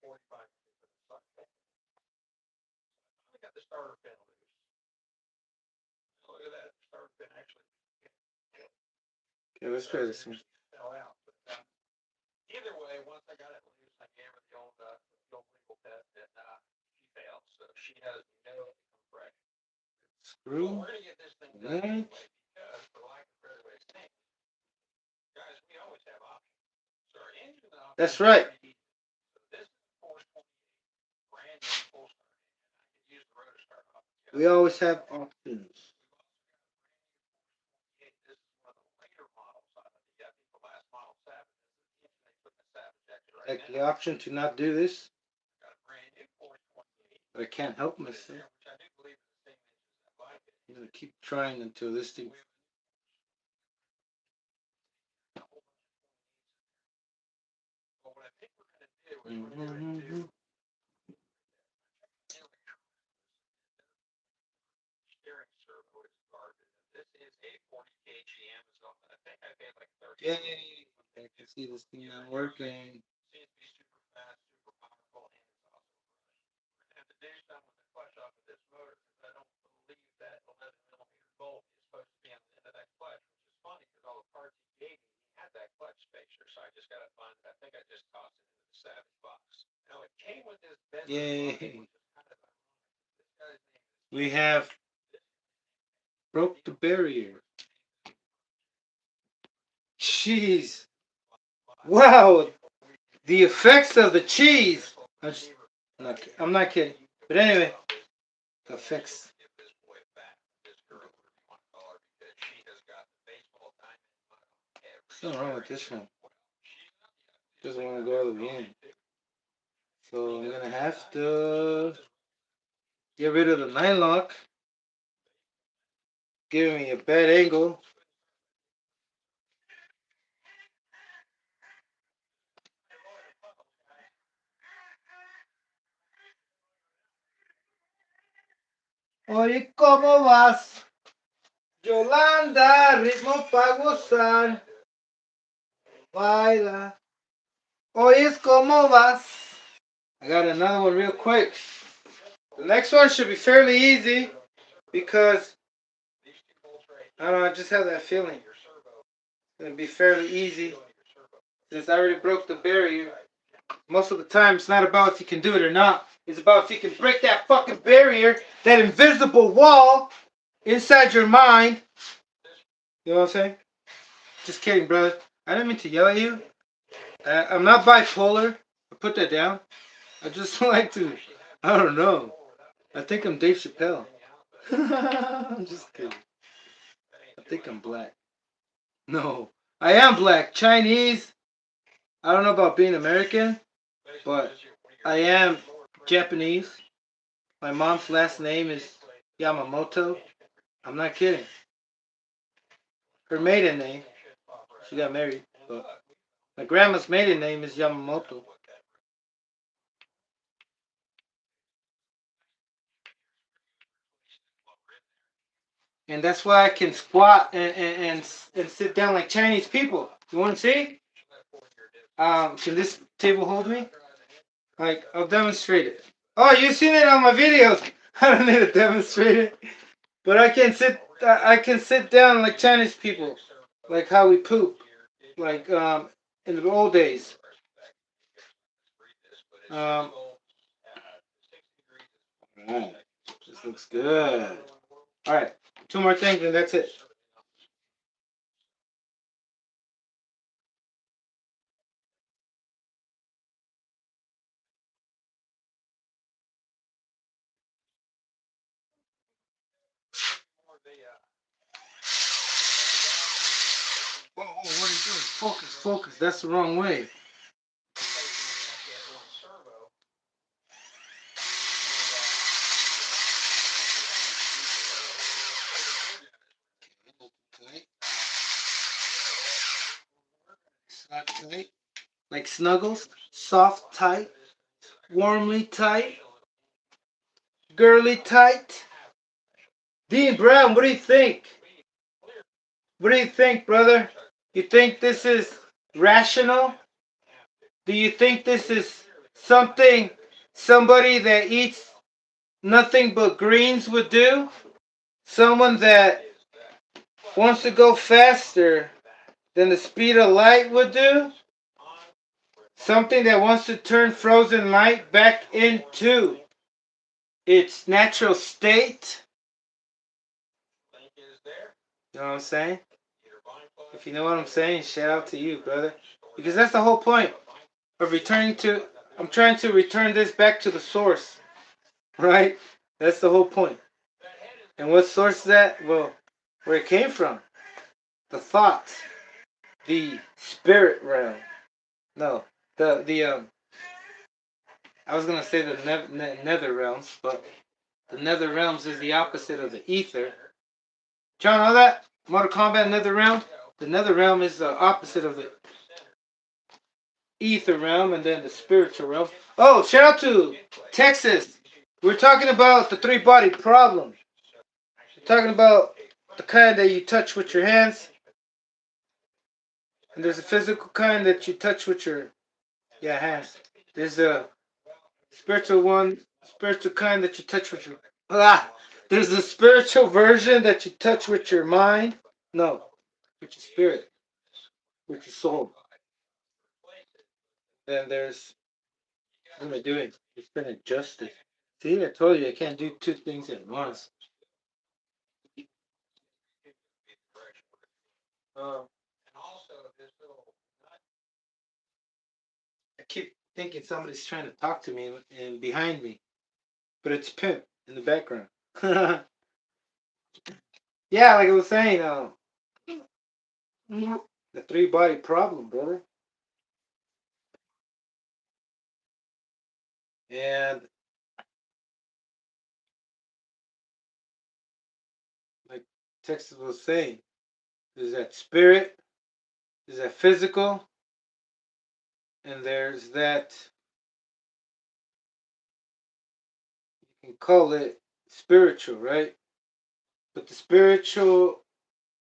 45 minutes of the suck. I got the starter pin loose. Look at that starter pin actually Okay, let's try this one. fell out. But, either way, once I got it loose, I gave her the old legal test, and she failed. So she has no compression. Screw. We're gonna get this thing done anyway because, for lack of a better way of saying it, guys, we always have options. So our engine option. That's right. So this is a 428, brand new full start engine. I can use the rotor start option. We always have options. This is one of the later models. I think the last model Savage. This is the engine they put in the Savage extra right Like now. the option to not do this, Got a brand new 428. but I can't help myself. Which I do believe is the same engine as that bike. I'm gonna keep trying until this thing. But what I think we're gonna do is we're gonna do steering servo is garbage. This is a 40 kg Amazon. I think I paid like 30. Yay! I can see this thing not working. Seems to be super fast, super powerful, and it's also we're gonna have to do something with the clutch off of this motor because I don't believe that 11mm bolt is supposed to be on the end of that clutch, which is funny because all the parts he gave me had that clutch spacer, so I just gotta find it. I think I just tossed it into the Savage box. Now it came with this bed. Yay! Which is kind of ironic. This guy's name is We have broke the barrier. Jeez! Wow! The effects of the cheese. I'm not kidding. But anyway, the effects. What's wrong with this one? Doesn't want to go all the way in. So I'm gonna have to get rid of the 9-lock. Giving me a bad angle. Oye, ¿cómo vas? Yolanda, ritmo pa' gozar. Baila. Oye, ¿cómo vas? I got another one real quick. The next one should be fairly easy because I don't know, I just have that feeling. It's going to be fairly easy since I already broke the barrier. Most of the time, it's not about if you can do it or not. It's about if you can break that fucking barrier, that invisible wall inside your mind. You know what I'm saying? Just kidding, brother. I didn't mean to yell at you. I'm not bipolar. I put that down. I just like to, I don't know. I think I'm Dave Chappelle. I'm just kidding. I think I'm black. No, I am black. Chinese. I don't know about being American, but I am Japanese. My mom's last name is Yamamoto. I'm not kidding. Her maiden name, she got married, but my grandma's maiden name is Yamamoto. And that's why I can squat and sit down like Chinese people. You want to see? Can this table hold me? Like, I'll demonstrate it. Oh, you've seen it on my videos. I don't need to demonstrate it. But I can sit down like Chinese people. Like how we poop. Like, in the old days. Alright. This looks good. Alright. 2 more things and that's it. Whoa, what are you doing? Focus, focus. That's the wrong way. Snug tight. Like snuggles. Soft tight. Warmly tight. Girly tight. Dean Brown, what do you think? What do you think, brother? You think this is rational? Do you think this is somebody that eats nothing but greens would do? Someone that wants to go faster than the speed of light would do? Something that wants to turn frozen light back into its natural state? You know what I'm saying? If you know what I'm saying, shout out to you, brother. Because that's the whole point of returning to. I'm trying to return this back to the source, right? That's the whole point. And what source is that? Well, where it came from. The thoughts. The spirit realm. No, the I was gonna say the nether realms, but the nether realms is the opposite of the ether. Y'all know that? Mortal Kombat nether realm? The nether realm is the opposite of the ether realm and then the spiritual realm. Oh, shout out to Texas. We're talking about the three body problem. We're talking about the kind that you touch with your hands. And there's a physical kind that you touch with your hands. There's a spiritual kind that you touch with your there's a spiritual version that you touch with your mind. No, with your spirit, with your soul. Then there's what am I doing? It's been adjusted. See, I told you I can't do two things at once. I keep thinking somebody's trying to talk to me and behind me, but it's Pimp in the background. Yeah, like I was saying, the three body problem, brother. And like Texas was saying, there's that spirit, there's that physical, and there's that, you can call it spiritual, right? But the spiritual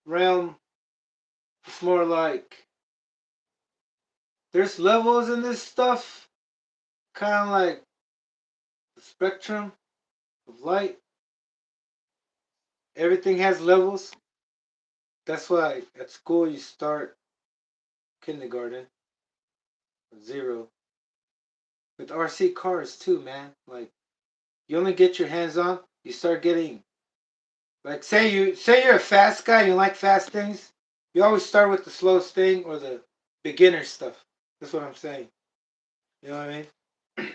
realm, it's more like there's levels in this stuff, kind of like the spectrum of light. Everything has levels. That's why at school you start kindergarten, zero. With RC cars too, man. Like you only get your hands on, you start getting like say you're a fast guy and you like fast things, you always start with the slowest thing or the beginner stuff. That's what I'm saying. You know what I mean?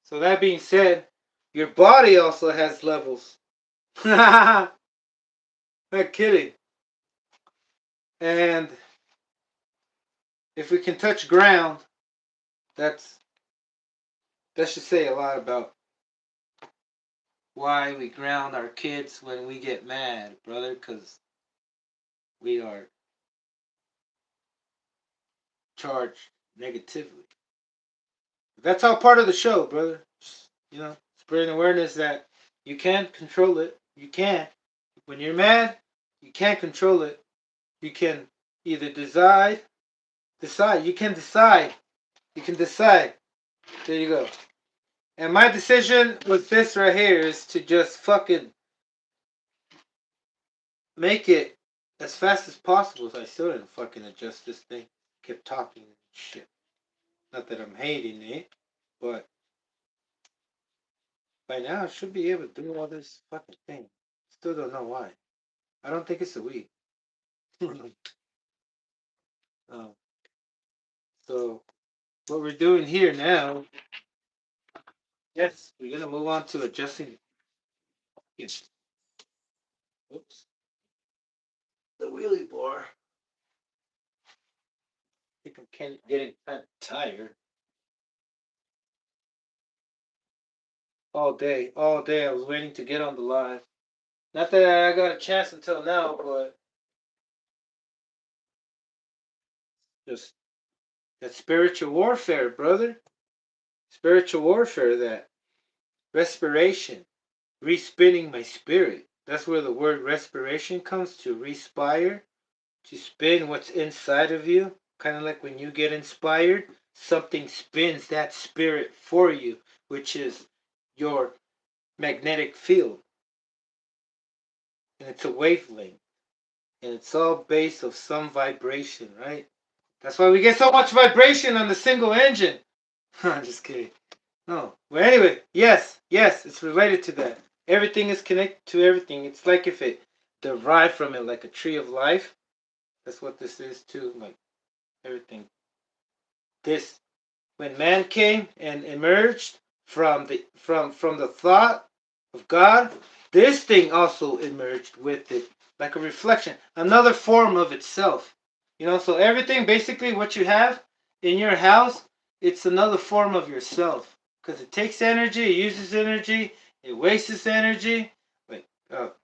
So that being said, your body also has levels. Not kidding. And if we can touch ground, that should say a lot about why we ground our kids when we get mad, brother, because we are charged negatively. That's all part of the show, brother. Just, spreading awareness that you can control it. You can. When you're mad, you can't control it. You can either decide. You can decide. You can decide. There you go. And my decision with this right here is to just fucking make it as fast as possible. So I still didn't fucking adjust this thing. Kept talking and shit. Not that I'm hating it, but by now I should be able to do all this fucking thing. Still don't know why. I don't think it's a weed. So what we're doing here now, yes, we're gonna move on to adjusting. Yes. Oops. The wheelie bar. I think I'm getting kind of tired. All day I was waiting to get on the live. Not that I got a chance until now, but just that spiritual warfare, brother. Spiritual warfare, that respiration, respinning my spirit. That's where the word respiration comes to respire to spin what's inside of you. Kind of like when you get inspired, something spins that spirit for you, which is your magnetic field. And it's a wavelength. And it's all based of some vibration, right? That's why we get so much vibration on the single engine. I'm just kidding. No. Well, anyway, yes, it's related to that. Everything is connected to everything. It's like if it derived from it, like a tree of life. That's what this is too. Like everything. This, when man came and emerged from the thought of God, this thing also emerged with it, like a reflection, another form of itself. So everything, basically, what you have in your house, it's another form of yourself. Because it takes energy, it uses energy, it wastes energy, like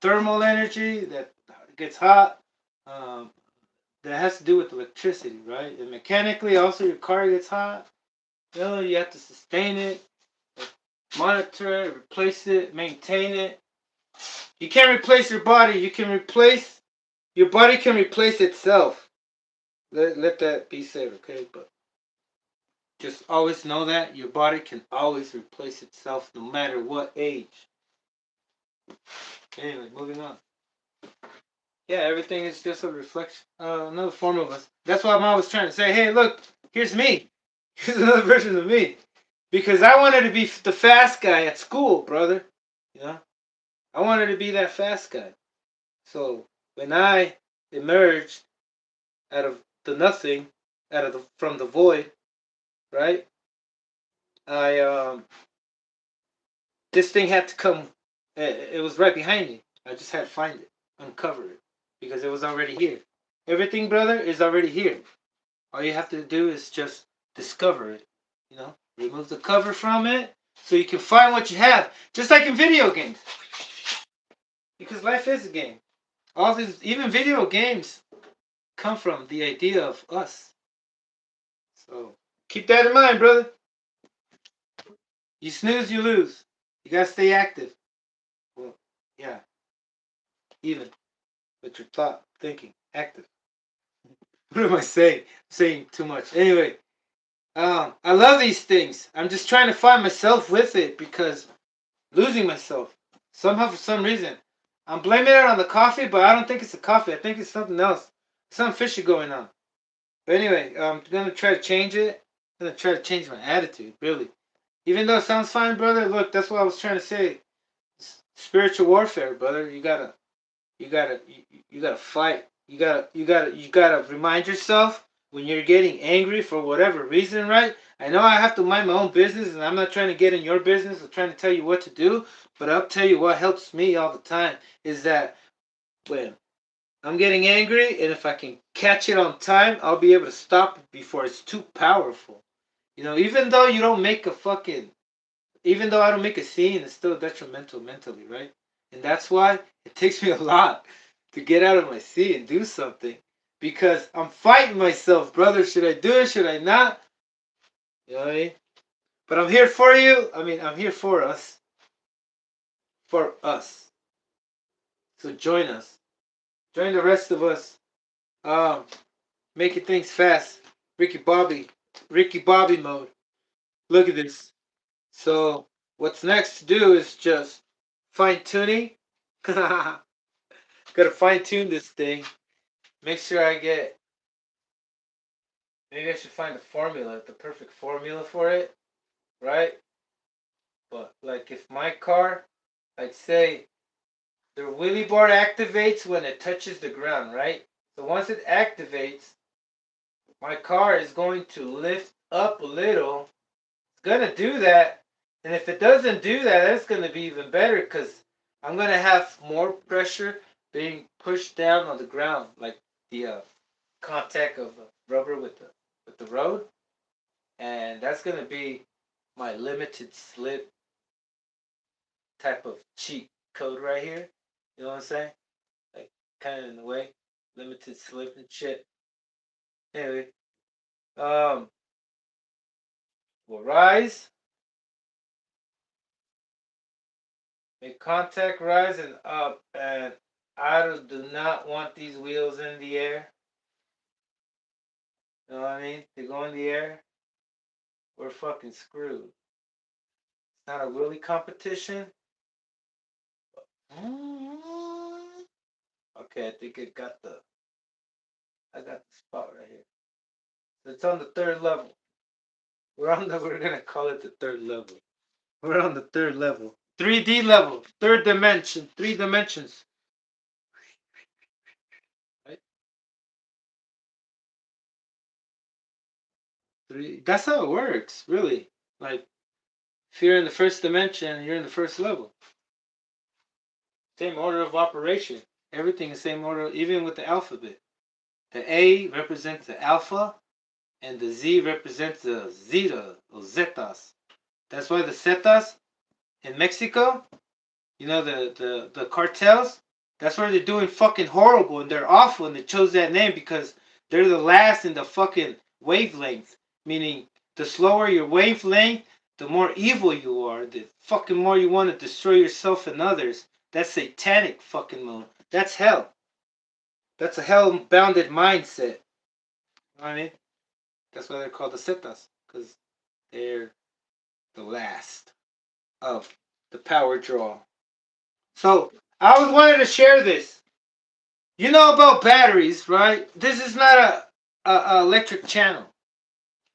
thermal energy that gets hot. Um, that has to do with electricity, right? And mechanically, also, your car gets hot. You have to sustain it, monitor it, replace it, maintain it. You can't replace your body. Your body can replace itself. Let that be said, okay? But just always know that your body can always replace itself no matter what age. Anyway, moving on. Yeah, everything is just a reflection, another form of us. That's why Mom was trying to say, hey, look, here's me. Here's another version of me. Because I wanted to be the fast guy at school, brother. I wanted to be that fast guy. So when I emerged out of the nothing, from the void, right? I this thing had to come. It was right behind me. I just had to find it, uncover it, because it was already here. Everything, brother, is already here. All you have to do is just discover it. Remove the cover from it so you can find what you have. Just like in video games, because life is a game. All these, even video games, come from the idea of us. So keep that in mind, brother. You snooze, you lose. You gotta stay active. Well, yeah. Even with your thought, thinking, active. What am I saying? I'm saying too much. Anyway, I love these things. I'm just trying to find myself with it because losing myself somehow for some reason. I'm blaming it on the coffee, but I don't think it's the coffee. I think it's something else. Something fishy going on. But anyway, I'm gonna try to change it. I'm gonna try to change my attitude, really. Even though it sounds fine, brother. Look, that's what I was trying to say. Spiritual warfare, brother. You gotta fight. You gotta remind yourself when you're getting angry for whatever reason, right? I know I have to mind my own business, and I'm not trying to get in your business or trying to tell you what to do. But I'll tell you what helps me all the time is that when I'm getting angry, and if I can catch it on time, I'll be able to stop it before it's too powerful. Even though you don't make a fucking, even though I don't make a scene, it's still detrimental mentally, right? And that's why it takes me a lot to get out of my scene and do something. Because I'm fighting myself, brother. Should I do it? Should I not? You know what I mean? But I'm here for you. I'm here for us. For us. So join us. Join the rest of us. Making things fast. Ricky Bobby mode. Look at this. So what's next to do is just fine tuning. Gotta fine tune this thing. Make sure I get. Maybe I should find the perfect formula for it, right? But like if my car, I'd say the wheelie bar activates when it touches the ground, right? So once it activates, my car is going to lift up a little. It's gonna do that, and if it doesn't do that, that's gonna be even better because I'm gonna have more pressure being pushed down on the ground, like the contact of rubber with the road, and that's gonna be my limited slip type of cheat code right here. You know what I'm saying? Like kind of in the way, limited slip and shit. Anyway, um, we'll rise, make contact, rise and up, and I do not want these wheels in the air. You know what I mean? They go in the air, we're fucking screwed. It's not a really competition. Okay, I think I got the spot right here. So it's on the third level. We're gonna call it the third level. We're on the third level. 3D level, third dimension, 3 dimensions. Right? Three. That's how it works, really. Like, if you're in the first dimension, you're in the first level. Same order of operation. Everything is same order, even with the alphabet. The A represents the alpha, and the Z represents the zeta or zetas. That's why the zetas in Mexico, you know, the cartels, that's why they're doing fucking horrible and they're awful, and they chose that name because they're the last in the fucking wavelength. Meaning, the slower your wavelength, the more evil you are, the fucking more you want to destroy yourself and others. That's satanic fucking mode. That's hell. That's a hell-bounded mindset. You know what I mean? That's why they're called the Cetas, because they're the last of the power draw. So, I always wanted to share this. You know about batteries, right? This is not a electric channel.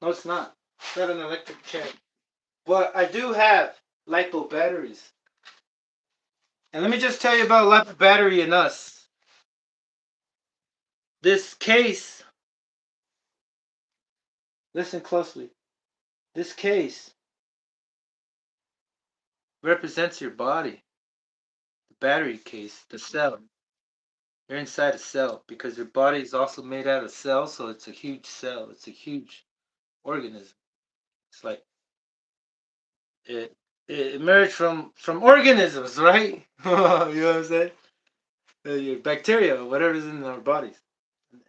No, it's not. It's not an electric channel. But I do have LiPo batteries. And let me just tell you about LiPo battery and us. This case, listen closely. This case represents your body. The battery case, the cell. You're inside a cell because your body is also made out of cells, so it's a huge cell. It's a huge organism. It's like it it emerged from organisms, right? You know what I'm saying? Your bacteria, whatever's in our bodies,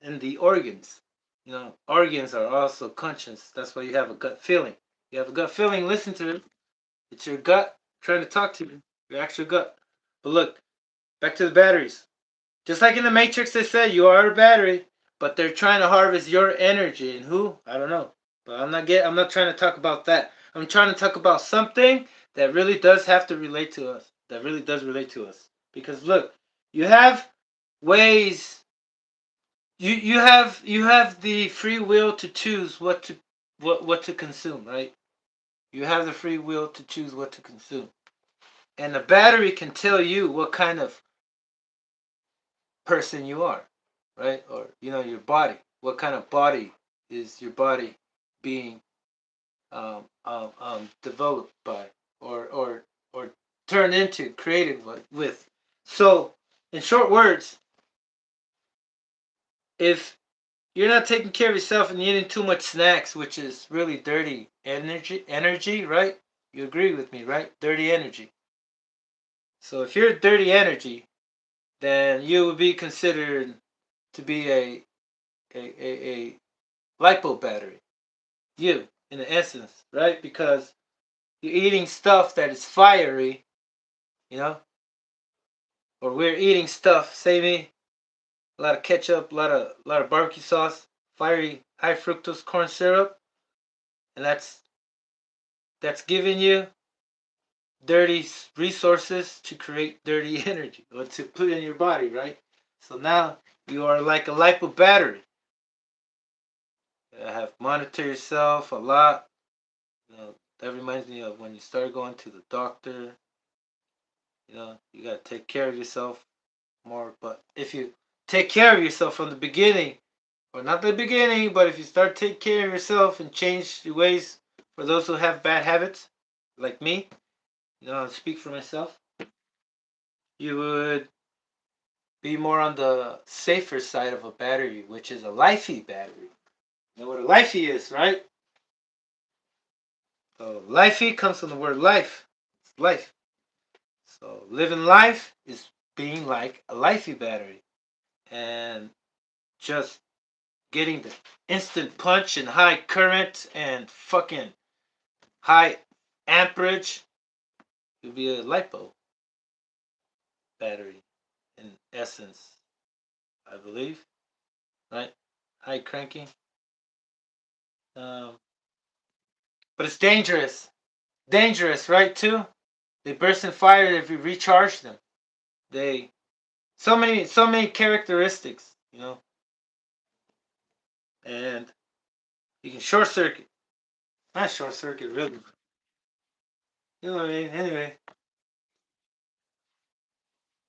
and the organs. You know, organs are also conscious. That's why you have a gut feeling. You have a gut feeling. Listen to it. It's your gut trying to talk to you. Your actual gut. But look, back to the batteries. Just like in the Matrix, they said you are a battery, but they're trying to harvest your energy. And who? I don't know. But I'm not trying to talk about that. I'm trying to talk about something that really does have to relate to us. That really does relate to us. Because look, you have ways. You have the free will to choose what to consume, right? You have the free will to choose what to consume. And the battery can tell you what kind of person you are, right? Or your body. What kind of body is your body being developed by, or turned into, created with? So, in short words, if you're not taking care of yourself and you're eating too much snacks, which is really dirty energy, right? You agree with me, right? Dirty energy. So if you're dirty energy, then you would be considered to be a lipo battery. You, in the essence, right? Because you're eating stuff that is fiery, you know, or we're eating stuff, say me, a lot of ketchup, a lot of barbecue sauce, fiery, high fructose corn syrup, and that's giving you dirty resources to create dirty energy or to put in your body, right? So now you are like a lipo battery. You have monitor yourself a lot. That reminds me of when you start going to the doctor. You gotta take care of yourself more. But if you take care of yourself from the beginning, or not the beginning, but if you start taking care of yourself and change your ways, for those who have bad habits, like me, I'll speak for myself, you would be more on the safer side of a battery, which is a lifey battery. You know what a lifey is, right? So lifey comes from the word life. It's life. So living life is being like a lifey battery. And just getting the instant punch and high current and fucking high amperage would be a lipo battery in essence, I believe. Right? High cranking. But it's dangerous. Dangerous, right? Too. They burst in fire if you recharge them. They so many characteristics, and you can short circuit. Not short circuit, really. You know what I mean? Anyway,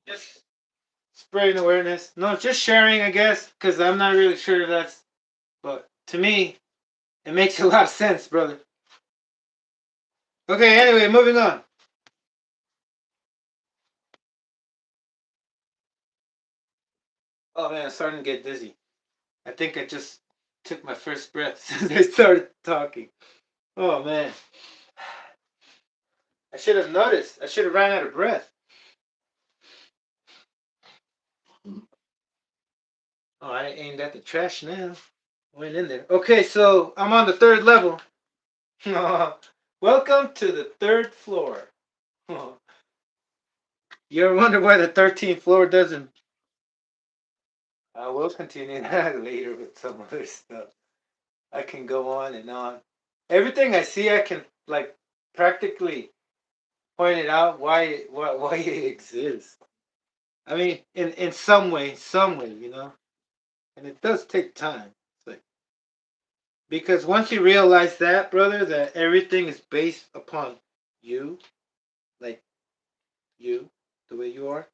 just spreading awareness. No, just sharing, I guess, because I'm not really sure if that's. But to me, it makes a lot of sense, brother. Okay, anyway, moving on. Oh man, I'm starting to get dizzy. I think I just took my first breath since I started talking. Oh man. I should have noticed. I should have ran out of breath. Oh, I aimed at the trash now. Went in there. Okay, so I'm on the third level. Welcome to the third floor. You ever wonder why the 13th floor doesn't? I will continue that later with some other stuff. I can go on and on. Everything I see, I can like practically point it out why it exists. I mean, in some way, and it does take time. It's like because once you realize that, brother, that everything is based upon you, like you, the way you are.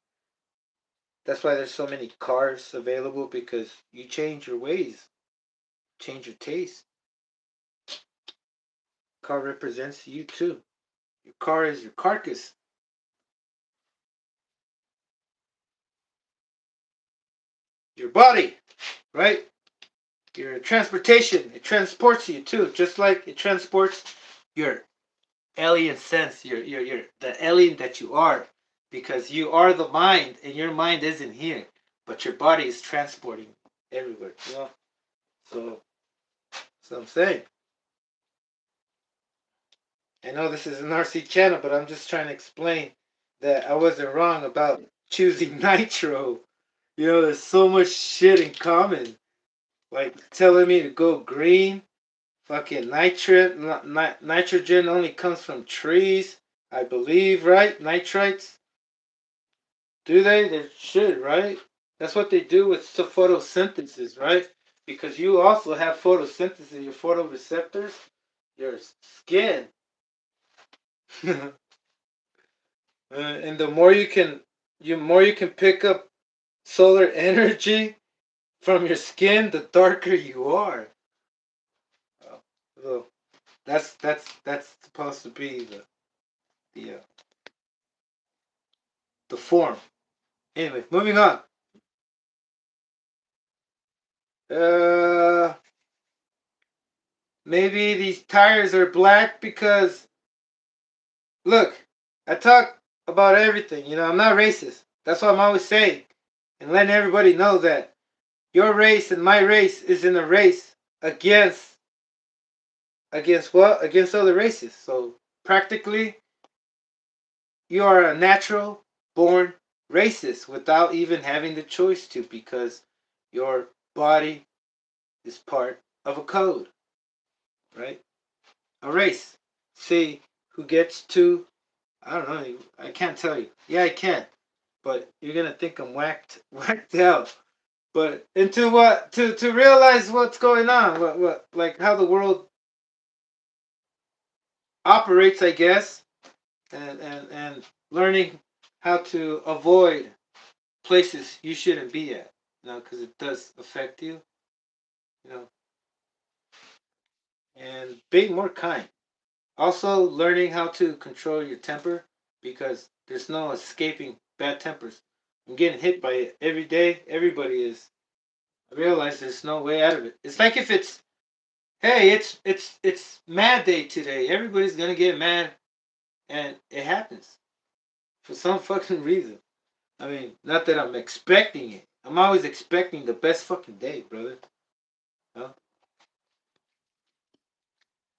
That's why there's so many cars available because you change your ways, change your taste. Car represents you too. Your car is your carcass. Your body, right? Your transportation. It transports you too, just like it transports your alien sense, your the alien that you are, because you are the mind, and your mind isn't here, but your body is transporting everywhere. So, so I'm saying. I know this is an RC channel, but I'm just trying to explain that I wasn't wrong about choosing Nitro. There's so much shit in common. Like telling me to go green. Fucking nitrogen only comes from trees, I believe, right? Nitrites. Do they? They should, right? That's what they do with photosynthesis, right? Because you also have photosynthesis, your photoreceptors, your skin. And the more you can pick up solar energy from your skin, the darker you are. So that's supposed to be the the form. Anyway, moving on. Uh, Maybe these tires are black because look, I talk about everything. I'm not racist. That's what I'm always saying, and letting everybody know that your race and my race is in a race against what? Against other races. So practically, you are a natural born racist without even having the choice to, because your body is part of a code, right? A race. See who gets to. I don't know. I can't tell you. Yeah, I can. But you're gonna think I'm whacked out. But into what? To realize what's going on. What like how the world operates, I guess, and learning how to avoid places you shouldn't be at. Because it does affect you. You know, and being more kind. Also, learning how to control your temper because there's no escaping bad tempers. I'm getting hit by it every day. Everybody is. I realize there's no way out of it. It's like if it's, hey, it's mad day today. Everybody's gonna get mad, and it happens for some fucking reason. I mean, not that I'm expecting it. I'm always expecting the best fucking day, brother. Huh?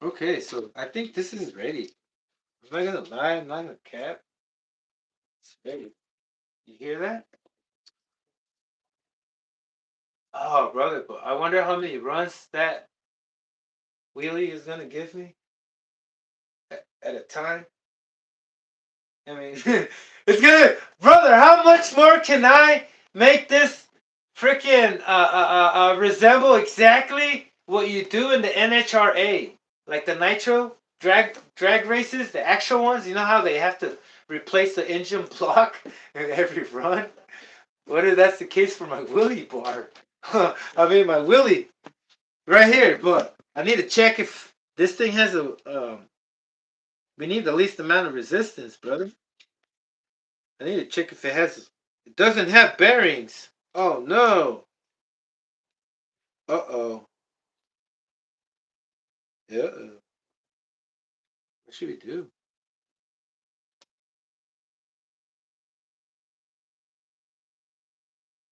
Okay, so I think this is ready. I'm not gonna lie. I'm not gonna cap. It's ready. You hear that? Oh, brother, but I wonder how many runs wheelie is gonna give me at a time. I mean, it's gonna, brother. How much more can I make this freaking resemble exactly what you do in the NHRA, like the Nitro drag races, the actual ones? You know how they have to replace the engine block in every run. What if that's the case for my wheelie bar? I mean, my wheelie right here, but I need to check if this thing has a. We need the least amount of resistance, brother. I need to check if it has. It doesn't have bearings. Oh no. Uh-oh. Uh-oh. What should we do?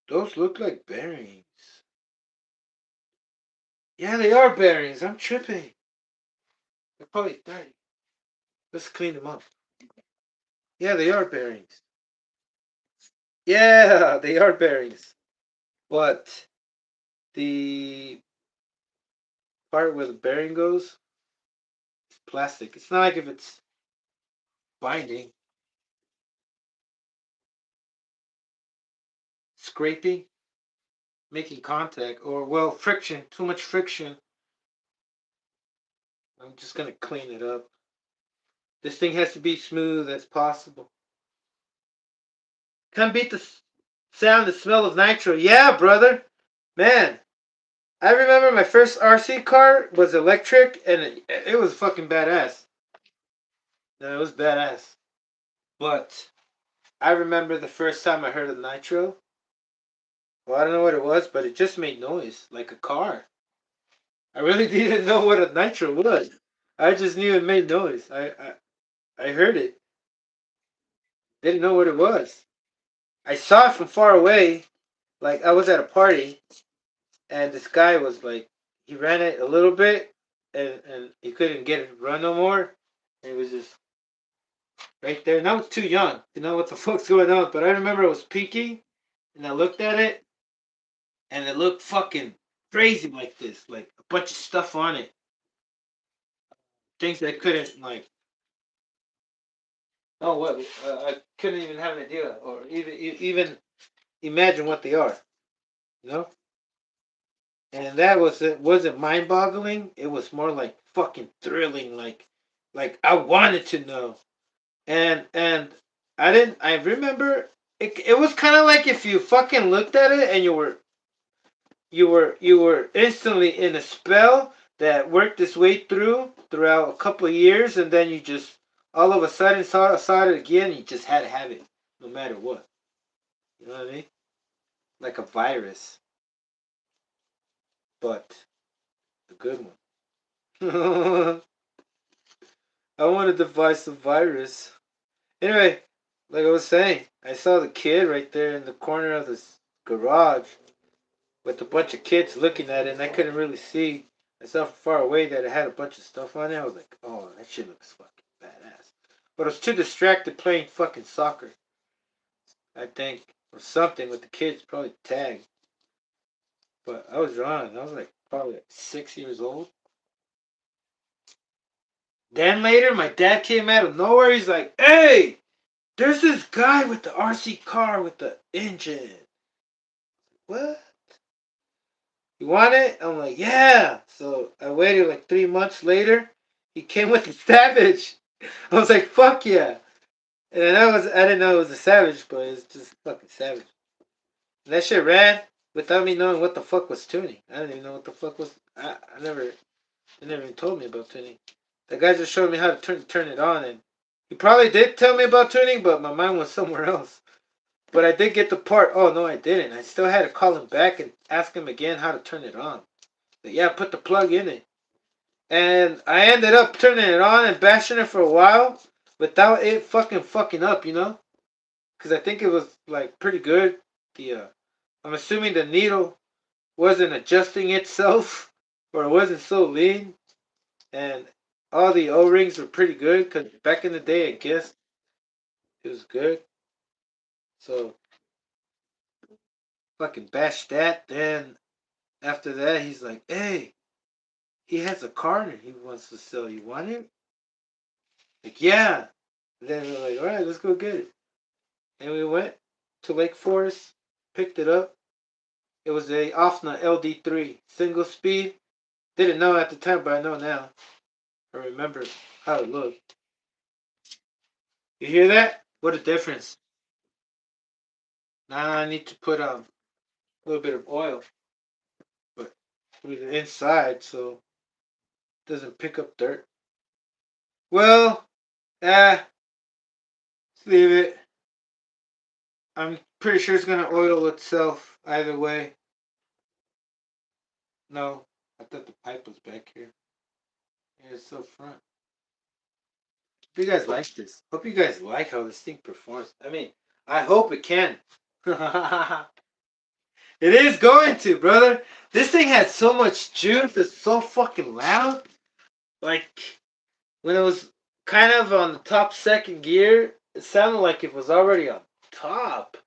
Those look like bearings. Yeah, they are bearings. I'm tripping. They're probably dirty. Let's clean them up. Yeah, they are bearings. Yeah, they are bearings. But the part where the bearing goes is plastic. It's not like if it's binding, scraping, making contact, or well, friction, too much friction. I'm just gonna clean it up. This thing has to be smooth as possible. Can't beat the sound, the smell of nitro. Yeah, brother. Man, I remember my first RC car was electric, and it was fucking badass. No, it was badass. But I remember the first time I heard of nitro. Well, I don't know what it was, but it just made noise like a car. I really didn't know what a nitro was. I just knew it made noise. I heard it. Didn't know what it was. I saw it from far away. Like I was at a party, and this guy was like, he ran it a little bit, and he couldn't get it run no more. And it was just right there. And I was too young to know what the fuck's going on. But I remember it was peaking, and I looked at it, and it looked fucking crazy like this, like a bunch of stuff on it, things that I couldn't like. Oh, what? I couldn't even have an idea, or even imagine what they are. You know. And that was it. Wasn't mind boggling. It was more like fucking thrilling. Like I wanted to know. And I didn't. I remember it. It was kind of like if you fucking looked at it and you were instantly in a spell that worked its way throughout a couple of years, and then you just all of a sudden saw it again. You just had to have it, no matter what. You know what I mean? Like a virus, but a good one. I want to device a virus. Anyway, like I was saying, I saw the kid right there in the corner of this garage with a bunch of kids looking at it, and I couldn't really see. I saw from far away that it had a bunch of stuff on it. I was like, oh, that shit looks fucking badass. But I was too distracted playing fucking soccer, I think, or something with the kids, probably tag. But I was wrong. I was like probably like 6 years old. Then later, my dad came out of nowhere. He's like, hey, there's this guy with the RC car with the engine. What? You want it? I'm like, yeah. So I waited like 3 months later. He came with the Savage. I was like, fuck yeah. And I didn't know it was a Savage, but it's just fucking Savage. And that shit ran without me knowing what the fuck was tuning. I didn't even know what the fuck was. They never even told me about tuning. The guy just showed me how to turn it on, and he probably did tell me about tuning, but my mind was somewhere else. But I did get the part. Oh no, I didn't. I still had to call him back and ask him again how to turn it on. But yeah, put the plug in it, and I ended up turning it on and bashing it for a while without it fucking up, you know? Because I think it was like pretty good. I'm assuming the needle wasn't adjusting itself, or it wasn't so lean, and all the O-rings were pretty good. Because back in the day, I guess it was good. So fucking bashed that. Then after that, he's like, "Hey, he has a car and he wants to sell. You want it? Like, yeah. And then we're like, all right, let's go get it. And we went to Lake Forest, picked it up. It was a Offna LD3 single speed. Didn't know at the time, but I know now. I remember how it looked. You hear that? What a difference. Now I need to put a little bit of oil, but through the inside so it doesn't pick up dirt. Well, let's leave it. I'm pretty sure it's gonna oil itself either way. No, I thought the pipe was back here. Yeah, it's so front. Hope you guys like this. Hope you guys like how this thing performs. I mean, I hope it can. It is going to, brother. This thing had so much juice. It's so fucking loud. Like, when it was kind of on the top second gear, it sounded like it was already on top.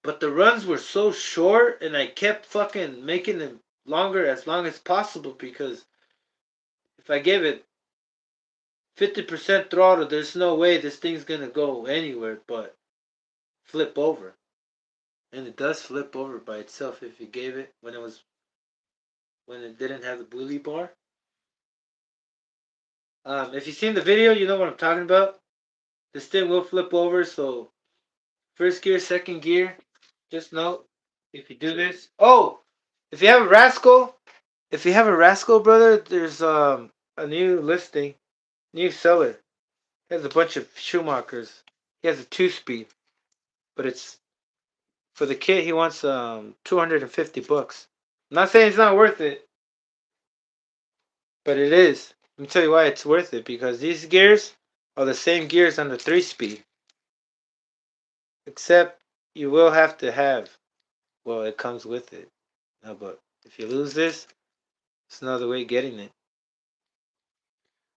But the runs were so short, and I kept fucking making them longer as long as possible because if I gave it 50% throttle, there's no way this thing's gonna go anywhere but flip over. And it does flip over by itself if you gave it when it didn't have the bully bar. If you've seen the video, you know what I'm talking about. This thing will flip over, so first gear, second gear, just note if you do this. Oh, if you have a rascal, brother, there's a new listing, new seller. He has a bunch of Schumachers. He has a 2-speed, but it's for the kit. He wants $250. I'm not saying it's not worth it, but it is. Let me tell you why it's worth it. Because these gears are the same gears on the 3-speed, except you will have to have. Well, it comes with it. No, but if you lose this, it's another way of getting it.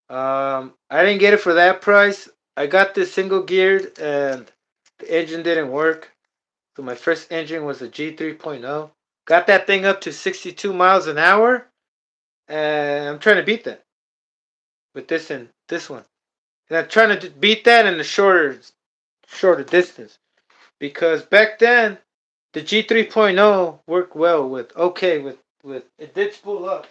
I didn't get it for that price. I got this single geared and the engine didn't work. So my first engine was a G3.0. Got that thing up to 62 miles an hour. And I'm trying to beat that with this and this one. And I'm trying to beat that in a shorter distance. Because back then, the G3.0 worked well with it did spool up.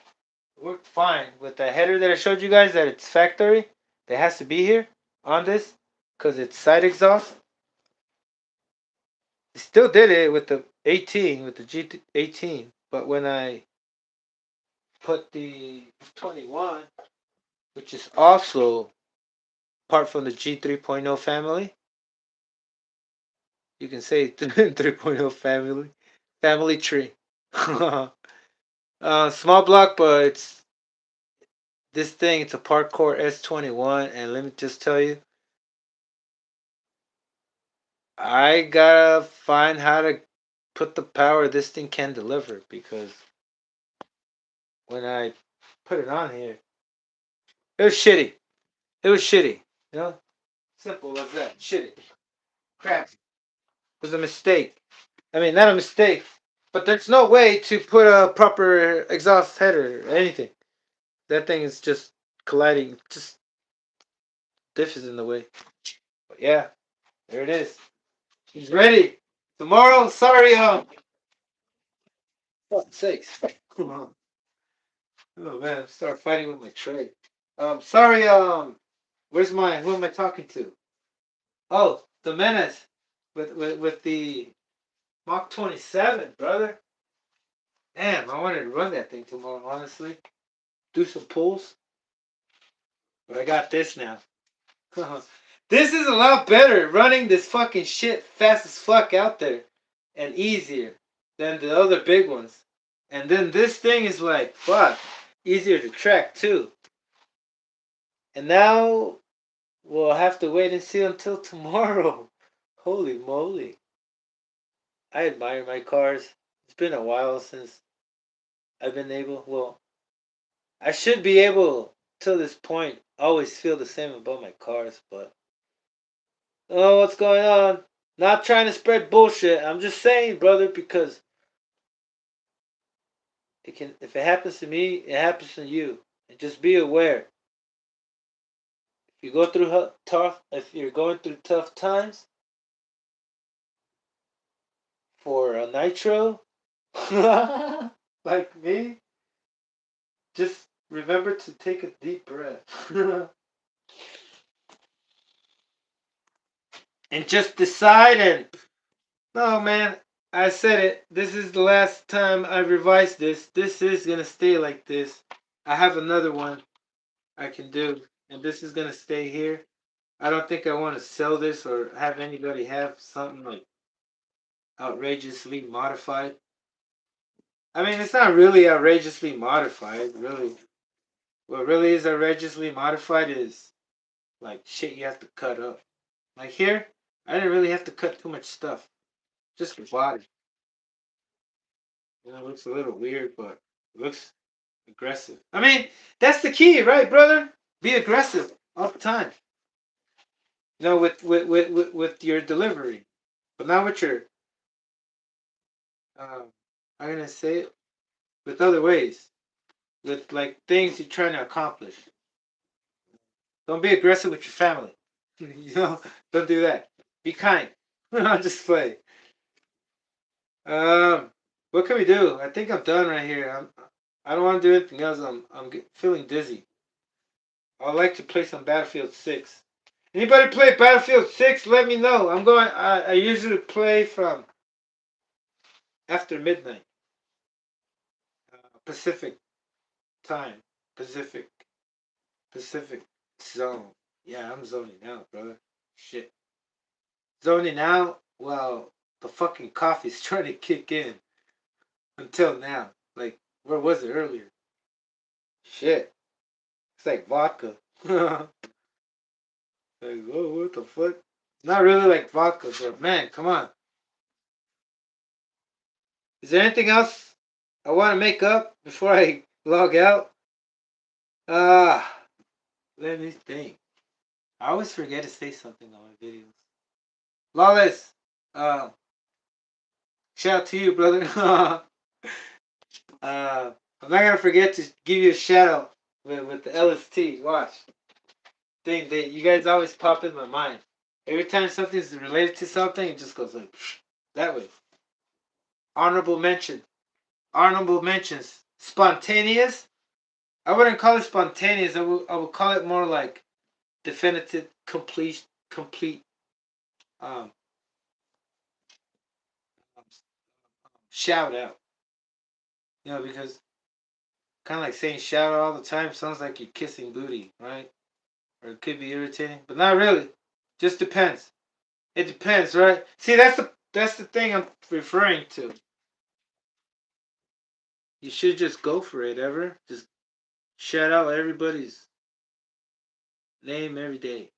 It worked fine with the header that I showed you guys that it's factory. That has to be here on this because it's side exhaust. It still did it with the 18, with the G18. But when I put the 21, which is also part from the G3.0 family, you can say 3.0 family tree. Small block, but it's this thing. It's a Parkour S21, and let me just tell you, I gotta find how to put the power this thing can deliver because when I put it on here, it was shitty. It was shitty. You know, simple as that. Shitty. Crap. It was a mistake. I mean, not a mistake, but there's no way to put a proper exhaust header or anything. That thing is just colliding. Just diff is in the way. But yeah, there it is. He's ready. Tomorrow, sorry, fuck's sakes. Oh man, start fighting with my tray. Sorry, who am I talking to? Oh, the Menace with the Mach 27, brother. Damn, I wanted to run that thing tomorrow, honestly. Do some pulls. But I got this now. This is a lot better running this fucking shit fast as fuck out there and easier than the other big ones. And then this thing is like, fuck, easier to track too. And now we'll have to wait and see until tomorrow. Holy moly. I admire my cars. It's been a while since I've been able, well, I should be able, till this point, always feel the same about my cars, but oh, what's going on? Not trying to spread bullshit. I'm just saying, brother, because it can. If it happens to me, it happens to you. And just be aware. If you're going through tough times for a Nitro, like me, just remember to take a deep breath. And just decide and no man, I said it. This is the last time I revised this. This is gonna stay like this. I have another one I can do, and this is gonna stay here. I don't think I want to sell this or have anybody have something like outrageously modified. I mean, it's not really outrageously modified, really. What really is outrageously modified is like shit you have to cut up. Like here, I didn't really have to cut too much stuff. Just the body. You know, it looks a little weird, but it looks aggressive. I mean, that's the key, right, brother? Be aggressive all the time. You know, with your delivery, but not with your. I'm gonna say it with other ways, with like things you're trying to accomplish. Don't be aggressive with your family. You know, don't do that. Be kind. I'll just play. Um, what can we do? I think I'm done right here. I don't want to do anything else. Feeling dizzy. I'd like to play some Battlefield 6. Anybody play Battlefield 6? Let me know. I usually play from after midnight. Pacific time. Pacific. Pacific zone. Yeah, I'm zoning out, brother. Shit. Zoning out? Well, the fucking coffee's trying to kick in. Until now. Like, where was it earlier? Shit. It's like vodka. Like, whoa, what the fuck? Not really like vodka, but man, come on. Is there anything else I want to make up before I log out? Let me think. I always forget to say something on my videos. Lawless, uh, shout out to you, brother. I'm not gonna forget to give you a shout out with the LST. Watch. Thing that you guys always pop in my mind. Every time something's related to something, it just goes like that way. Honorable mention. Honorable mentions. Spontaneous. I wouldn't call it spontaneous. I would call it more like definitive, complete um, shout out. You know, because kind of like saying shout out all the time sounds like you're kissing booty, right? Or it could be irritating, but not really. Just depends. It depends, right? See, that's the thing I'm referring to. You should just go for it, ever. Just shout out everybody's name every day.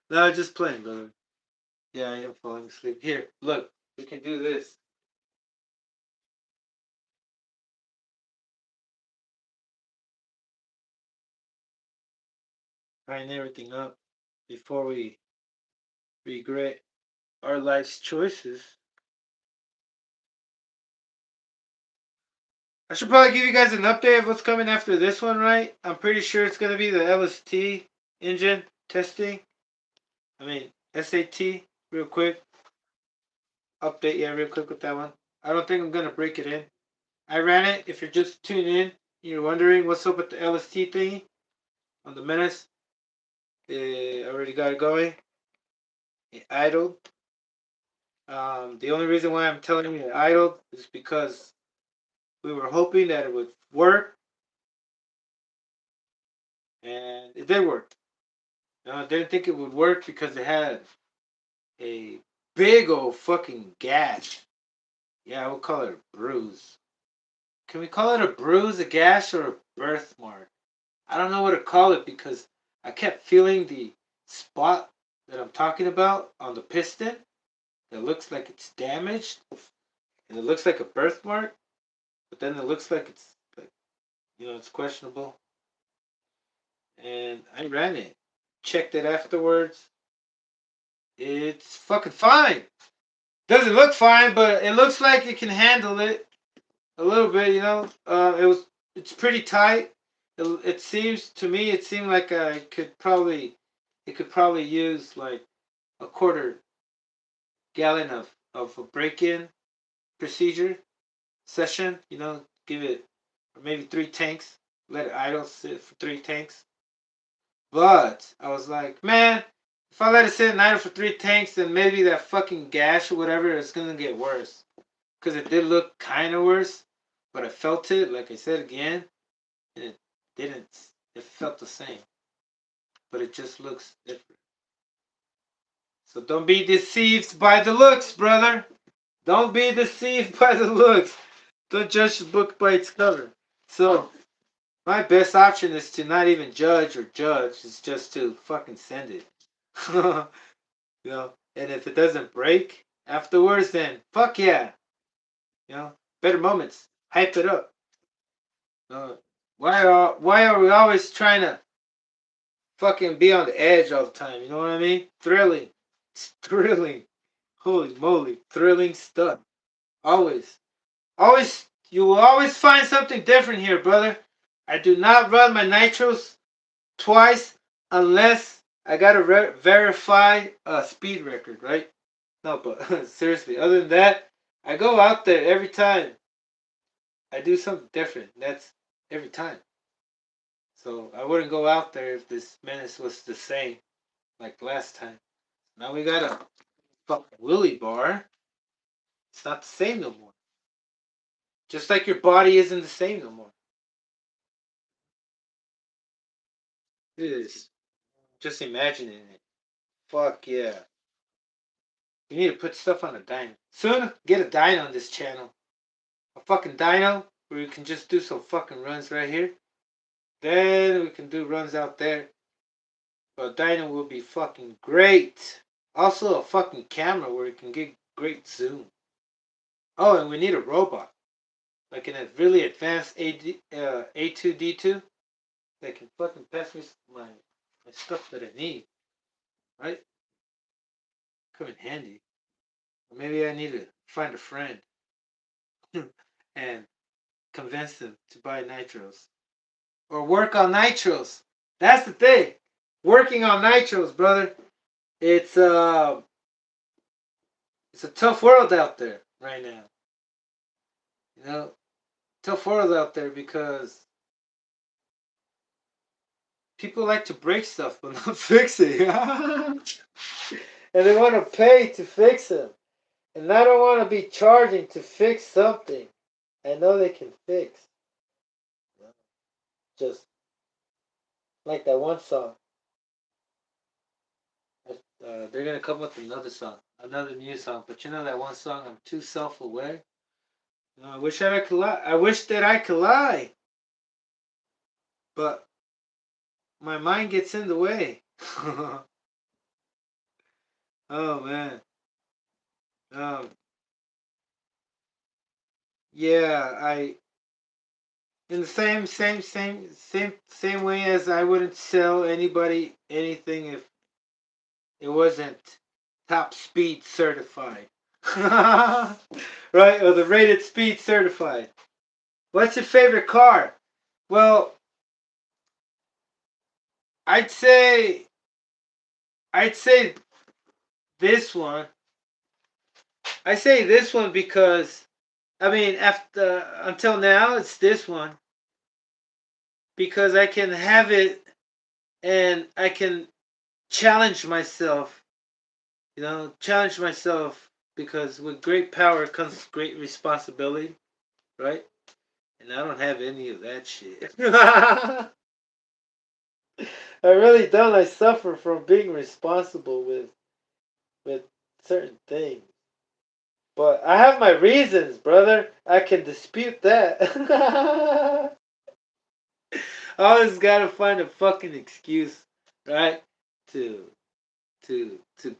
No, just playing, brother. Yeah, I am falling asleep. Here, look, we can do this. Tighten everything up before we regret our life's choices. I should probably give you guys an update of what's coming after this one, right? I'm pretty sure it's going to be the LST engine testing. I mean, SAT, real quick. Update, yeah, real quick with that one. I don't think I'm going to break it in. I ran it. If you're just tuning in, you're wondering what's up with the LST thingy on the Menace. I already got it going. It idled. The only reason why I'm telling you it idled is because we were hoping that it would work, and it did work. I didn't think it would work because it had a big old fucking gash. Yeah, I would call it a bruise. Can we call it a bruise, a gash, or a birthmark? I don't know what to call it because I kept feeling the spot that I'm talking about on the piston that looks like it's damaged, and it looks like a birthmark, but then it looks like it's like, it's questionable. And I ran it, checked it afterwards. It's fucking fine. Doesn't look fine, but it looks like it can handle it a little bit. It was it's pretty tight. It seems to me, it seemed like it could probably use like a quarter gallon of a break-in procedure session. Give it maybe 3 tanks. Let it idle sit for 3 tanks. But I was like, man, if I let it sit and idle for 3 tanks, then maybe that fucking gash or whatever is gonna get worse. Because it did look kind of worse, but I felt it, like I said again, and it didn't. It felt the same, but it just looks different. So don't be deceived by the looks, brother. Don't be deceived by the looks. Don't judge the book by its cover. So my best option is to not even judge or judge. It's just to fucking send it. And if it doesn't break afterwards, then fuck yeah. Better moments. Hype it up. Why are we always trying to fucking be on the edge all the time? You know what I mean? Thrilling. It's thrilling. Holy moly. Thrilling stuff. Always. Always. You will always find something different here, brother. I do not run my nitros twice unless I gotta verify a speed record, right? No, but seriously, other than that, I go out there every time. I do something different. That's every time. So I wouldn't go out there if this menace was the same like last time. Now we got a fucking Willy bar. It's not the same no more. Just like your body isn't the same no more. It is. Just imagining it. Fuck yeah. You need to put stuff on a dyno. Soon, get a dyno on this channel. A fucking dyno where you can just do some fucking runs right here. Then we can do runs out there. But dyno will be fucking great. Also a fucking camera where you can get great zoom. Oh, and we need a robot. Like in a really advanced A2D2 that can fucking pass me my stuff that I need. Right? Come in handy. Or maybe I need to find a friend and convince them to buy nitros. Or work on nitros. That's the thing. Working on nitros, brother. It's a tough world out there right now. Tough world out there because people like to break stuff but not fix it. And they want to pay to fix them. And I don't want to be charging to fix something I know they can fix. Just like that one song. They're going to come up with another song. Another new song. But you know that one song, I'm too self-aware? I wish that I could lie. I wish that I could lie. But my mind gets in the way. Oh man. Yeah, in the same way as I wouldn't sell anybody anything if it wasn't top speed certified. Right? Or the rated speed certified. What's your favorite car? Well, I'd say this one. I say this one because after until now it's this one because I can have it and I can challenge myself. Challenge myself because with great power comes great responsibility, right? And I don't have any of that shit. I really don't. I suffer from being responsible with certain things. But I have my reasons, brother. I can dispute that. I always gotta find a fucking excuse, right? To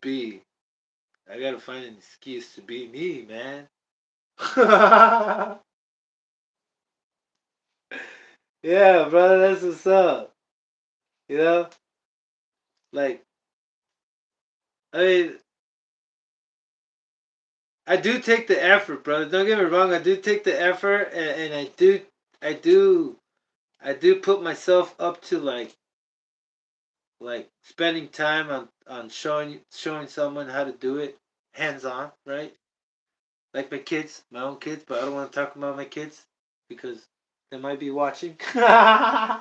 be. I gotta find an excuse to be me, man. Yeah, brother, that's what's up. You know? Like, I mean, I do take the effort, brother. Don't get me wrong. I do take the effort, and I do I do put myself up to like spending time on showing someone how to do it hands on, right? Like my kids, my own kids, but I don't want to talk about my kids because they might be watching. I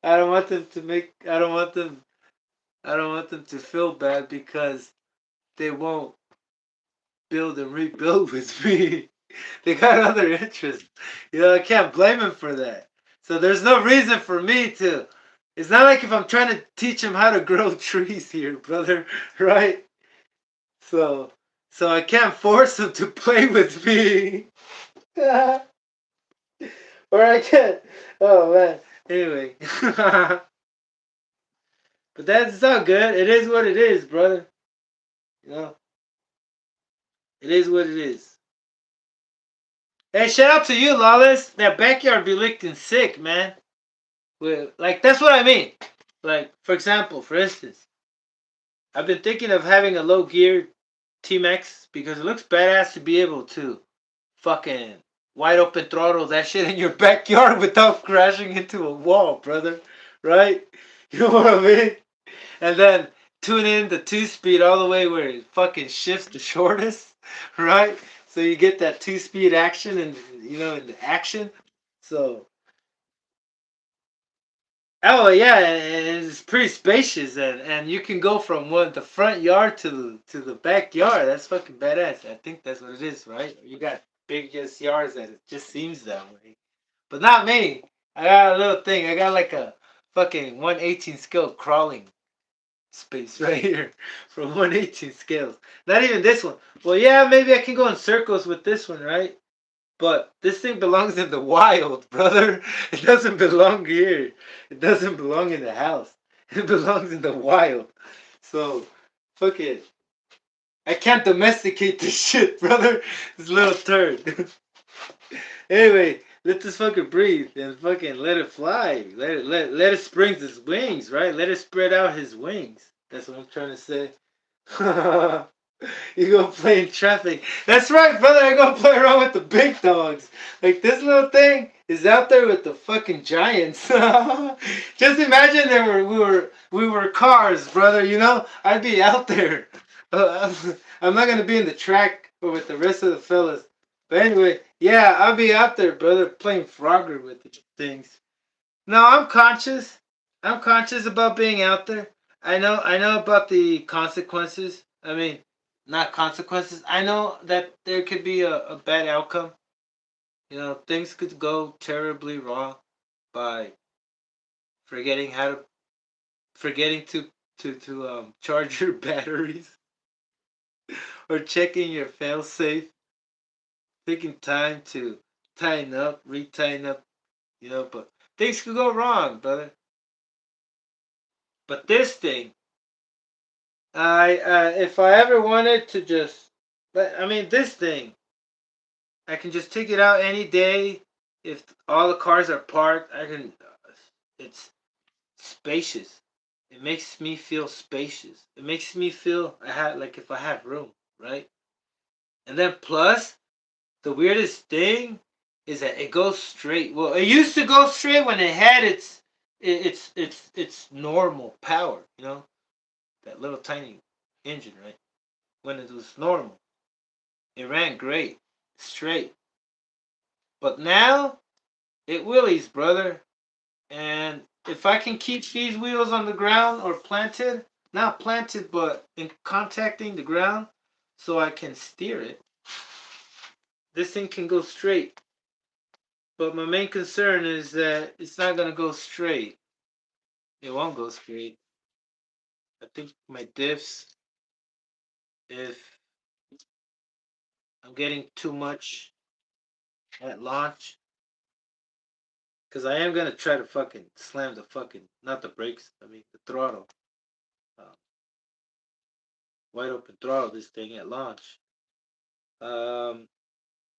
don't want them to make. I don't want them. I don't want them to feel bad because they won't build and rebuild with me. They got other interests. You know, I can't blame them for that. So there's no reason for me to. It's not like if I'm trying to teach them how to grow trees here, brother, right? So, so I can't force them to play with me. Or I can't. Oh man. Anyway, but that's not good. It is what it is, brother. You know, it is what it is. Hey, shout out to you, Lawless. That backyard be looking sick, man. Like that's what I mean. Like for example, for instance, I've been thinking of having a low gear T-Max because it looks badass to be able to fucking wide open throttle that shit in your backyard without crashing into a wall, brother. Right? You know what I mean? And then tune in the 2-speed all the way where it fucking shifts the shortest, right? So you get that 2-speed action and you know in the action. So oh yeah, it's pretty spacious and you can go from the front yard to the backyard. That's fucking badass. I think that's what it is, right? You got biggest yards that it just seems that way. But not me. I got a little thing. I got like a fucking 1/18 scale crawling space right here from 1/18 scales. Not even this one. Well, yeah, maybe I can go in circles with this one, right? But this thing belongs in the wild, brother. It doesn't belong here. It doesn't belong in the house. It belongs in the wild. So, fuck it. I can't domesticate this shit, brother. This little turd. Anyway, let this fucker breathe and fucking let it fly. Let it spring his wings, right? Let it spread out his wings. That's what I'm trying to say. You go play in traffic. That's right, brother. I go play around with the big dogs. Like this little thing is out there with the fucking giants. Just imagine we were cars, brother. You know, I'd be out there. I'm not gonna be in the track or with the rest of the fellas. But anyway, yeah, I'll be out there, brother, playing Frogger with the things. No, I'm conscious. I'm conscious about being out there. I know about the consequences. I mean, not consequences. I know that there could be a bad outcome. You know, things could go terribly wrong by forgetting how to forgetting to charge your batteries or checking your fail safe, taking time to tighten up, re-tighten up, you know, but things could go wrong, brother. But this thing, I if I ever wanted to just, but I mean this thing, I can just take it out any day. If all the cars are parked, I can. It's spacious. It makes me feel spacious. It makes me feel I have like if I have room, right? And then plus the weirdest thing is that it goes straight. Well, it used to go straight when it had its normal power, you know, that little tiny engine, right? When it was normal, it ran great, straight. But now it willies, brother. And if I can keep these wheels on the ground or planted, not planted, but in contacting the ground, so I can steer it, this thing can go straight. But my main concern is that it's not gonna go straight. It won't go straight. I think my diffs, if I'm getting too much at launch, because I am gonna try to fucking slam the fucking, not the brakes, I mean the throttle. Uh, Wide open throttle this thing at launch.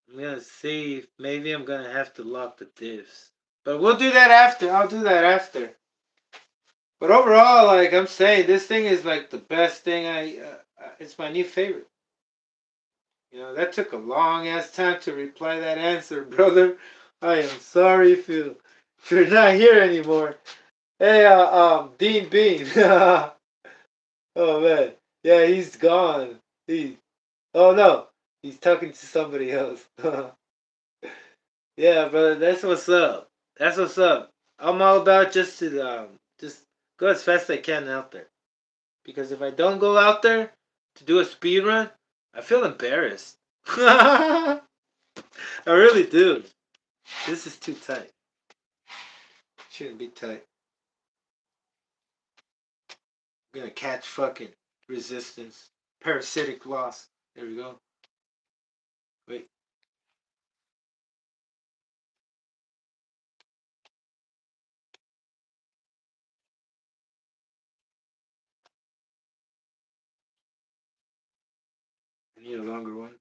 I'm gonna see if maybe I'm gonna have to lock the diffs. But we'll do that after. I'll do that after. But overall, like I'm saying, this thing is like the best thing it's my new favorite. You know, that took a long ass time to reply that answer, brother. I am sorry if you You're not here anymore. Hey, Dean Bean. Oh man, yeah, he's gone. He. Oh no, he's talking to somebody else. Yeah, brother, that's what's up. That's what's up. I'm all about just go as fast as I can out there. Because if I don't go out there to do a speed run, I feel embarrassed. I really do. This is too tight. Shouldn't be tight. I'm gonna catch fucking resistance. Parasitic loss. There we go. Wait. I need a longer one.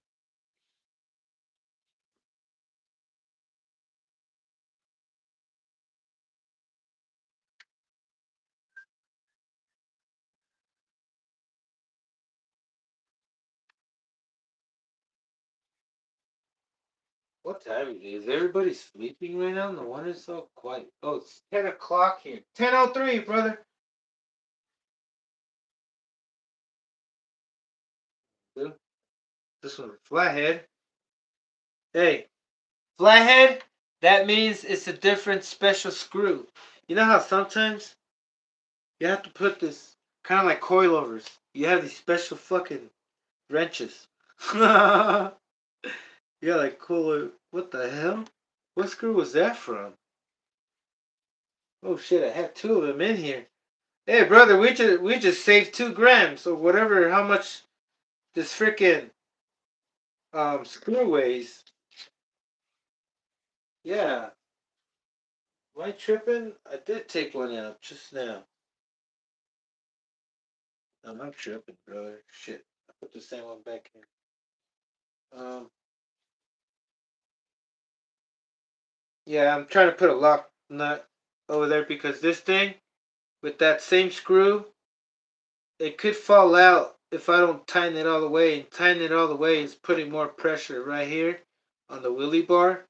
What time is it? Is everybody sleeping right now? No one is so quiet. Oh, it's 10 o'clock here. 10:03, brother. This one's flathead. Hey, flathead, that means it's a different special screw. You know how sometimes you have to put this kind of like coilovers. You have these special fucking wrenches. Yeah, like cooler. What the hell? What screw was that from? Oh shit! I have two of them in here. Hey, brother, we just saved 2 grams or whatever. How much this freaking screw weighs? Yeah. Am I tripping? I did take one out just now. I'm not tripping, brother. Shit. I put the same one back in. Um, yeah, I'm trying to put a lock nut over there because this thing, with that same screw, it could fall out if I don't tighten it all the way. And tighten it all the way is putting more pressure right here on the wheelie bar.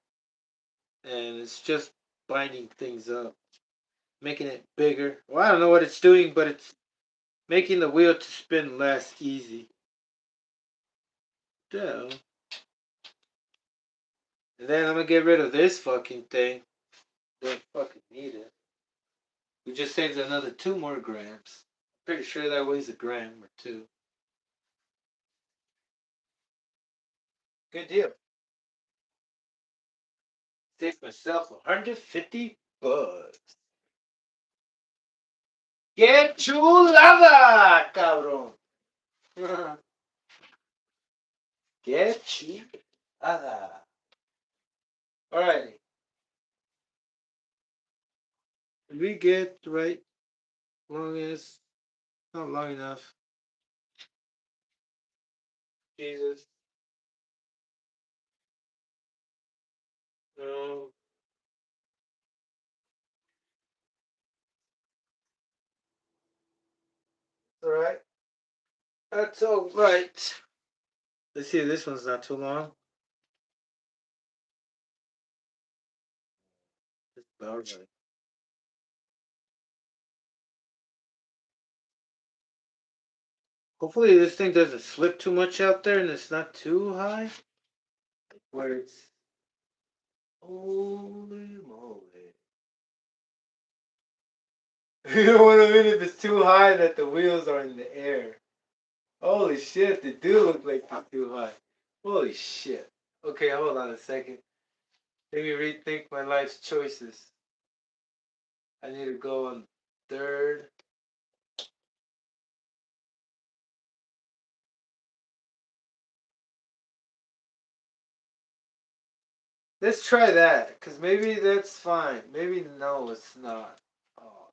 And it's just binding things up, making it bigger. Well, I don't know what it's doing, but it's making the wheel to spin less easy. So, and then I'm gonna get rid of this fucking thing. Don't fucking need it. We just saved another 2 more grams. Pretty sure that weighs a gram or two. Good deal. Saved myself 150 bucks. Get chulada, cabrón. Get chulada. Alrighty. Did we get the right longest? Not long enough. Jesus. No. Alright. That's alright. Let's see if this one's not too long. It's about right. Hopefully this thing doesn't slip too much out there and it's not too high. Where it's holy moly. You know what I mean? If it's too high that the wheels are in the air. Holy shit, they do look like they're too high. Holy shit. Okay, hold on a second. Let me rethink my life's choices. I need to go on third. Let's try that, because maybe that's fine. Maybe no, it's not. Oh.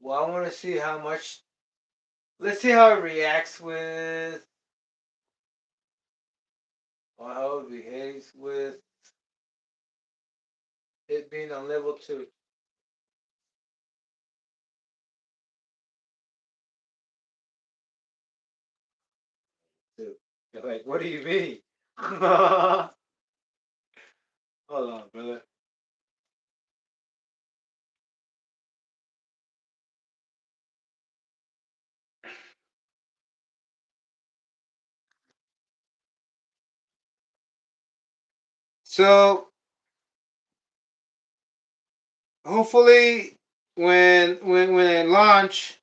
Well, I want to see how much. Let's see how it reacts with. Or how it behaves with it being on level 2. too. You're like, what do you mean? Hold on, brother. So hopefully when they launch,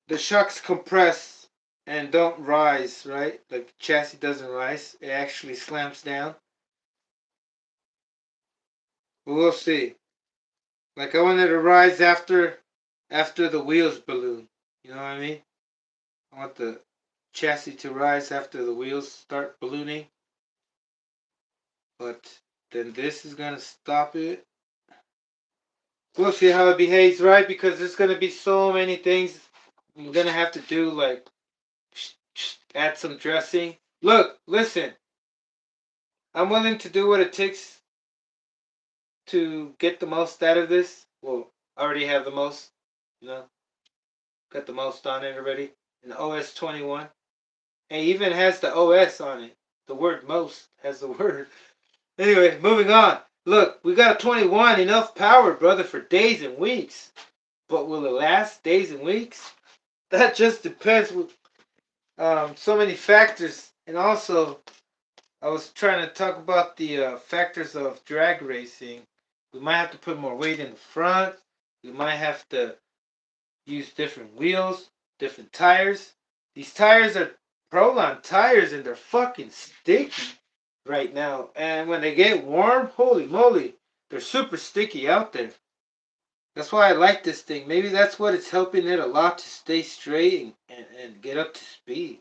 the shocks compress and don't rise, right? Like the chassis doesn't rise. It actually slams down. But we'll see. Like I wanted to rise after the wheels balloon. You know what I mean? I want the chassis to rise after the wheels start ballooning. But then this is gonna stop it. We'll see how it behaves, right? Because there's gonna be so many things I'm gonna have to do, like add some dressing. Look, listen. I'm willing to do what it takes to get the most out of this. Well, I already have the most, you know, got the most on it already. In OS 21. And even has the OS on it. The word most has the word. Anyway, moving on. Look, we got a 21, enough power, brother, for days and weeks. But will it last days and weeks? That just depends with so many factors. And also, I was trying to talk about the factors of drag racing. We might have to put more weight in the front. We might have to use different wheels, different tires. These tires are Prolon tires and they're fucking sticky right now. And when they get warm, holy moly, they're super sticky out there. That's why I like this thing. Maybe that's what it's helping it a lot to stay straight and get up to speed.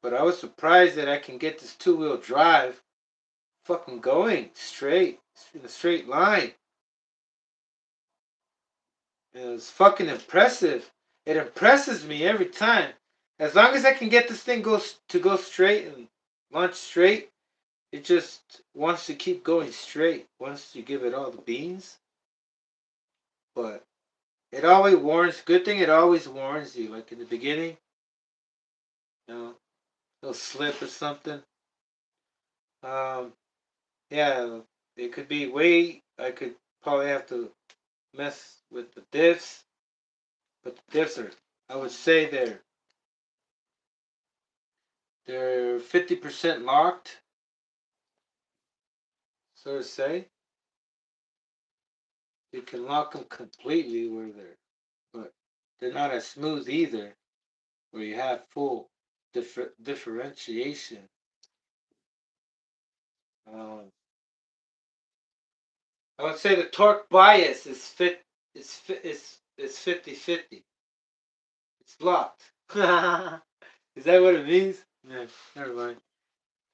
But I was surprised that I can get this two-wheel drive fucking going straight, in a straight line. It was fucking impressive. It impresses me every time. As long as I can get this thing to go straight and launch straight, it just wants to keep going straight. Wants to give it all the beans. But it always warns. Good thing it always warns you. Like in the beginning, you know, it'll slip or something. Um, yeah, it could be weight. I could probably have to mess with the diffs. But the diffs are, I would say they're 50% locked, so to say. You can lock them completely where but they're not as smooth either, where you have full differentiation. Um, I would say the torque bias is 50-50. It's locked. Is that what it means? Yeah, never mind.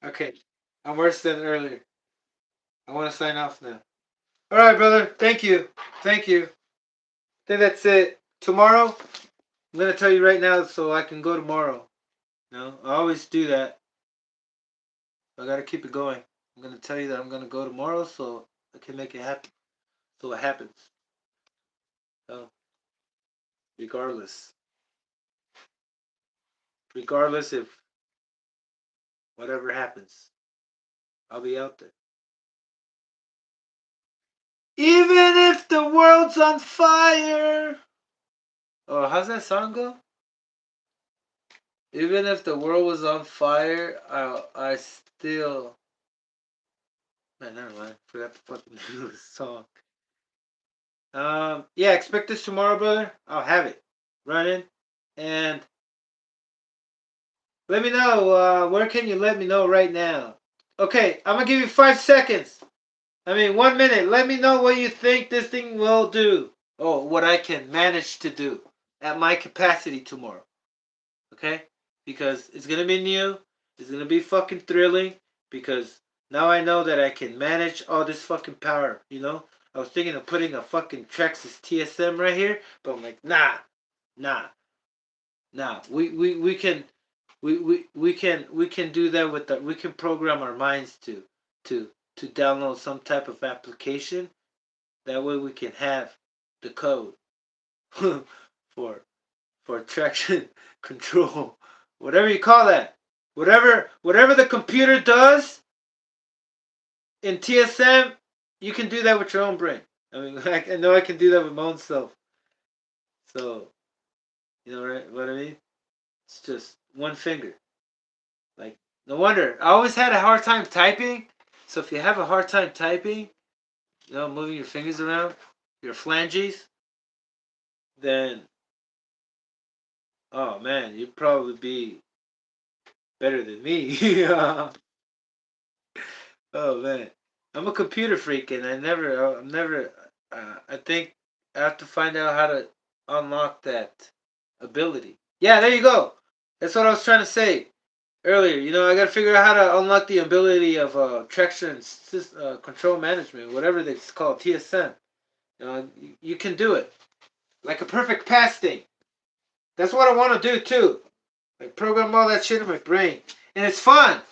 Okay, I'm worse than earlier. I want to sign off now. All right, brother. Thank you. Thank you. I think that's it. Tomorrow, I'm gonna tell you right now so I can go tomorrow. No, I always do that. I gotta keep it going. I'm gonna tell you that I'm gonna go tomorrow so I can make it happen. So it happens. So, regardless. Regardless if whatever happens, I'll be out there. Even if the world's on fire. Oh, how's that song go? Even if the world was on fire, I still. Man, never mind. Forgot the fucking name of the song. Yeah, expect this tomorrow, brother. I'll have it running, and let me know. Where can you let me know right now? Okay, I'm gonna give you 5 seconds. 1 minute. Let me know what you think this thing will do. Oh, what I can manage to do at my capacity tomorrow. Okay? Because it's gonna be new. It's gonna be fucking thrilling. Because now I know that I can manage all this fucking power. You know? I was thinking of putting a fucking Traxxas TSM right here, but I'm like, nah. We can do that with we can program our minds to download some type of application. That way we can have the code for for traction control whatever you call that, whatever the computer does in TSM, you can do that with your own brain. I mean, I know I can do that with my own self. So, you know right, what I mean? It's just one finger. Like, no wonder. I always had a hard time typing. So if you have a hard time typing, moving your fingers around, your phalanges, then, oh man, you'd probably be better than me. Oh man, I'm a computer freak, and I'm never. I think I have to find out how to unlock that ability. Yeah, there you go. That's what I was trying to say earlier. I got to figure out how to unlock the ability of traction control management, whatever it's called, TSM. You can do it like a perfect pass thing. That's what I want to do too. Like program all that shit in my brain, and it's fun.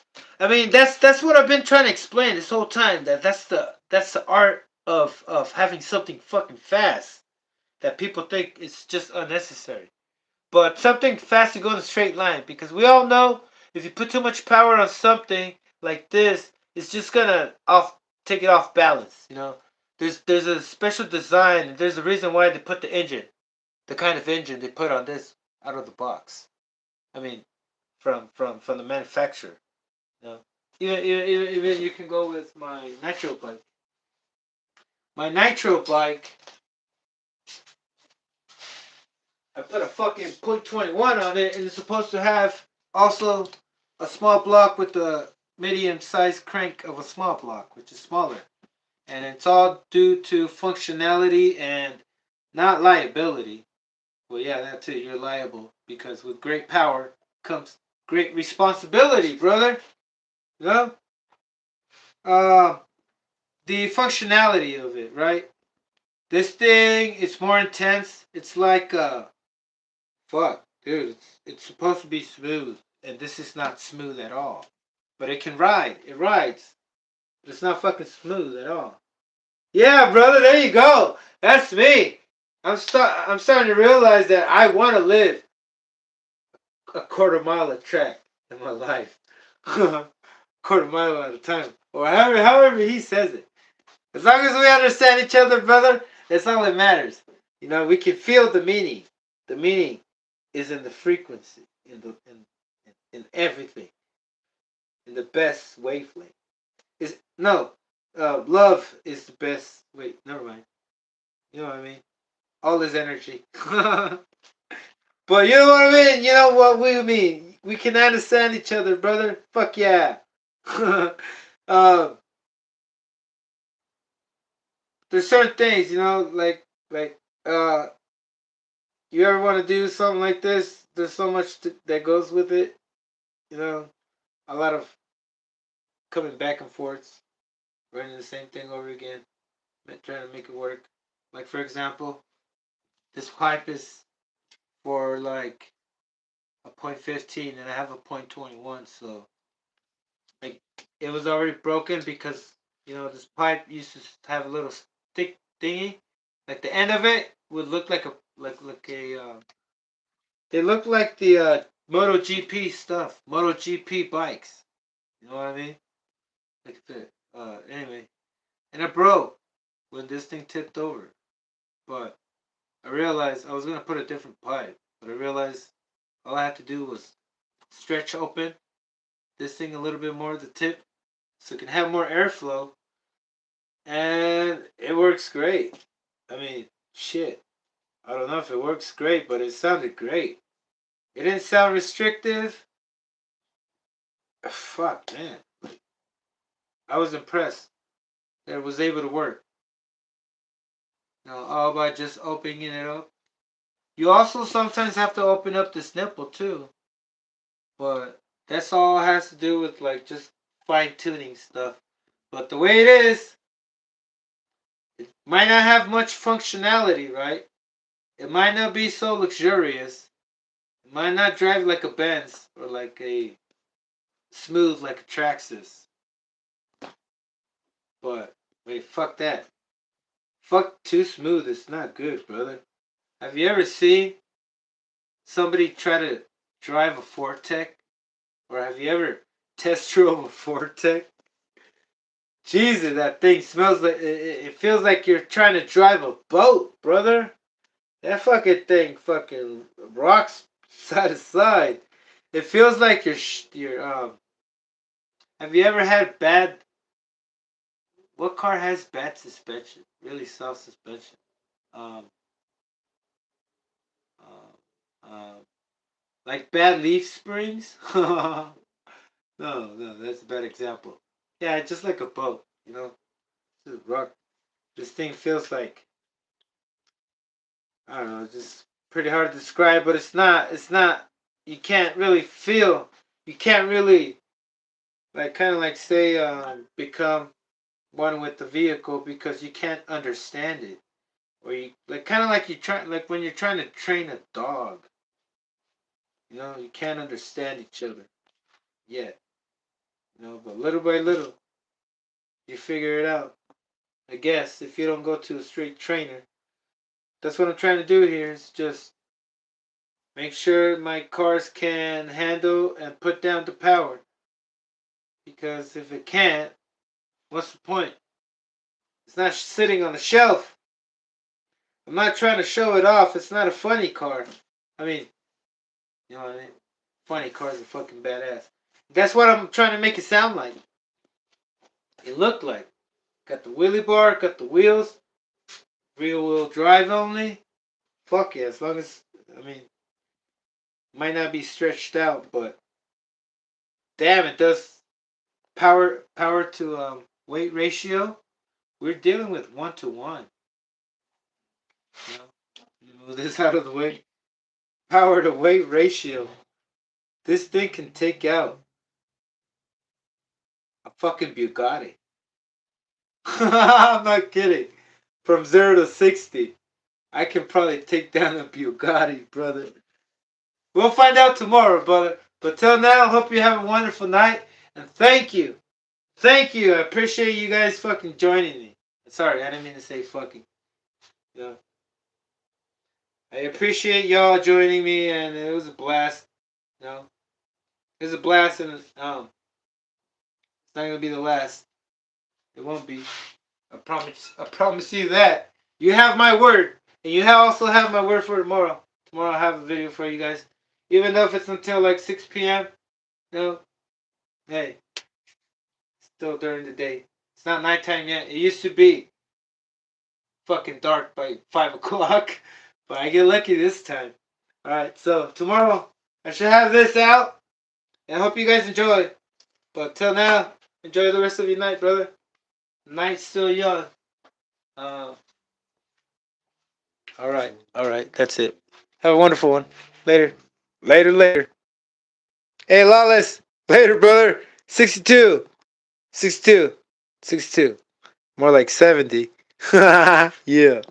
I mean, that's what I've been trying to explain this whole time. That's the art of having something fucking fast that people think is just unnecessary. But something fast to go in a straight line, because we all know if you put too much power on something like this, it's just gonna take it off balance. There's a special design. And there's a reason why they put the kind of engine they put on this out of the box. I mean, from the manufacturer. You know, even you can go with my Nitro bike. My Nitro bike, I put a fucking .21 on it, and it's supposed to have also a small block with the medium-sized crank of a small block, which is smaller. And it's all due to functionality and not liability. Well, yeah, that too. You're liable because with great power comes great responsibility, brother. You know? Uh, the functionality of it, right? This thing is more intense. It's like fuck, dude. It's supposed to be smooth, and this is not smooth at all. But it can ride. It rides. But it's not fucking smooth at all. Yeah, brother. There you go. That's me. I'm starting to realize that I want to live a quarter mile of track in my life. Quarter mile at a time, or however he says it. As long as we understand each other, brother, that's all that matters. We can feel the meaning. The meaning is in the frequency, in everything, in the best wavelength. Is no, love is the best. Wait, never mind. You know what I mean? All is energy. But you know what I mean? You know what we mean? We can understand each other, brother. Fuck yeah. um, there's certain things, like you ever want to do something like this? There's so much that goes with it. A lot of coming back and forth, running the same thing over again, trying to make it work. Like for example, this pipe is for like a .15 and I have a .21, so like it was already broken because this pipe used to have a little stick thingy. Like the end of it would look like a they look like the MotoGP stuff, MotoGP bikes. You know what I mean? Like the anyway, and it broke when this thing tipped over. But I realized I was gonna put a different pipe, but I realized all I had to do was stretch open this thing a little bit more at the tip, so it can have more airflow, and it works great. I mean, shit. I don't know if it works great, but it sounded great. It didn't sound restrictive. Fuck, man. I was impressed that it was able to work. All by just opening it up. You also sometimes have to open up this nipple too. But that's all it has to do with like just fine tuning stuff. But the way it is, it might not have much functionality, right? It might not be so luxurious. It might not drive like a Benz or like a smooth like a Traxxas. But wait, fuck that. Fuck too smooth. It's not good, brother. Have you ever seen somebody try drive a Fortec? Or have you ever test drove a Fortec? Jesus, that thing smells like it feels like you're trying to drive a boat, brother. That fucking thing fucking rocks side to side. It feels like you're. Have you ever had bad? What car has bad suspension? Really soft suspension. Um. Uh, uh, like bad leaf springs. No, that's a bad example. Yeah, just like a boat. You know, this rock. This thing feels like I don't know. It's just pretty hard to describe, but it's not. It's not. You can't really feel. You can't really like kind of like say become one with the vehicle because you can't understand it, or you like kind of like you try like when you're trying to train a dog. You know, you can't understand each other yet. You know, but little by little, you figure it out. I guess if you don't go to a straight trainer, that's what I'm trying to do here. Is just make sure my cars can handle and put down the power. Because if it can't, what's the point? It's not sitting on the shelf. I'm not trying to show it off. It's not a funny car. I mean, you know what I mean? Funny cars are fucking badass. That's what I'm trying to make it sound like. It looked like. Got the wheelie bar, got the wheels, rear wheel drive only. Fuck yeah, as long as, I mean, might not be stretched out, but damn, it does power to weight ratio. We're dealing with 1-to-1. You know, move this out of the way. Power to weight ratio. This thing can take out a fucking Bugatti. I'm not kidding. From 0 to 60, I can probably take down a Bugatti, brother. We'll find out tomorrow, brother. But till now, hope you have a wonderful night. And thank you. Thank you. I appreciate you guys fucking joining me. Sorry, I didn't mean to say fucking. You know, I appreciate y'all joining me, and it was a blast. You know, it was a blast, and it's not gonna be the last. It won't be. I promise. I promise you that. You have my word, and you also have my word for tomorrow. Tomorrow I'll have a video for you guys, even though if it's until like 6 p.m. You know, hey, still during the day. It's not nighttime yet. It used to be fucking dark by 5 o'clock, but I get lucky this time. All right, so tomorrow I should have this out, and I hope you guys enjoy. But till now, enjoy the rest of your night, brother. Night's still young. All right, that's it. Have a wonderful one. Later. Later. Hey, Lawless. Later, brother. 62. 62. 62. More like 70. Yeah.